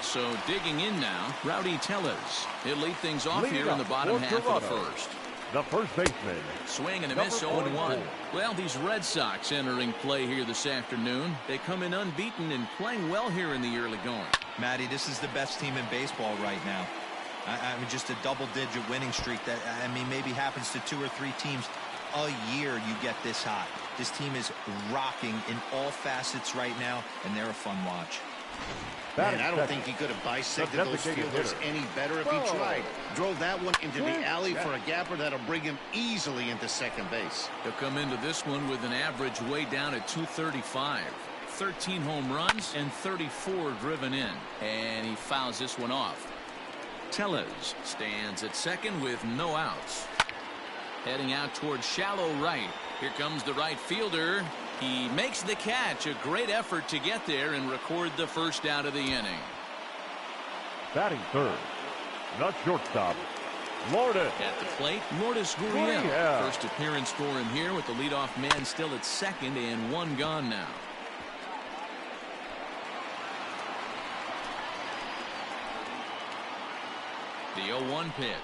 S1: So digging in now, Rowdy Tellez. He'll lead things off here in the bottom half of the first.
S2: The first baseman.
S1: Swing and a miss, 0-1. Well, these Red Sox entering play here this afternoon. They come in unbeaten and playing well here in the early going.
S3: Matty, this is the best team in baseball right now. I mean, just a double-digit winning streak that, I mean, maybe happens to 2 or 3 teams a year. You get this hot. This team is rocking in all facets right now, and they're a fun watch.
S4: Man, I don't think he could have bisected those fielders any better if he tried. Drove that one into the alley for a gapper that'll bring him easily into second base.
S1: He'll come into this one with an average way down at 235. 13 home runs and 34 driven in. And he fouls this one off. Tellez stands at second with no outs. Heading out towards shallow right. Here comes the right fielder. He makes the catch. A great effort to get there and record the first out of the inning.
S2: Batting third, the shortstop, Lourdes.
S1: At the plate, Lourdes Gurriel. First appearance for him here with the leadoff man still at second and one gone now. The 0-1 pitch.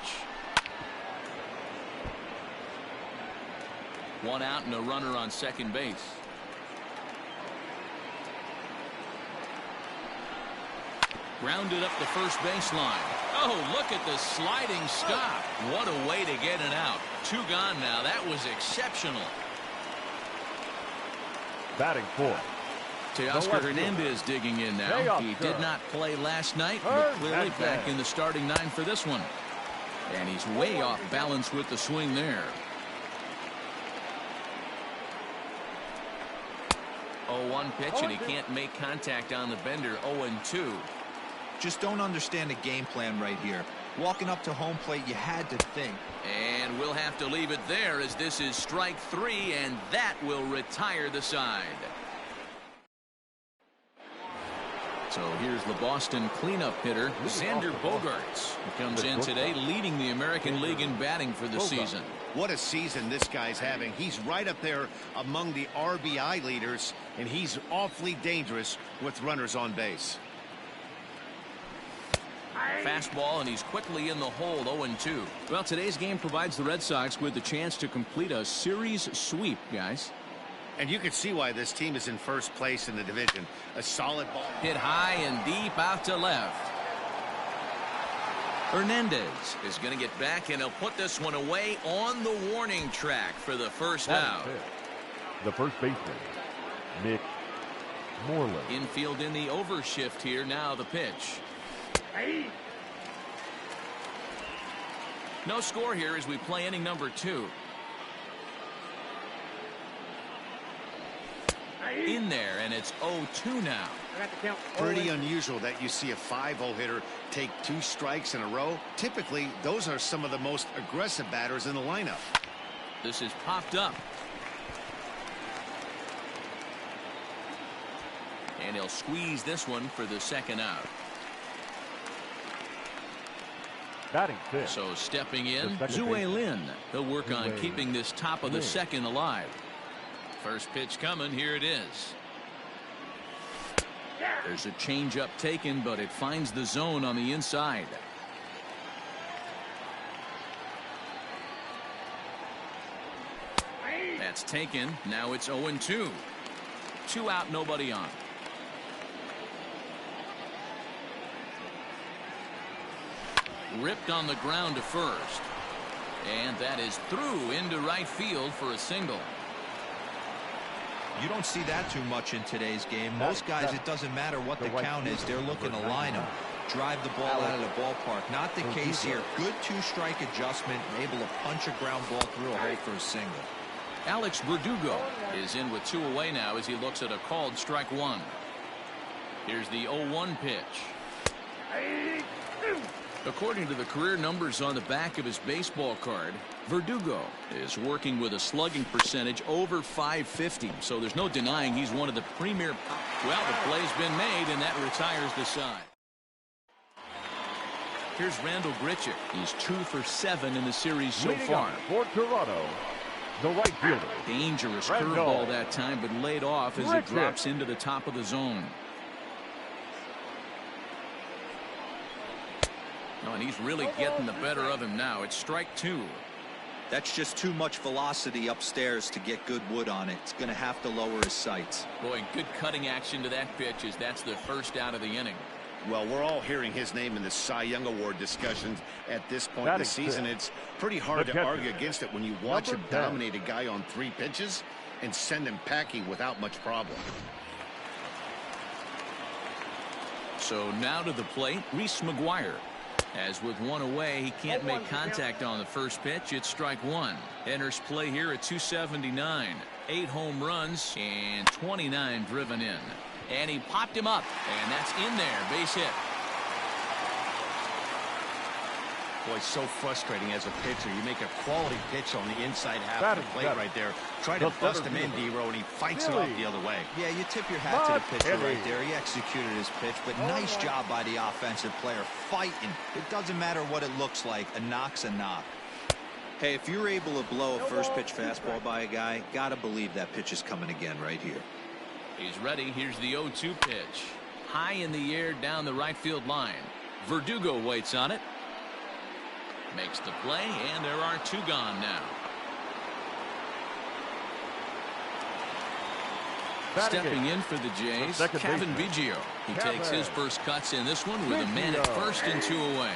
S1: One out and a runner on second base. Grounded up the first baseline. Oh, look at the sliding stop. What a way to get it out. 2 gone now. That was exceptional.
S2: Batting fourth.
S1: Teoscar Hernandez digging in now. He did not play last night, but clearly back in the starting 9 for this one. And he's way off balance with the swing there. 0-1 pitch, and he can't make contact on the bender. 0-2.
S3: Just don't understand the game plan right here. Walking up to home plate, you had to think.
S1: And we'll have to leave it there as this is strike 3, and that will retire the side. So here's the Boston cleanup hitter, Xander Bogaerts, who comes in today leading the American League in batting for the season.
S4: What a season this guy's having. He's right up there among the RBI leaders, and he's awfully dangerous with runners on base.
S1: Fastball, and he's quickly in the hole. 0-2. Well, today's game provides the Red Sox with the chance to complete a series sweep, guys.
S4: And you can see why this team is in first place in the division. A solid ball.
S1: Hit high and deep out to left. Hernandez is going to get back, and he'll put this one away on the warning track for the first out.
S2: The first baseman, Nick Moreland.
S1: Infield in the overshift here. Now the pitch. No score here as we play inning number 2. In there, and it's 0-2 now.
S4: Pretty unusual that you see a 5-0 hitter take 2 strikes in a row. Typically, those are some of the most aggressive batters in the lineup.
S1: This is popped up. And he'll squeeze this one for the second out.
S2: Batting fifth.
S1: So stepping in, Zue Lin. He'll work on keeping this top of the second alive. First pitch coming. Here it is. There's a changeup taken, but it finds the zone on the inside. That's taken. Now it's 0-2. 2 out, nobody on. Ripped on the ground to first. And that is through into right field for a single.
S3: You don't see that too much in today's game. Most guys, it doesn't matter what the count is. They're looking to line them, drive the ball out of the ballpark. Not the case here. Good 2-strike adjustment, able to punch a ground ball through a hole for a single.
S1: Alex Verdugo is in with 2 away now as he looks at a called strike 1. Here's the 0-1 pitch. According to the career numbers on the back of his baseball card, Verdugo is working with a slugging percentage over .550, so there's no denying he's one of the premier. Well, the play's been made, and that retires the side. Here's Randall Grichuk. He's 2 for 7 in the series so far.
S2: For Toronto, the right fielder.
S1: Dangerous curveball that time, but laid off as it drops into the top of the zone. Oh, and he's really getting the better of him now. It's strike 2.
S3: That's just too much velocity upstairs to get good wood on it. It's going to have to lower his sights.
S1: Boy, good cutting action to that pitch as that's the first out of the inning.
S4: Well, we're all hearing his name in the Cy Young Award discussions at this point in the season. It's pretty hard to argue against it when you watch him dominate a guy on 3 pitches and send him packing without much problem.
S1: So now to the plate, Reese McGuire. As with 1 away, he can't make contact on the first pitch. It's strike 1. Enters play here at 279. 8 home runs and 29 driven in. And he popped him up, and that's in there. Base hit.
S4: Boy, so frustrating as a pitcher. You make a quality pitch on the inside half of the plate right there. Try to bust him in, D-Row, and he fights it off the other way.
S3: Yeah, you tip your hat to the pitcher right there. He executed his pitch, but nice job by the offensive player fighting. It doesn't matter what it looks like. A knock's a knock. Hey, if you're able to blow a first pitch fastball by a guy, gotta believe that pitch is coming again right here.
S1: He's ready. Here's the 0-2 pitch. High in the air down the right field line. Verdugo waits on it. Makes the play, and there are 2 gone now. Stepping in for the Jays, Kevin Biggio. He takes his first cuts in this one with a man at first and 2 away.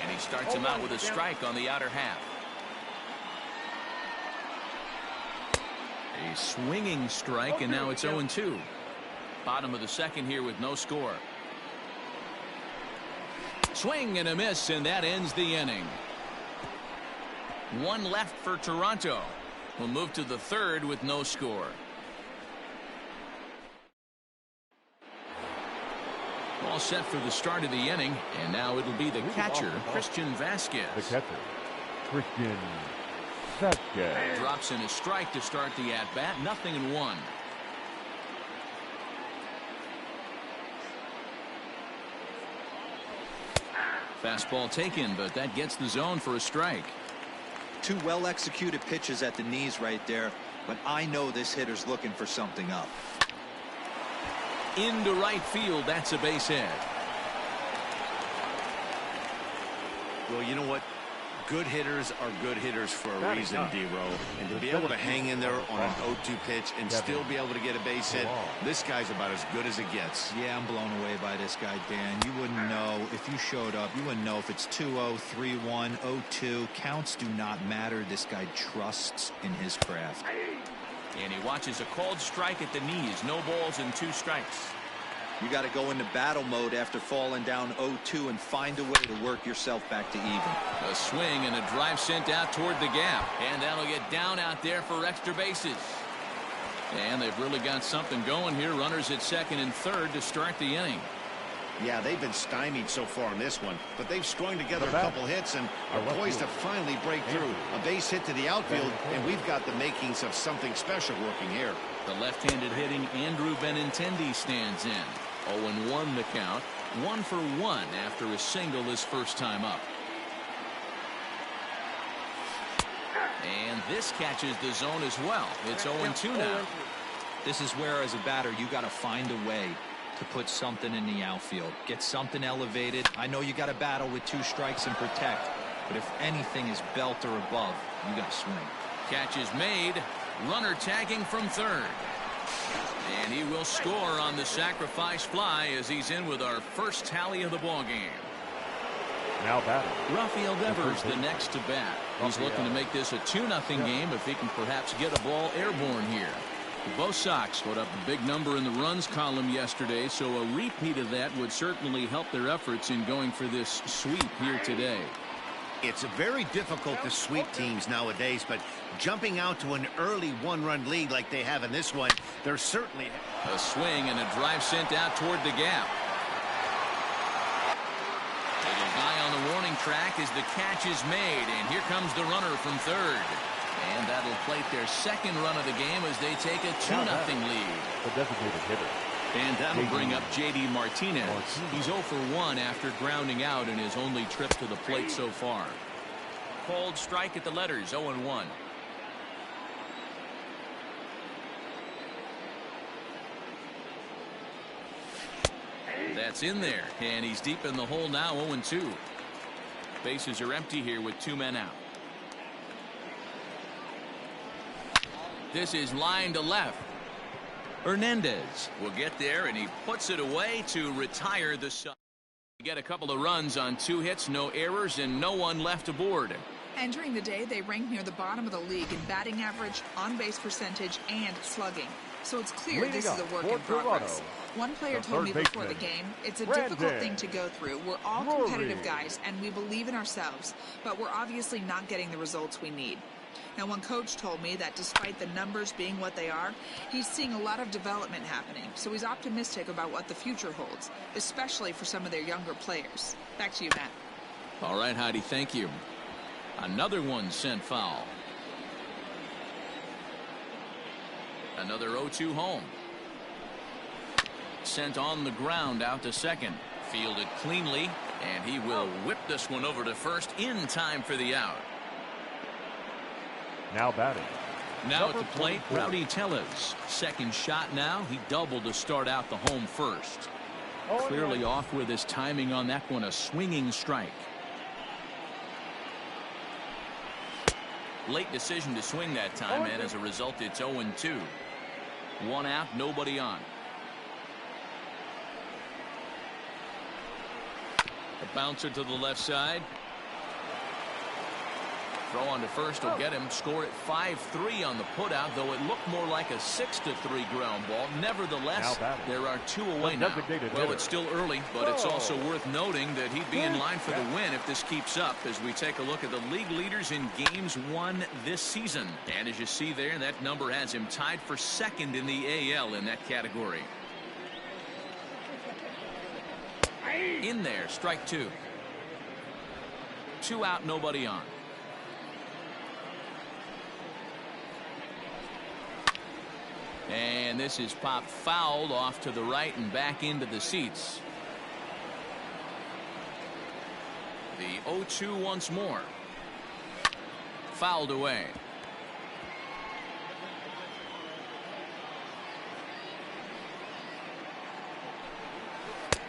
S1: And he starts him out with a strike on the outer half. A swinging strike, and now it's 0-2. Bottom of the second here with no score. Swing and a miss, and that ends the inning. 1 left for Toronto. We'll move to the 3rd with no score. All set for the start of the inning, and now it'll be the catcher, Christian Vasquez.
S2: The catcher, Christian Vasquez.
S1: Drops in a strike to start the at-bat. 0-1. Fastball taken, but that gets the zone for a strike.
S3: 2 well-executed pitches at the knees right there, but I know this hitter's looking for something up.
S1: Into right field, that's a base hit.
S4: Well, you know what? Good hitters are good hitters for a reason, D-Row. And to be able to hang in there on an 0-2 pitch and still be able to get a base hit, this guy's about as good as it gets.
S3: Yeah, I'm blown away by this guy, Dan. You wouldn't know if you showed up. You wouldn't know if it's 2-0, 3-1, 0-2. Counts do not matter. This guy trusts in his craft.
S1: And he watches a called strike at the knees. No balls and 2 strikes.
S3: You got to go into battle mode after falling down 0-2 and find a way to work yourself back to even.
S1: A swing and a drive sent out toward the gap. And that'll get down out there for extra bases. And they've really got something going here. Runners at 2nd and 3rd to start the inning.
S4: Yeah, they've been stymied so far in this one, but they've strung together a couple hits and are poised to finally break through. A base hit to the outfield, and we've got the makings of something special working here.
S1: The left-handed hitting Andrew Benintendi stands in. 0-1 the count. 1 for 1 after a single his first time up. And this catches the zone as well. It's 0-2 now.
S3: This is where, as a batter, you got to find a way to put something in the outfield. Get something elevated. I know you got to battle with 2 strikes and protect, but if anything is belt or above, you got to swing.
S1: Catch is made. Runner tagging from 3rd. And he will score on the sacrifice fly as he's in with our first tally of the ball game.
S2: Now batting,
S1: Rafael Devers the next to bat. He's looking to make this a 2-0 game if he can perhaps get a ball airborne here. Both Sox put up a big number in the runs column yesterday, so a repeat of that would certainly help their efforts in going for this sweep here today.
S4: It's very difficult to sweep teams nowadays, but jumping out to an early one-run lead like they have in this one, they're certainly...
S1: A swing and a drive sent out toward the gap. Little guy on the warning track as the catch is made, and here comes the runner from third. And that'll plate their second run of the game as they take a 2-0 lead.
S2: The designated hitter.
S1: And that'll bring up J.D. Martinez. He's 0 for 1 after grounding out in his only trip to the plate so far. Called strike at the letters, 0-1. That's in there, and he's deep in the hole now, 0-2. Bases are empty here with 2 men out. This is line to left. Hernandez will get there, and he puts it away to retire the side. Get a couple of runs on 2 hits, no errors, and no one left aboard.
S5: Entering the day, they rank near the bottom of the league in batting average, on-base percentage, and slugging. So it's clear this is a work in progress. One player told me before the game, it's a difficult thing to go through. We're all competitive guys, and we believe in ourselves, but we're obviously not getting the results we need. Now, one coach told me that despite the numbers being what they are, he's seeing a lot of development happening, so he's optimistic about what the future holds, especially for some of their younger players. Back to you, Matt.
S1: All right, Heidi, thank you. Another one sent foul. Another 0-2 home. Sent on the ground out to second. Fielded cleanly, and he will whip this one over to first in time for the out.
S2: Now batting.
S1: Now at the plate, Rowdy Tellez. Second shot now. He doubled to start out the home first. Clearly off with his timing on that one. A swinging strike. Late decision to swing that time, and as a result, it's 0-2. 1 out, nobody on. A bouncer to the left side. Throw on to first will get him. Score at 5-3 on the putout, though it looked more like a 6-3 ground ball. Nevertheless, there are 2 away now. Well, it's still early, but it's also worth noting that he'd be in line for the win if this keeps up as we take a look at the league leaders in games won this season. And as you see there, that number has him tied for second in the AL in that category. In there, strike 2. 2 out, nobody on. And this is popped fouled off to the right and back into the seats. The 0-2 once more. Fouled away.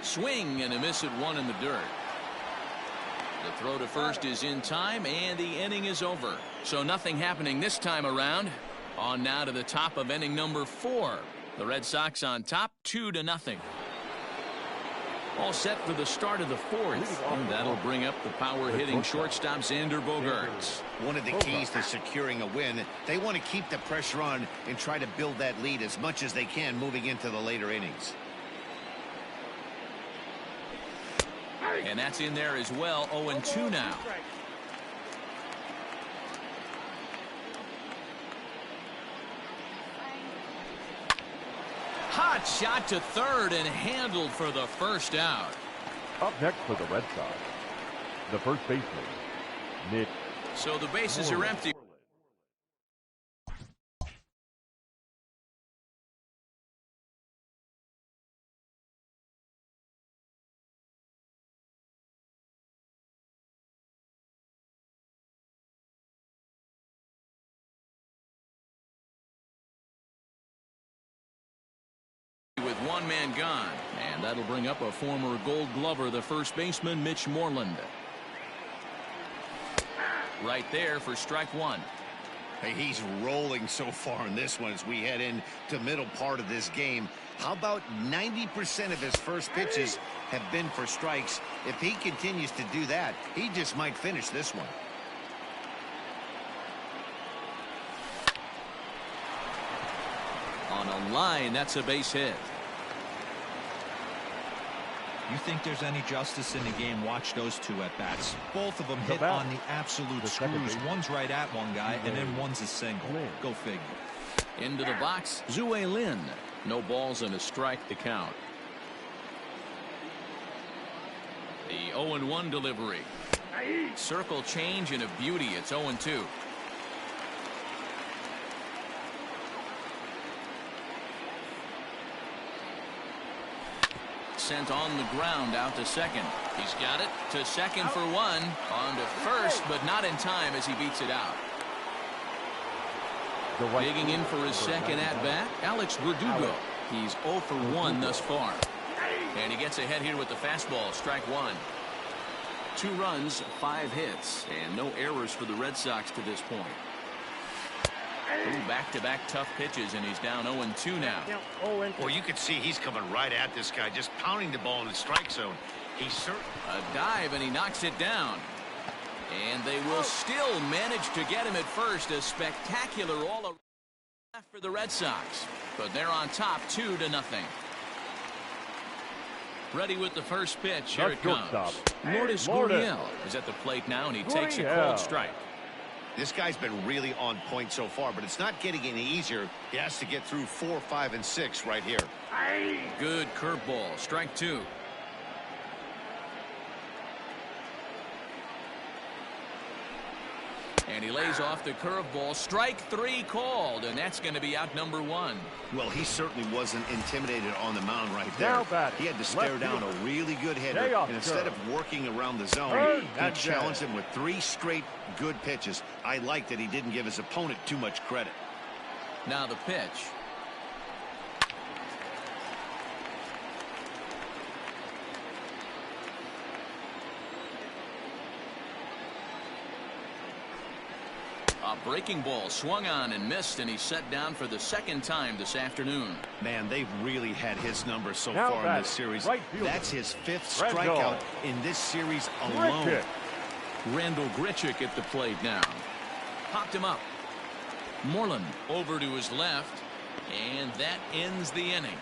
S1: Swing and a miss at 1 in the dirt. The throw to first is in time, and the inning is over. So nothing happening this time around. On now to the top of inning number 4. The Red Sox on top, 2-0. All set for the start of the 4th. And that'll bring up the power-hitting shortstop Xander Bogaerts.
S4: One of the keys to securing a win, they want to keep the pressure on and try to build that lead as much as they can moving into the later innings.
S1: And that's in there as well. 0-2 now. Hot shot to third and handled for the first out.
S2: Up next for the Red Sox, the first baseman, Nick.
S1: So the bases are empty. With 1 man gone, and that'll bring up a former Gold Glover, the first baseman, Mitch Moreland. Right there for strike 1.
S4: Hey, he's rolling so far in this one as we head into middle part of this game. How about 90% of his first pitches have been for strikes? If he continues to do that, he just might finish this one.
S1: On a line, that's a base hit.
S3: You think there's any justice in the game? Watch those two at-bats. Both of them hit on the absolute screws. One's right at one guy, and then one's a single. Go figure.
S1: Into the box, Zue Lin. No balls and a strike to count. The 0-1 delivery. Circle change and a beauty. It's 0-2. Sent on the ground out to second. He's got it to second for one. On to first, but not in time as he beats it out. Digging in for his second at-bat, Alex Verdugo. He's 0 for 1 thus far. And he gets ahead here with the fastball, strike one. 2 runs, 5 hits, and no errors for the Red Sox to this point. Back-to-back tough pitches, and he's down 0-2 now.
S4: Well, you can see he's coming right at this guy, just pounding the ball in the strike zone. He's certain.
S1: A dive, and he knocks it down. And they will still manage to get him at first. A spectacular all-around for the Red Sox. But they're on top 2-0. Ready with the first pitch. Here it comes. Lourdes Gurriel is at the plate now, and he takes a cold strike.
S4: This guy's been really on point so far, but it's not getting any easier. He has to get through 4, 5, and 6 right here.
S1: Good curveball. Strike 2. And he lays off the curveball. Strike 3 called, and that's going to be out number 1.
S4: Well, he certainly wasn't intimidated on the mound right there. He had to stare down a really good hitter, and instead of working around the zone, he challenged him with 3 straight good pitches. I like that he didn't give his opponent too much credit.
S1: Now the pitch. A breaking ball swung on and missed, and he's set down for the second time this afternoon.
S4: Man, they've really had his number so far in this series. That's his 5th strikeout in this series alone.
S1: Randall Grichuk at the plate now. Popped him up. Moreland over to his left, and that ends the inning.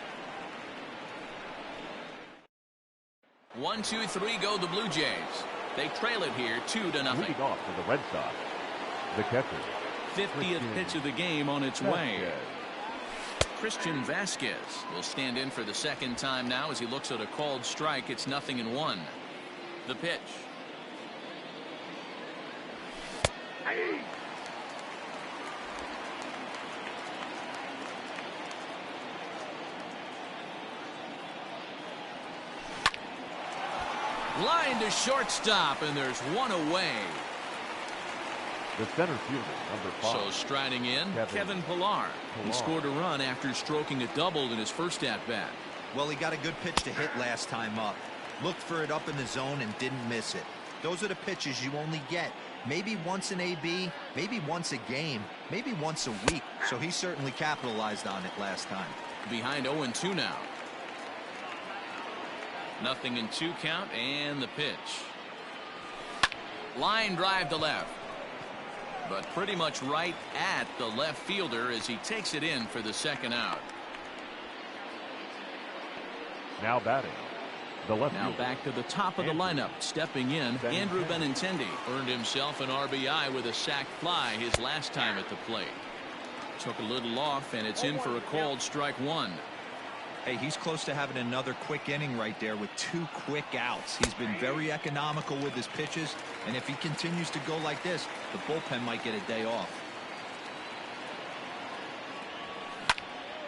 S1: 1, 2, 3 go the Blue Jays. They trail it here 2-0.
S2: Leading off for the Red Sox, the catcher.
S1: 50th pitch of the game on its way. Christian Vasquez will stand in for the second time now as he looks at a called strike. It's 0-1. The pitch. Line to shortstop, and there's one away.
S2: The center fielder, number 5.
S1: So striding in, Kevin Pillar. He scored a run after stroking a double in his first at-bat.
S3: Well, he got a good pitch to hit last time up. Looked for it up in the zone and didn't miss it. Those are the pitches you only get maybe once in AB, maybe once a game, maybe once a week. So he certainly capitalized on it last time.
S1: Behind 0-2 now. 0-2 count, and the pitch. Line drive to left. But pretty much right at the left fielder as he takes it in for the second out.
S2: Now batting, the left
S1: Now
S2: fielder.
S1: back to the top of the lineup. Stepping in, Andrew Benintendi earned himself an RBI with a sac fly his last time at the plate. Took a little off, and it's in for a called strike 1.
S3: Hey, he's close to having another quick inning right there with 2 quick outs. He's been very economical with his pitches, and if he continues to go like this, the bullpen might get a day off.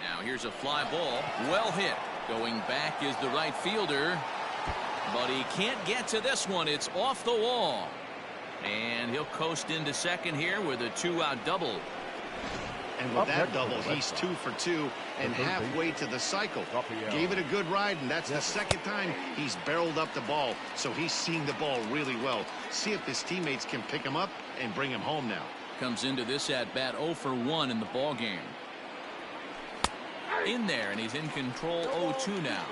S1: Now here's a fly ball. Well hit. Going back is the right fielder, but he can't get to this one. It's off the wall. And he'll coast into second here with a 2-out double.
S4: And with that double, he's 2 for 2 and halfway to the cycle. Gave it a good ride, and that's the second time he's barreled up the ball. So he's seeing the ball really well. See if his teammates can pick him up and bring him home now.
S1: Comes into this at-bat 0 for 1 in the ball game. In there, and he's in control 0-2 now.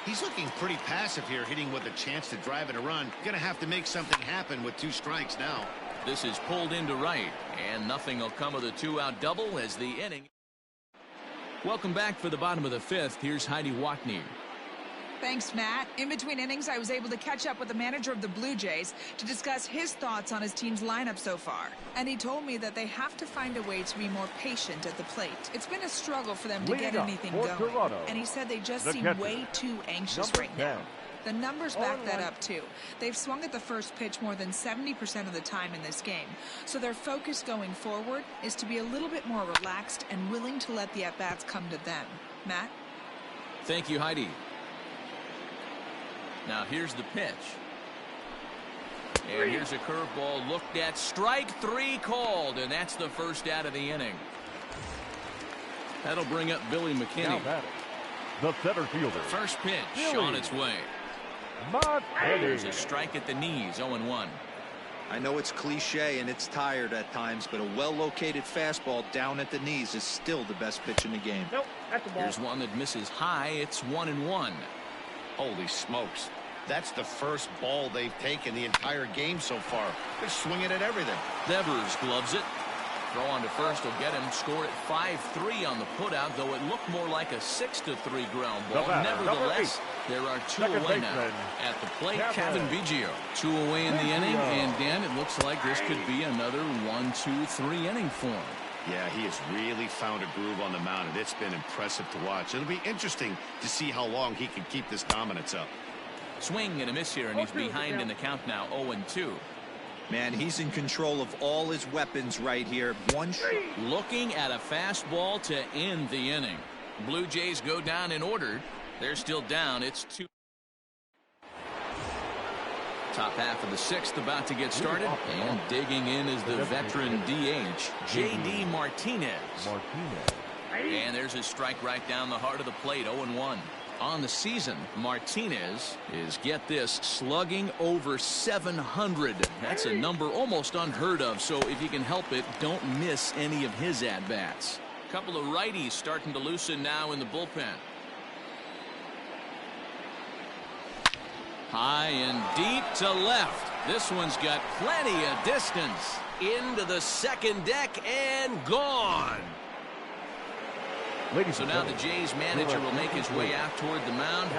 S4: He's looking pretty passive here, hitting with a chance to drive in a run. Gonna have to make something happen with 2 strikes now.
S1: This is pulled into right, and nothing will come of the 2-out double as the inning. Welcome back for the bottom of the 5th. Here's Heidi Watney.
S5: Thanks, Matt. In between innings, I was able to catch up with the manager of the Blue Jays to discuss his thoughts on his team's lineup so far. And he told me that they have to find a way to be more patient at the plate. It's been a struggle for them to get anything going. And he said they just seem way too anxious right now. The numbers back that up, too. They've swung at the first pitch more than 70% of the time in this game. So their focus going forward is to be a little bit more relaxed and willing to let the at-bats come to them. Matt?
S1: Thank you, Heidi. Now here's the pitch. And here's a curveball looked at. Strike 3 called, and that's the first out of the inning. That'll bring up Billy McKinney.
S2: The center fielder.
S1: First pitch on its way. There's a strike at the knees, 0-1.
S3: I know it's cliche and it's tired at times, but a well-located fastball down at the knees is still the best pitch in the game.
S6: Nope, that's a ball.
S1: Here's one that misses high. It's 1-1.
S4: Holy smokes. That's the first ball they've taken the entire game so far. They're swinging at everything.
S1: Devers gloves it. Throw on to first will get him. Scored at 5-3 on the putout, though it looked more like a 6-3 ground ball. Nevertheless, there are 2 away now. At the plate, Kevin Biggio. 2 away in the inning, and Dan, it looks like this could be another 1-2-3 inning for him.
S4: Yeah, he has really found a groove on the mound, and it's been impressive to watch. It'll be interesting to see how long he can keep this dominance up.
S1: Swing and a miss here, and he's behind in the count now, 0-2.
S3: Man, he's in control of all his weapons right here.
S1: Looking at a fastball to end the inning. Blue Jays go down in order. They're still down. It's 2. Top half of the 6th about to get started, and digging in is the veteran DH, J.D. Martinez. And there's his strike right down the heart of the plate, 0-1. On the season, Martinez is, get this, slugging over 700. That's a number almost unheard of, so if you can help it, don't miss any of his at-bats. A couple of righties starting to loosen now in the bullpen. High and deep to left. This one's got plenty of distance. Into the second deck and gone. So now the Jays manager will make his way out toward the mound,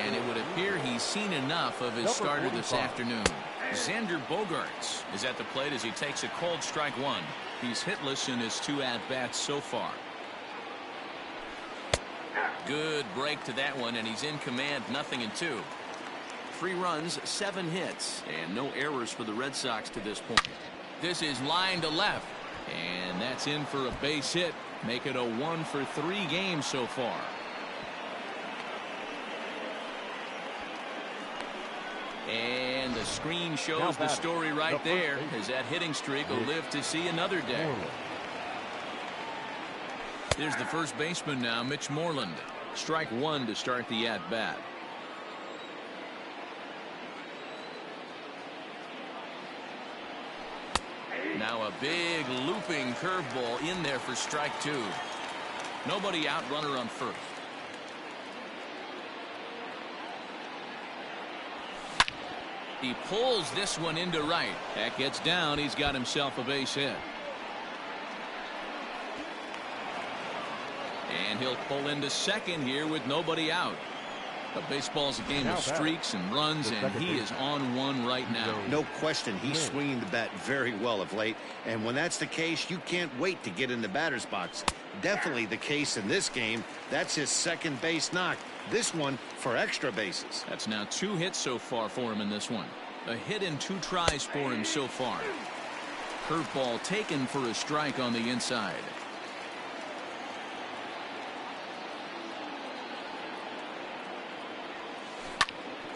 S1: and it would appear he's seen enough of his starter this afternoon. Xander Bogaerts is at the plate as he takes a cold strike 1. He's hitless in his 2 at-bats so far. Good break to that one, and he's in command, 0-2. 3 runs, 7 hits, and no errors for the Red Sox to this point. This is line to left, and that's in for a base hit. Make it a 1-for-3 game so far. And the screen shows the story right there, as that hitting streak will live to see another day. There's the first baseman now, Mitch Moreland. Strike 1 to start the at-bat. Now a big looping curveball in there for strike 2. Nobody out, runner on first. He pulls this one into right. That gets down. He's got himself a base hit. And he'll pull into second here with nobody out. But baseball's a game of streaks and runs, and he is on one right now.
S4: No question, he's swinging the bat very well of late, and when that's the case, you can't wait to get in the batter's box. Definitely the case in this game. That's his second base knock. This one for extra bases.
S1: That's now 2 hits so far for him in this one. A hit in 2 tries for him so far. Curveball taken for a strike on the inside.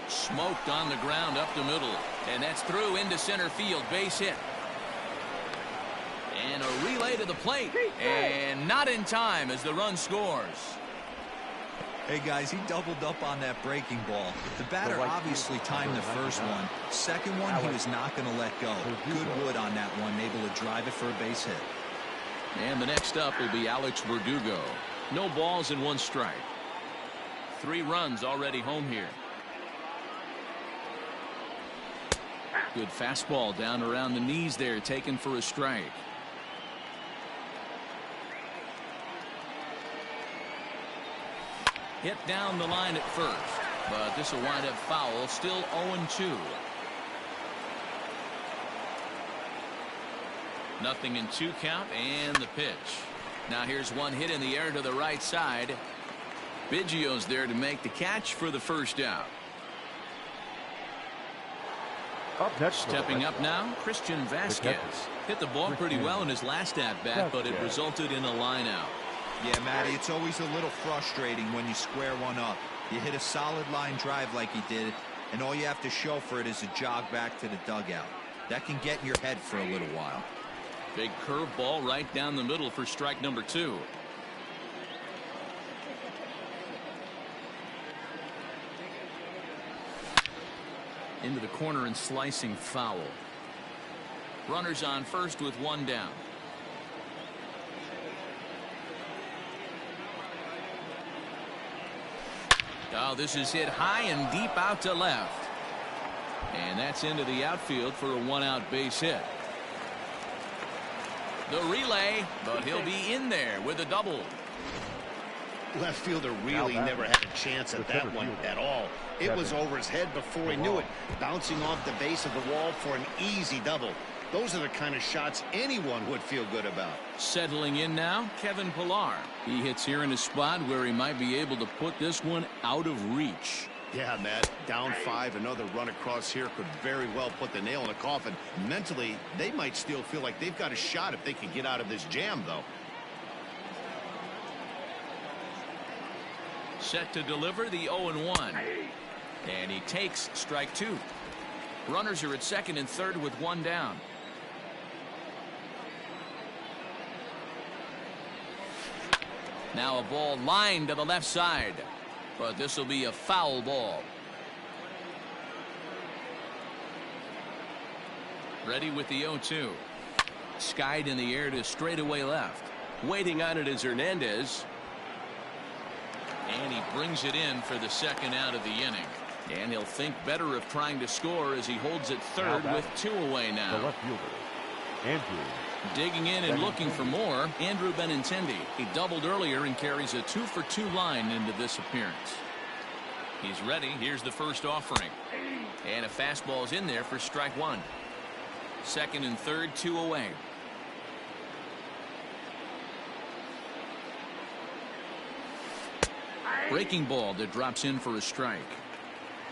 S1: Smoked on the ground up the middle, and that's through into center field. Base hit. And a relay to the plate, and not in time as the run scores.
S3: Hey guys, he doubled up on that breaking ball. The batter obviously timed the first one. Second one, he was not going to let go. Good wood on that one, able to drive it for a base hit.
S1: And the next up will be Alex Verdugo. No balls and 1 strike. 3 runs already home here. Good fastball down around the knees there, taken for a strike. Hit down the line at first. But this will wind up foul. Still 0-2. Nothing in 2 count and the pitch. Now here's one hit in the air to the right side. Biggio's there to make the catch for the first out.
S2: Up next,
S1: stepping up now, Christian Vasquez. Hit the ball pretty well in his last at-bat, but it resulted in a line out.
S3: Yeah, Matty, it's always a little frustrating when you square one up. You hit a solid line drive like he did, and all you have to show for it is a jog back to the dugout. That can get in your head for a little while.
S1: Big curveball right down the middle for strike number 2. Into the corner and slicing foul. Runners on first with 1 down. Oh, this is hit high and deep out to left. And that's into the outfield for a 1-out base hit. The relay, but he'll be in there with a double.
S4: Left fielder really never had a chance at that one at all. It was over his head before he knew it, bouncing off the base of the wall for an easy double. Those are the kind of shots anyone would feel good about.
S1: Settling in now, Kevin Pillar. He hits here in a spot where he might be able to put this one out of reach.
S4: Yeah, Matt, down 5, another run across here could very well put the nail in the coffin. Mentally, they might still feel like they've got a shot if they can get out of this jam, though.
S1: Set to deliver the 0-1. And he takes strike 2. Runners are at second and third with 1 down. Now a ball lined to the left side. But this will be a foul ball. Ready with the 0-2. Skied in the air to straightaway left. Waiting on it is Hernandez. And he brings it in for the second out of the inning. And he'll think better of trying to score as he holds it third with 2 away now.
S2: The left fielder, Andrew.
S1: Digging in and looking for more, Andrew Benintendi. He doubled earlier and carries a 2-for-2 line into this appearance. He's ready. Here's the first offering. And a fastball's in there for strike 1. Second and third, 2 away. Breaking ball that drops in for a strike.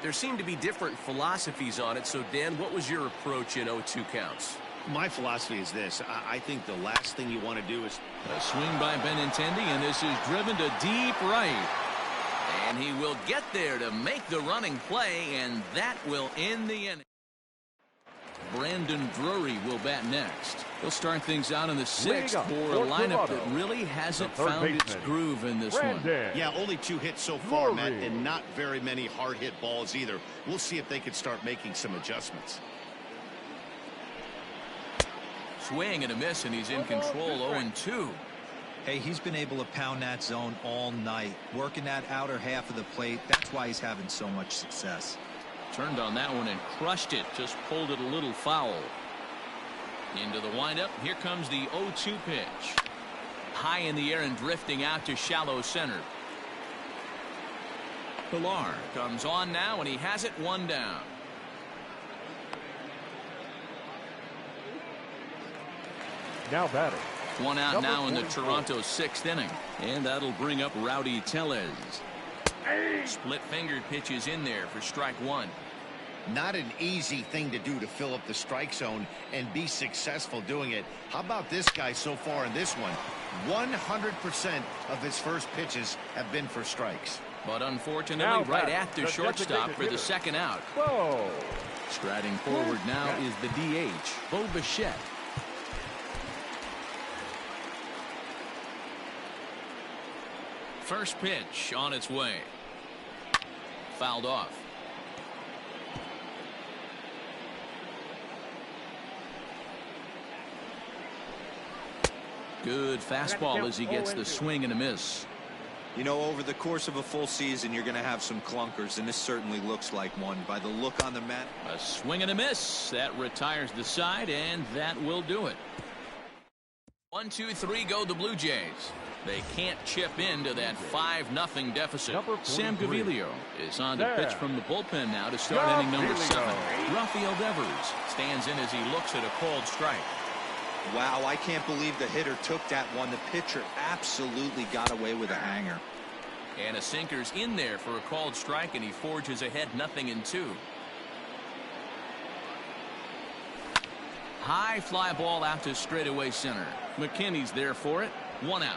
S7: There seem to be different philosophies on it. So, Dan, what was your approach in 0-2 counts?
S4: My philosophy is this. I think the last thing you want to do is...
S1: A swing by Benintendi, and this is driven to deep right. And he will get there to make the running play, and that will end the inning. Brandon Drury will bat next. He'll start things out in the 6th for a lineup that really hasn't found its groove in this one.
S4: Yeah, only 2 hits so far, Matt, and not very many hard hit balls either. We'll see if they can start making some adjustments.
S1: Swing and a miss, and he's in control. 0-2.
S3: Hey, he's been able to pound that zone all night, working that outer half of the plate. That's why he's having so much success.
S1: Turned on that one and crushed it. Just pulled it a little foul. Into the windup. Here comes the 0-2 pitch. High in the air and drifting out to shallow center. Pillar comes on now, and he has it 1 down.
S2: Now batting.
S1: 1 out now in the Toronto 6th inning. And that'll bring up Rowdy Tellez. Split-fingered pitches in there for strike 1.
S4: Not an easy thing to do to fill up the strike zone and be successful doing it. How about this guy so far in this one? 100% of his first pitches have been for strikes.
S1: But unfortunately, right at the shortstop for the second out.
S2: Whoa.
S1: Striding forward now is the DH, Bo Bichette. First pitch on its way. Fouled off. Good fastball as he gets the swing and a miss.
S3: You know, over the course of a full season, you're going to have some clunkers, and this certainly looks like one by the look on the mat.
S1: A swing and a miss. That retires the side, and that will do it. 1, 2, 3 go the Blue Jays. They can't chip into that 5-0 deficit. Sam
S2: 43.
S1: Gaviglio is on to pitch from the bullpen now to start inning number 7. Rafael Devers stands in as he looks at a called strike.
S3: Wow, I can't believe the hitter took that one. The pitcher absolutely got away with a hanger.
S1: And a sinker's in there for a called strike, and he forges ahead 0-2. High fly ball out to straightaway center. McKinney's there for it. 1 out.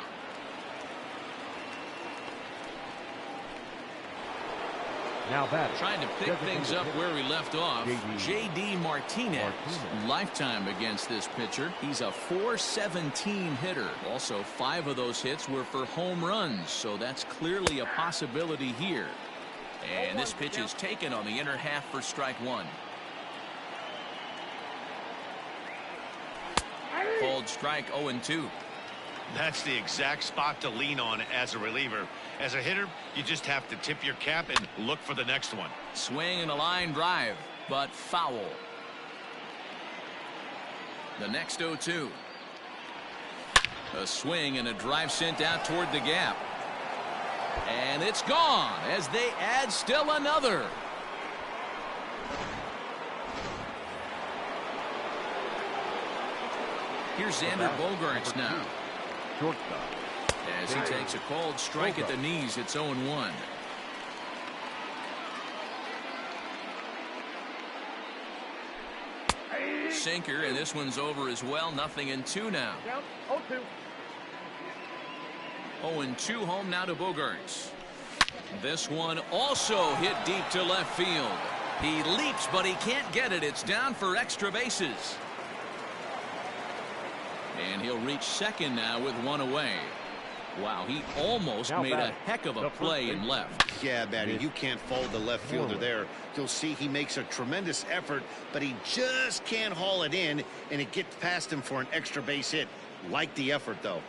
S2: Now batting.
S1: Trying to pick things up where we left off. J.D. Martinez. Lifetime against this pitcher. He's a .417 hitter. Also, 5 of those hits were for home runs, so that's clearly a possibility here. And this pitch is taken on the inner half for strike 1. Called strike 0-2.
S4: That's the exact spot to lean on as a reliever. As a hitter, you just have to tip your cap and look for the next one.
S1: Swing and a line drive, but foul. The next 0-2. A swing and a drive sent out toward the gap. And it's gone as they add still another. Here's Xander Bogaerts now.
S2: Shortstop.
S1: As he takes a called strike at the knees, it's 0-1. Sinker, and this one's over as well. 0-2 now. 0-2 home now to Bogaerts. This one also hit deep to left field. He leaps, but he can't get it. It's down for extra bases. And he'll reach second now with 1 away. Wow, he almost made a heck of a play in left.
S4: Yeah, Batty, you can't fault the left fielder there. You'll see he makes a tremendous effort, but he just can't haul it in, and it gets past him for an extra base hit. Like the effort, though.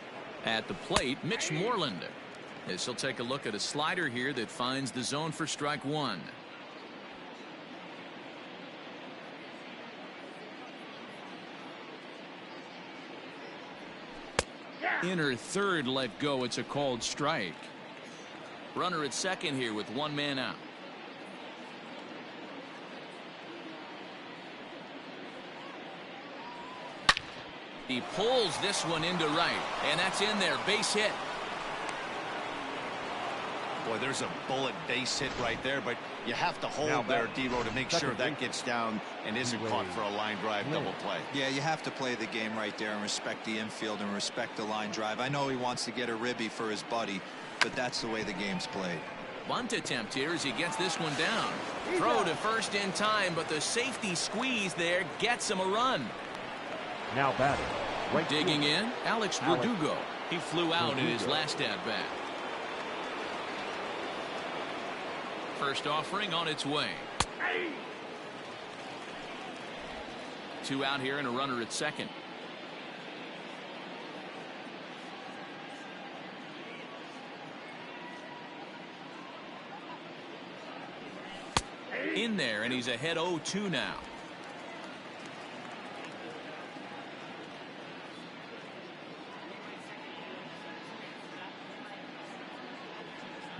S1: At the plate, Mitch Moreland. As he'll take a look at a slider here that finds the zone for strike 1. Inner third let go. It's a called strike. Runner at second here with 1 man out. He pulls this one into right, and that's in there. Base hit.
S4: Boy, there's a bullet base hit right there, but you have to hold there, D-Row, to make sure that gets down and isn't caught for a line drive double play.
S3: Yeah, you have to play the game right there and respect the infield and respect the line drive. I know he wants to get a ribby for his buddy, but that's the way the game's played.
S1: Bunt attempt here as he gets this one down. Throw to first in time, but the safety squeeze there gets him a run.
S2: Now batting. Right
S1: digging in, Alex Verdugo. He flew out in his last at-bat. First offering on its way. 2 out here and a runner at second. In there, and he's ahead 0-2 now.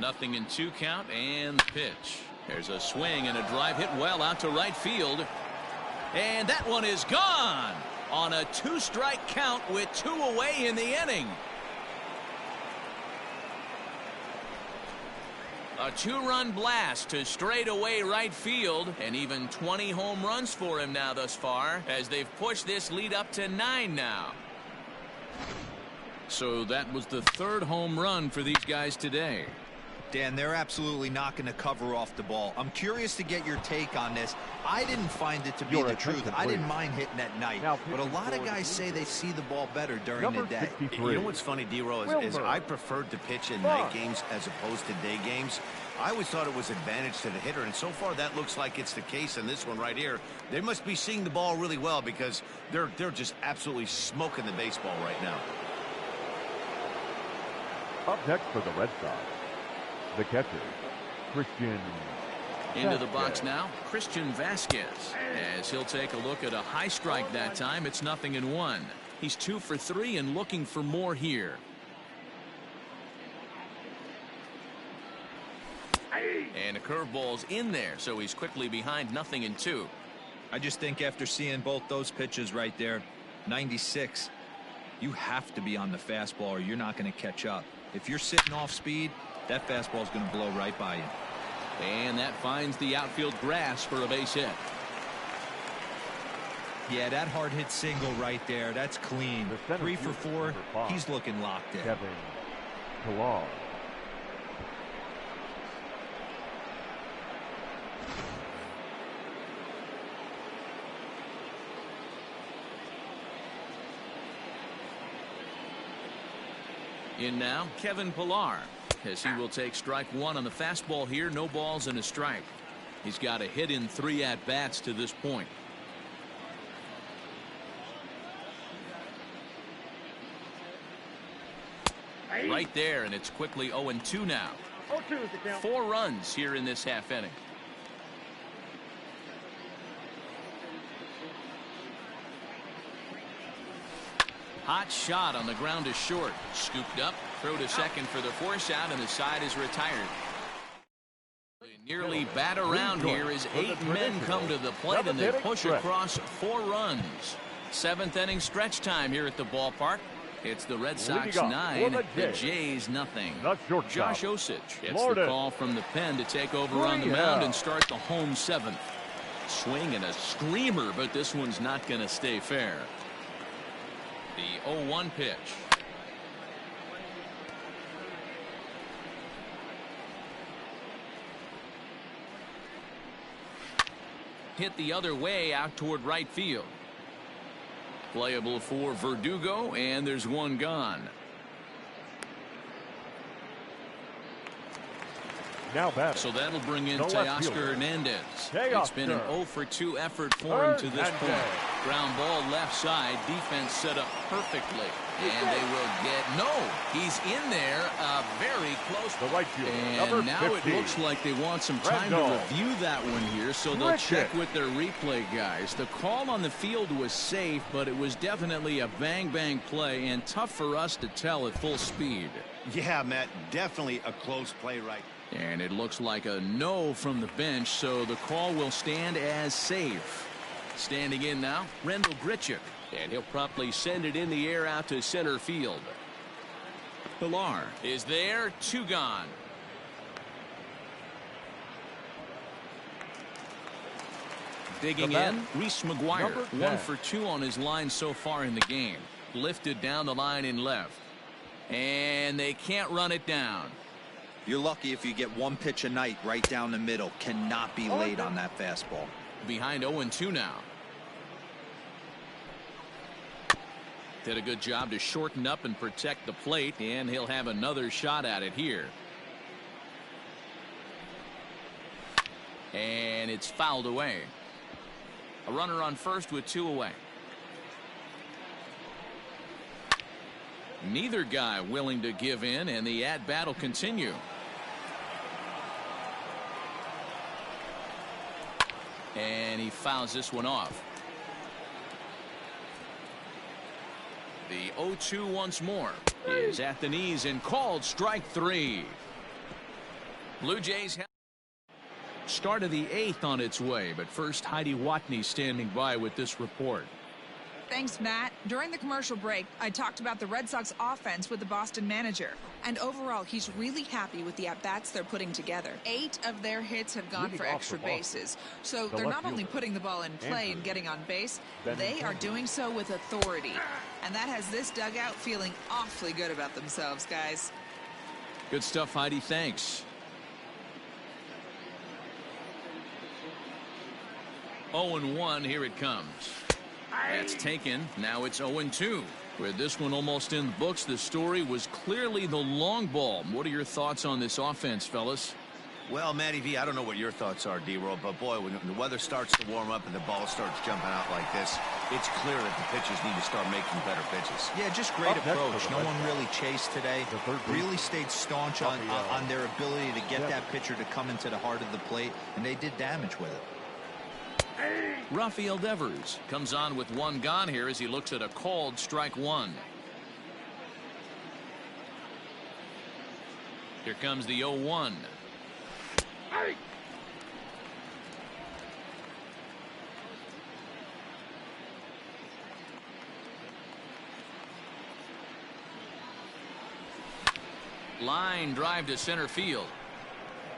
S1: Nothing in 2 count, and the pitch. There's a swing and a drive hit well out to right field. And that one is gone on a 2-strike count with 2 away in the inning. A 2-run blast to straightaway right field, and even 20 home runs for him now thus far, as they've pushed this lead up to 9 now. So that was the 3rd home run for these guys today.
S3: Dan, they're absolutely not going to cover off the ball. I'm curious to get your take on this. I didn't find it to be the truth. I didn't mind hitting at night, but a lot of guys say they see the ball better during the day.
S4: You know what's funny, D-Row, is I preferred to pitch in night games as opposed to day games. I always thought it was advantage to the hitter, and so far that looks like it's the case in this one right here. They must be seeing the ball really well because they're just absolutely smoking the baseball right now.
S2: Up next for the Red Sox, the catcher, Christian.
S1: Into the box now, Christian Vasquez. As he'll take a look at a high strike that time, it's 0-1. He's 2 for 3 and looking for more here. And a curveball's in there, so he's quickly behind 0-2.
S3: I just think after seeing both those pitches right there, 96, you have to be on the fastball or you're not going to catch up. If you're sitting off speed, that fastball is going to blow right by you.
S1: And that finds the outfield grass for a base hit.
S3: Yeah, that hard hit single right there, that's clean. 3 for 4, he's looking locked in.
S2: Kevin Pillar.
S1: In now, Kevin Pillar, as he will take strike 1 on the fastball here. No balls and a strike. He's got a hit in 3 at-bats to this point. Right there, and it's quickly 0-2 now.
S6: 0-2 is the count.
S1: 4 runs here in this half inning. Hot shot on the ground is short. Scooped up, throw to second for the force out, and the side is retired. They nearly bat around here as 8 men come to the plate, and they push across 4 runs. 7th inning stretch time here at the ballpark. It's the Red Sox 9, the Jays 0. Josh Osich gets the call from the pen to take over on the mound and start the home 7th. Swing and a screamer, but this one's not going to stay fair. The 0-1 pitch. Hit the other way out toward right field. Playable for Verdugo, and there's 1 gone.
S2: Now back.
S1: So that'll bring in Teoscar Hernandez. It's been an 0 for 2 effort for him to this point. Ground ball left side. Defense set up perfectly. And they will get, no, he's in there, very close.
S2: The right field.
S1: And now it looks like they want some time to review that one here, so they'll check with their replay guys. The call on the field was safe, but it was definitely a bang-bang play and tough for us to tell at full speed.
S4: Yeah, Matt, definitely a close play right.
S1: And it looks like a no from the bench, so the call will stand as safe. Standing in now, Rendell Grichuk. And he'll promptly send it in the air out to center field. Pillar is there, 2 gone. Digging in, Reese McGuire, 1 for 2 on his line so far in the game. Lifted down the line in left. And they can't run it down.
S3: You're lucky if you get 1 pitch a night right down the middle. Cannot be late on that fastball.
S1: Behind 0-2 now. Did a good job to shorten up and protect the plate, and he'll have another shot at it here. And it's fouled away. A runner on first with 2 away. Neither guy willing to give in, and the at-bat will continue. And he fouls this one off. The 0-2 once more is at the knees and called strike 3. Blue Jays have start of the 8th on its way, but first Heidi Watney standing by with this report.
S5: Thanks, Matt. During the commercial break, I talked about the Red Sox offense with the Boston manager. And overall, he's really happy with the at-bats they're putting together. 8 of their hits have gone for extra bases. So they're not only putting the ball in play and getting on base, they are doing so with authority. And that has this dugout feeling awfully good about themselves, guys.
S1: Good stuff, Heidi. Thanks. 0-1, here it comes. That's taken. Now it's 0-2. With this one almost in the books, the story was clearly the long ball. What are your thoughts on this offense, fellas?
S4: Well, Matty V, I don't know what your thoughts are, D-Roll, but boy, when the weather starts to warm up and the ball starts jumping out like this, it's clear that the pitchers need to start making better pitches.
S3: Yeah, just great approach. No one really chased today. Really stayed staunch on their ability to get that pitcher to come into the heart of the plate, and they did damage with it.
S1: Rafael Devers comes on with 1 gone here as he looks at a called strike 1. Here comes the 0-1. Line drive to center field.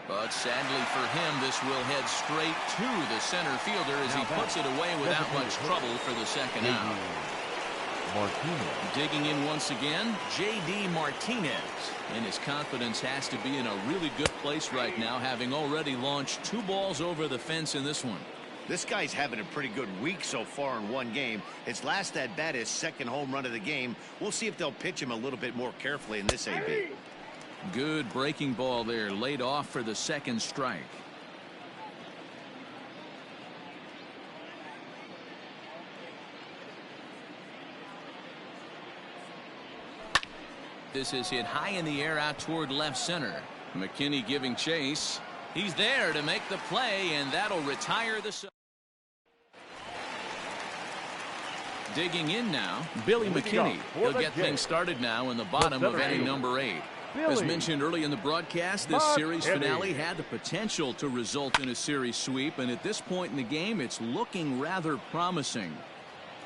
S1: But sadly for him, this will head straight to the center fielder as he puts it away without much trouble for the second out. Digging in once again, J.D. Martinez. And his confidence has to be in a really good place right now, having already launched 2 balls over the fence in this one.
S4: This guy's having a pretty good week so far in one game. His last at bat is second home run of the game. We'll see if they'll pitch him a little bit more carefully in this AB.
S1: Good breaking ball there, laid off for the second strike. This is hit high in the air out toward left center. McKinney giving chase. He's there to make the play, and that'll retire the... Digging in now, Billy McKinney. He'll get things started now in the bottom of inning number 8. As mentioned early in the broadcast, this series finale had the potential to result in a series sweep, and at this point in the game, it's looking rather promising.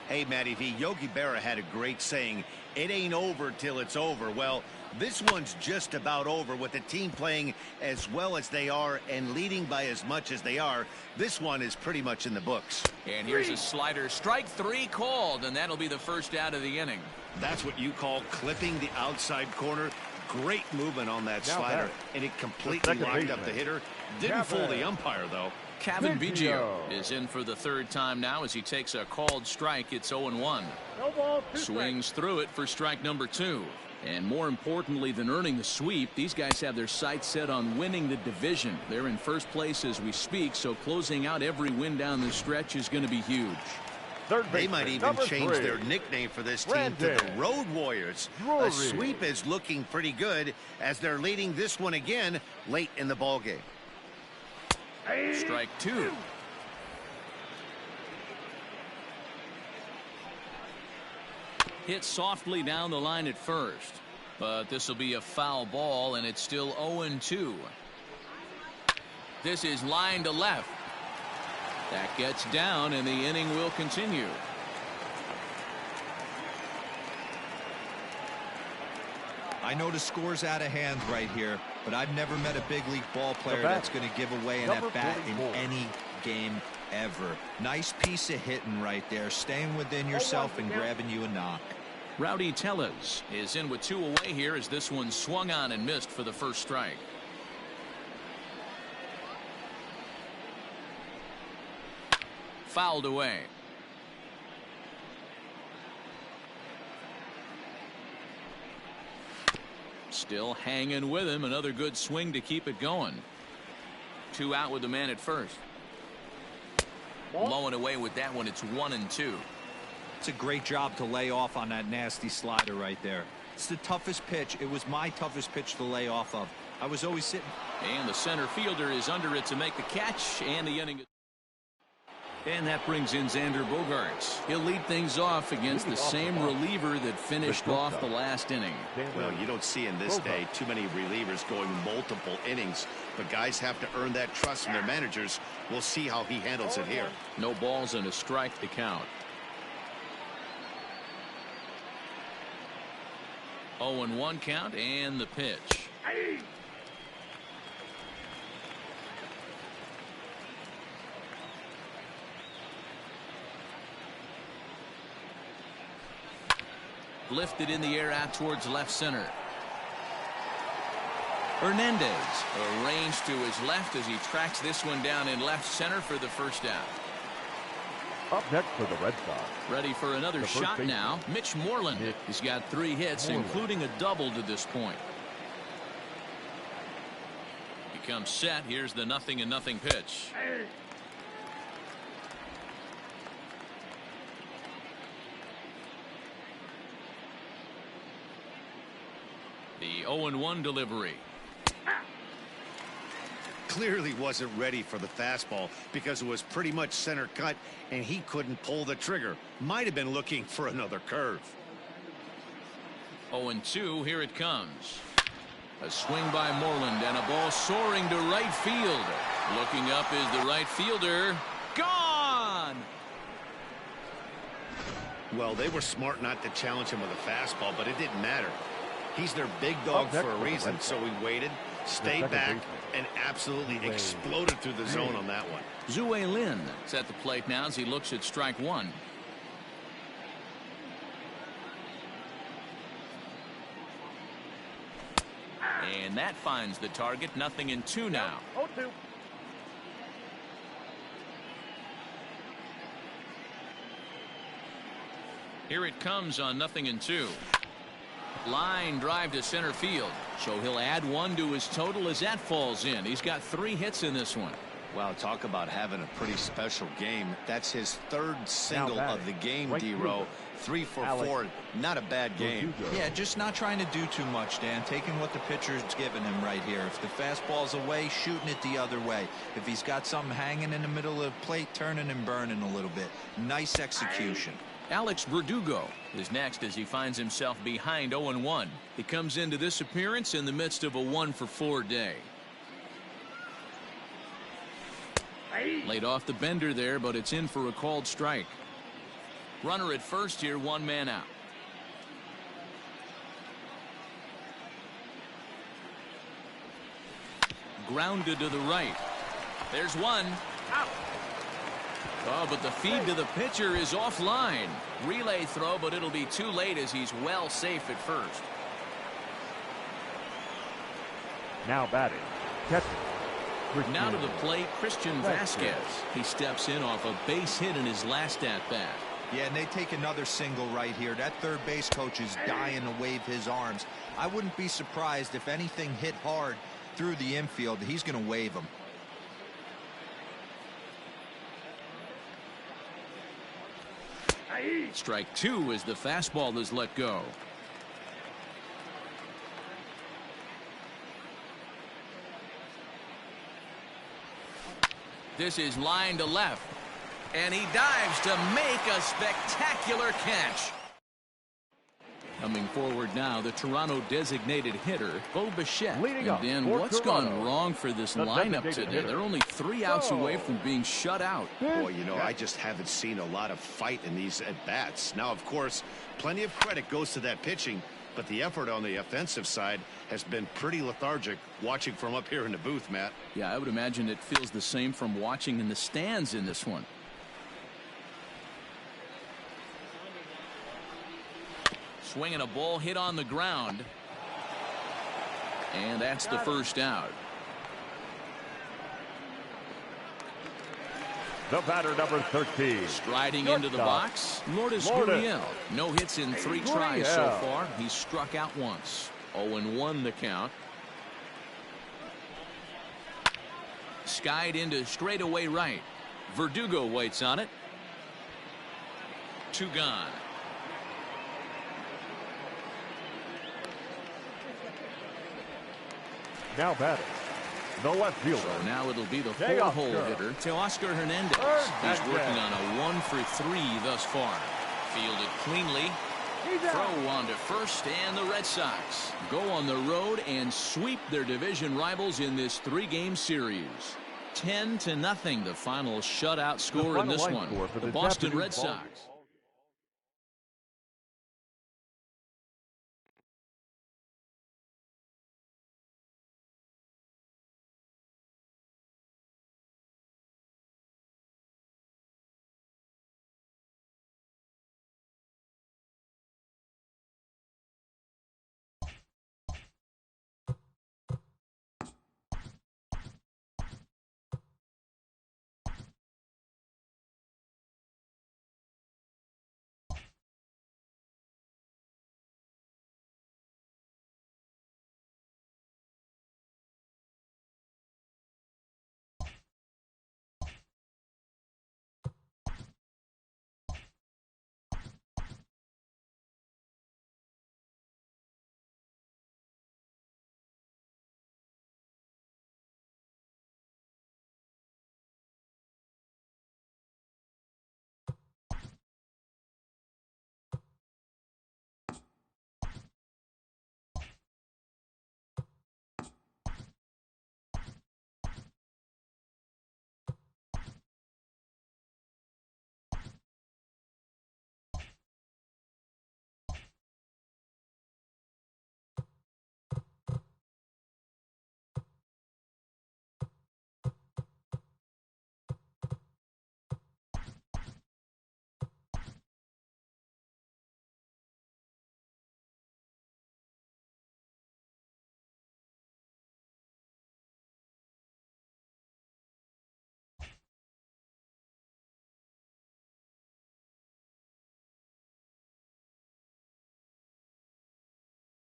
S4: Hey, Matty V, Yogi Berra had a great saying, it ain't over till it's over. Well, this one's just about over with the team playing as well as they are and leading by as much as they are. This one is pretty much in the books.
S1: And here's a slider. Strike 3 called, and that'll be the first out of the inning.
S4: That's what you call clipping the outside corner. Great movement on that slider, and it completely locked up the hitter. Didn't fool the umpire, though.
S1: Kevin Biggio is in for the 3rd time now as he takes a called strike. It's 0-1. Swings through it for strike number 2. And more importantly than earning the sweep, these guys have their sights set on winning the division. They're in first place as we speak, so closing out every win down the stretch is going to be huge.
S4: They might even change their nickname for this team to the Road Warriors. A sweep is looking pretty good as they're leading this one again late in the ballgame.
S1: Strike 2. Hit softly down the line at first, but this will be a foul ball, and it's still 0-2. This is line to left. That gets down, and the inning will continue.
S3: I know the score's out of hand right here, but I've never met a big league ball player that's going to give away an at-bat in any game ever. Nice piece of hitting right there, staying within yourself and grabbing you a knock.
S1: Rowdy Tellez is in with 2 away here as this one swung on and missed for the first strike. Fouled away. Still hanging with him. Another good swing to keep it going. 2 out with the man at first. Blowing away with that one. It's 1-2.
S3: It's a great job to lay off on that nasty slider right there. It's the toughest pitch. It was my toughest pitch to lay off of. I was always sitting.
S1: And the center fielder is under it to make the catch, and the inning. And that brings in Xander Bogaerts. He'll lead things off against the same reliever that finished off the last inning.
S4: Well, you don't see in this day too many relievers going multiple innings, but guys have to earn that trust from their managers. We'll see how he handles it here.
S1: No balls and a strike to count. 0-1 count, and the pitch. Lifted in the air out towards left center. Hernandez arranged to his left as he tracks this one down in left center for the first out.
S2: Up next for the Red Sox.
S1: Ready for another shot now. Mitch Moreland. He's got 3 hits, including a double to this point. He comes set. Here's the 0-0 pitch. The 0-1 delivery.
S4: Clearly wasn't ready for the fastball because it was pretty much center cut and he couldn't pull the trigger. Might have been looking for another curve.
S1: 0-2. Here it comes. A swing by Moreland and a ball soaring to right field. Looking up is the right fielder. Gone.
S4: Well, they were smart not to challenge him with a fastball, but it didn't matter. He's their big dog for a reason, so he waited, stayed back, and absolutely exploded through the zone on that one.
S1: Zue Lin is at the plate now as he looks at strike one. And that finds the target. 0-2 now.
S6: 0-2.
S1: Here it comes on 0-2. Line drive to center field. So he'll add one to his total as that falls in. He's got 3 hits in this one.
S4: Wow, talk about having a pretty special game. That's his 3rd single of the game, D-Row. 3 for 4. Not a bad game.
S3: Yeah, just not trying to do too much, Dan. Taking what the pitcher's giving him right here. If the fastball's away, shooting it the other way. If he's got something hanging in the middle of the plate, turning and burning a little bit. Nice execution.
S1: Alex Verdugo is next as he finds himself behind 0-1. He comes into this appearance in the midst of a 1-for-4 day. Laid off the bender there, but it's in for a called strike. Runner at first here, 1 man out. Grounded to the right. There's one. Out. Oh, but the feed to the pitcher is offline. Relay throw, but it'll be too late as he's well safe at first.
S2: Now batting, catcher.
S1: Now to the plate, Christian Vasquez. He steps in off a base hit in his last at-bat.
S3: Yeah, and they take another single right here. That third base coach is dying to wave his arms. I wouldn't be surprised if anything hit hard through the infield. He's going to wave them.
S1: Strike 2 as the fastball is let go. This is line to left. And he dives to make a spectacular catch. Coming forward now, the Toronto designated hitter, Bo Bichette.
S2: Leading
S1: and then what's gone wrong for this lineup today? They're only 3 outs away from being shut out.
S4: Boy, you know, I just haven't seen a lot of fight in these at-bats. Now, of course, plenty of credit goes to that pitching, but the effort on the offensive side has been pretty lethargic watching from up here in the booth, Matt.
S1: Yeah, I would imagine it feels the same from watching in the stands in this one. Swinging a ball hit on the ground. And that's the first out.
S2: The batter, number 13.
S1: Striding into the box, Lourdes Gurriel. No hits in 3 tries so far. He's struck out once. 0-1 the count. Skied into straightaway right. Verdugo waits on it. 2 gone.
S2: Now batting, the left fielder.
S1: So now it'll be the 4-hole hitter, Teoscar Hernandez. He's working on a 1-for-3 thus far. Fielded cleanly. Throw on to first, and the Red Sox go on the road and sweep their division rivals in this 3-game series. 10-0, the final shutout score in this one. The Boston Red Sox.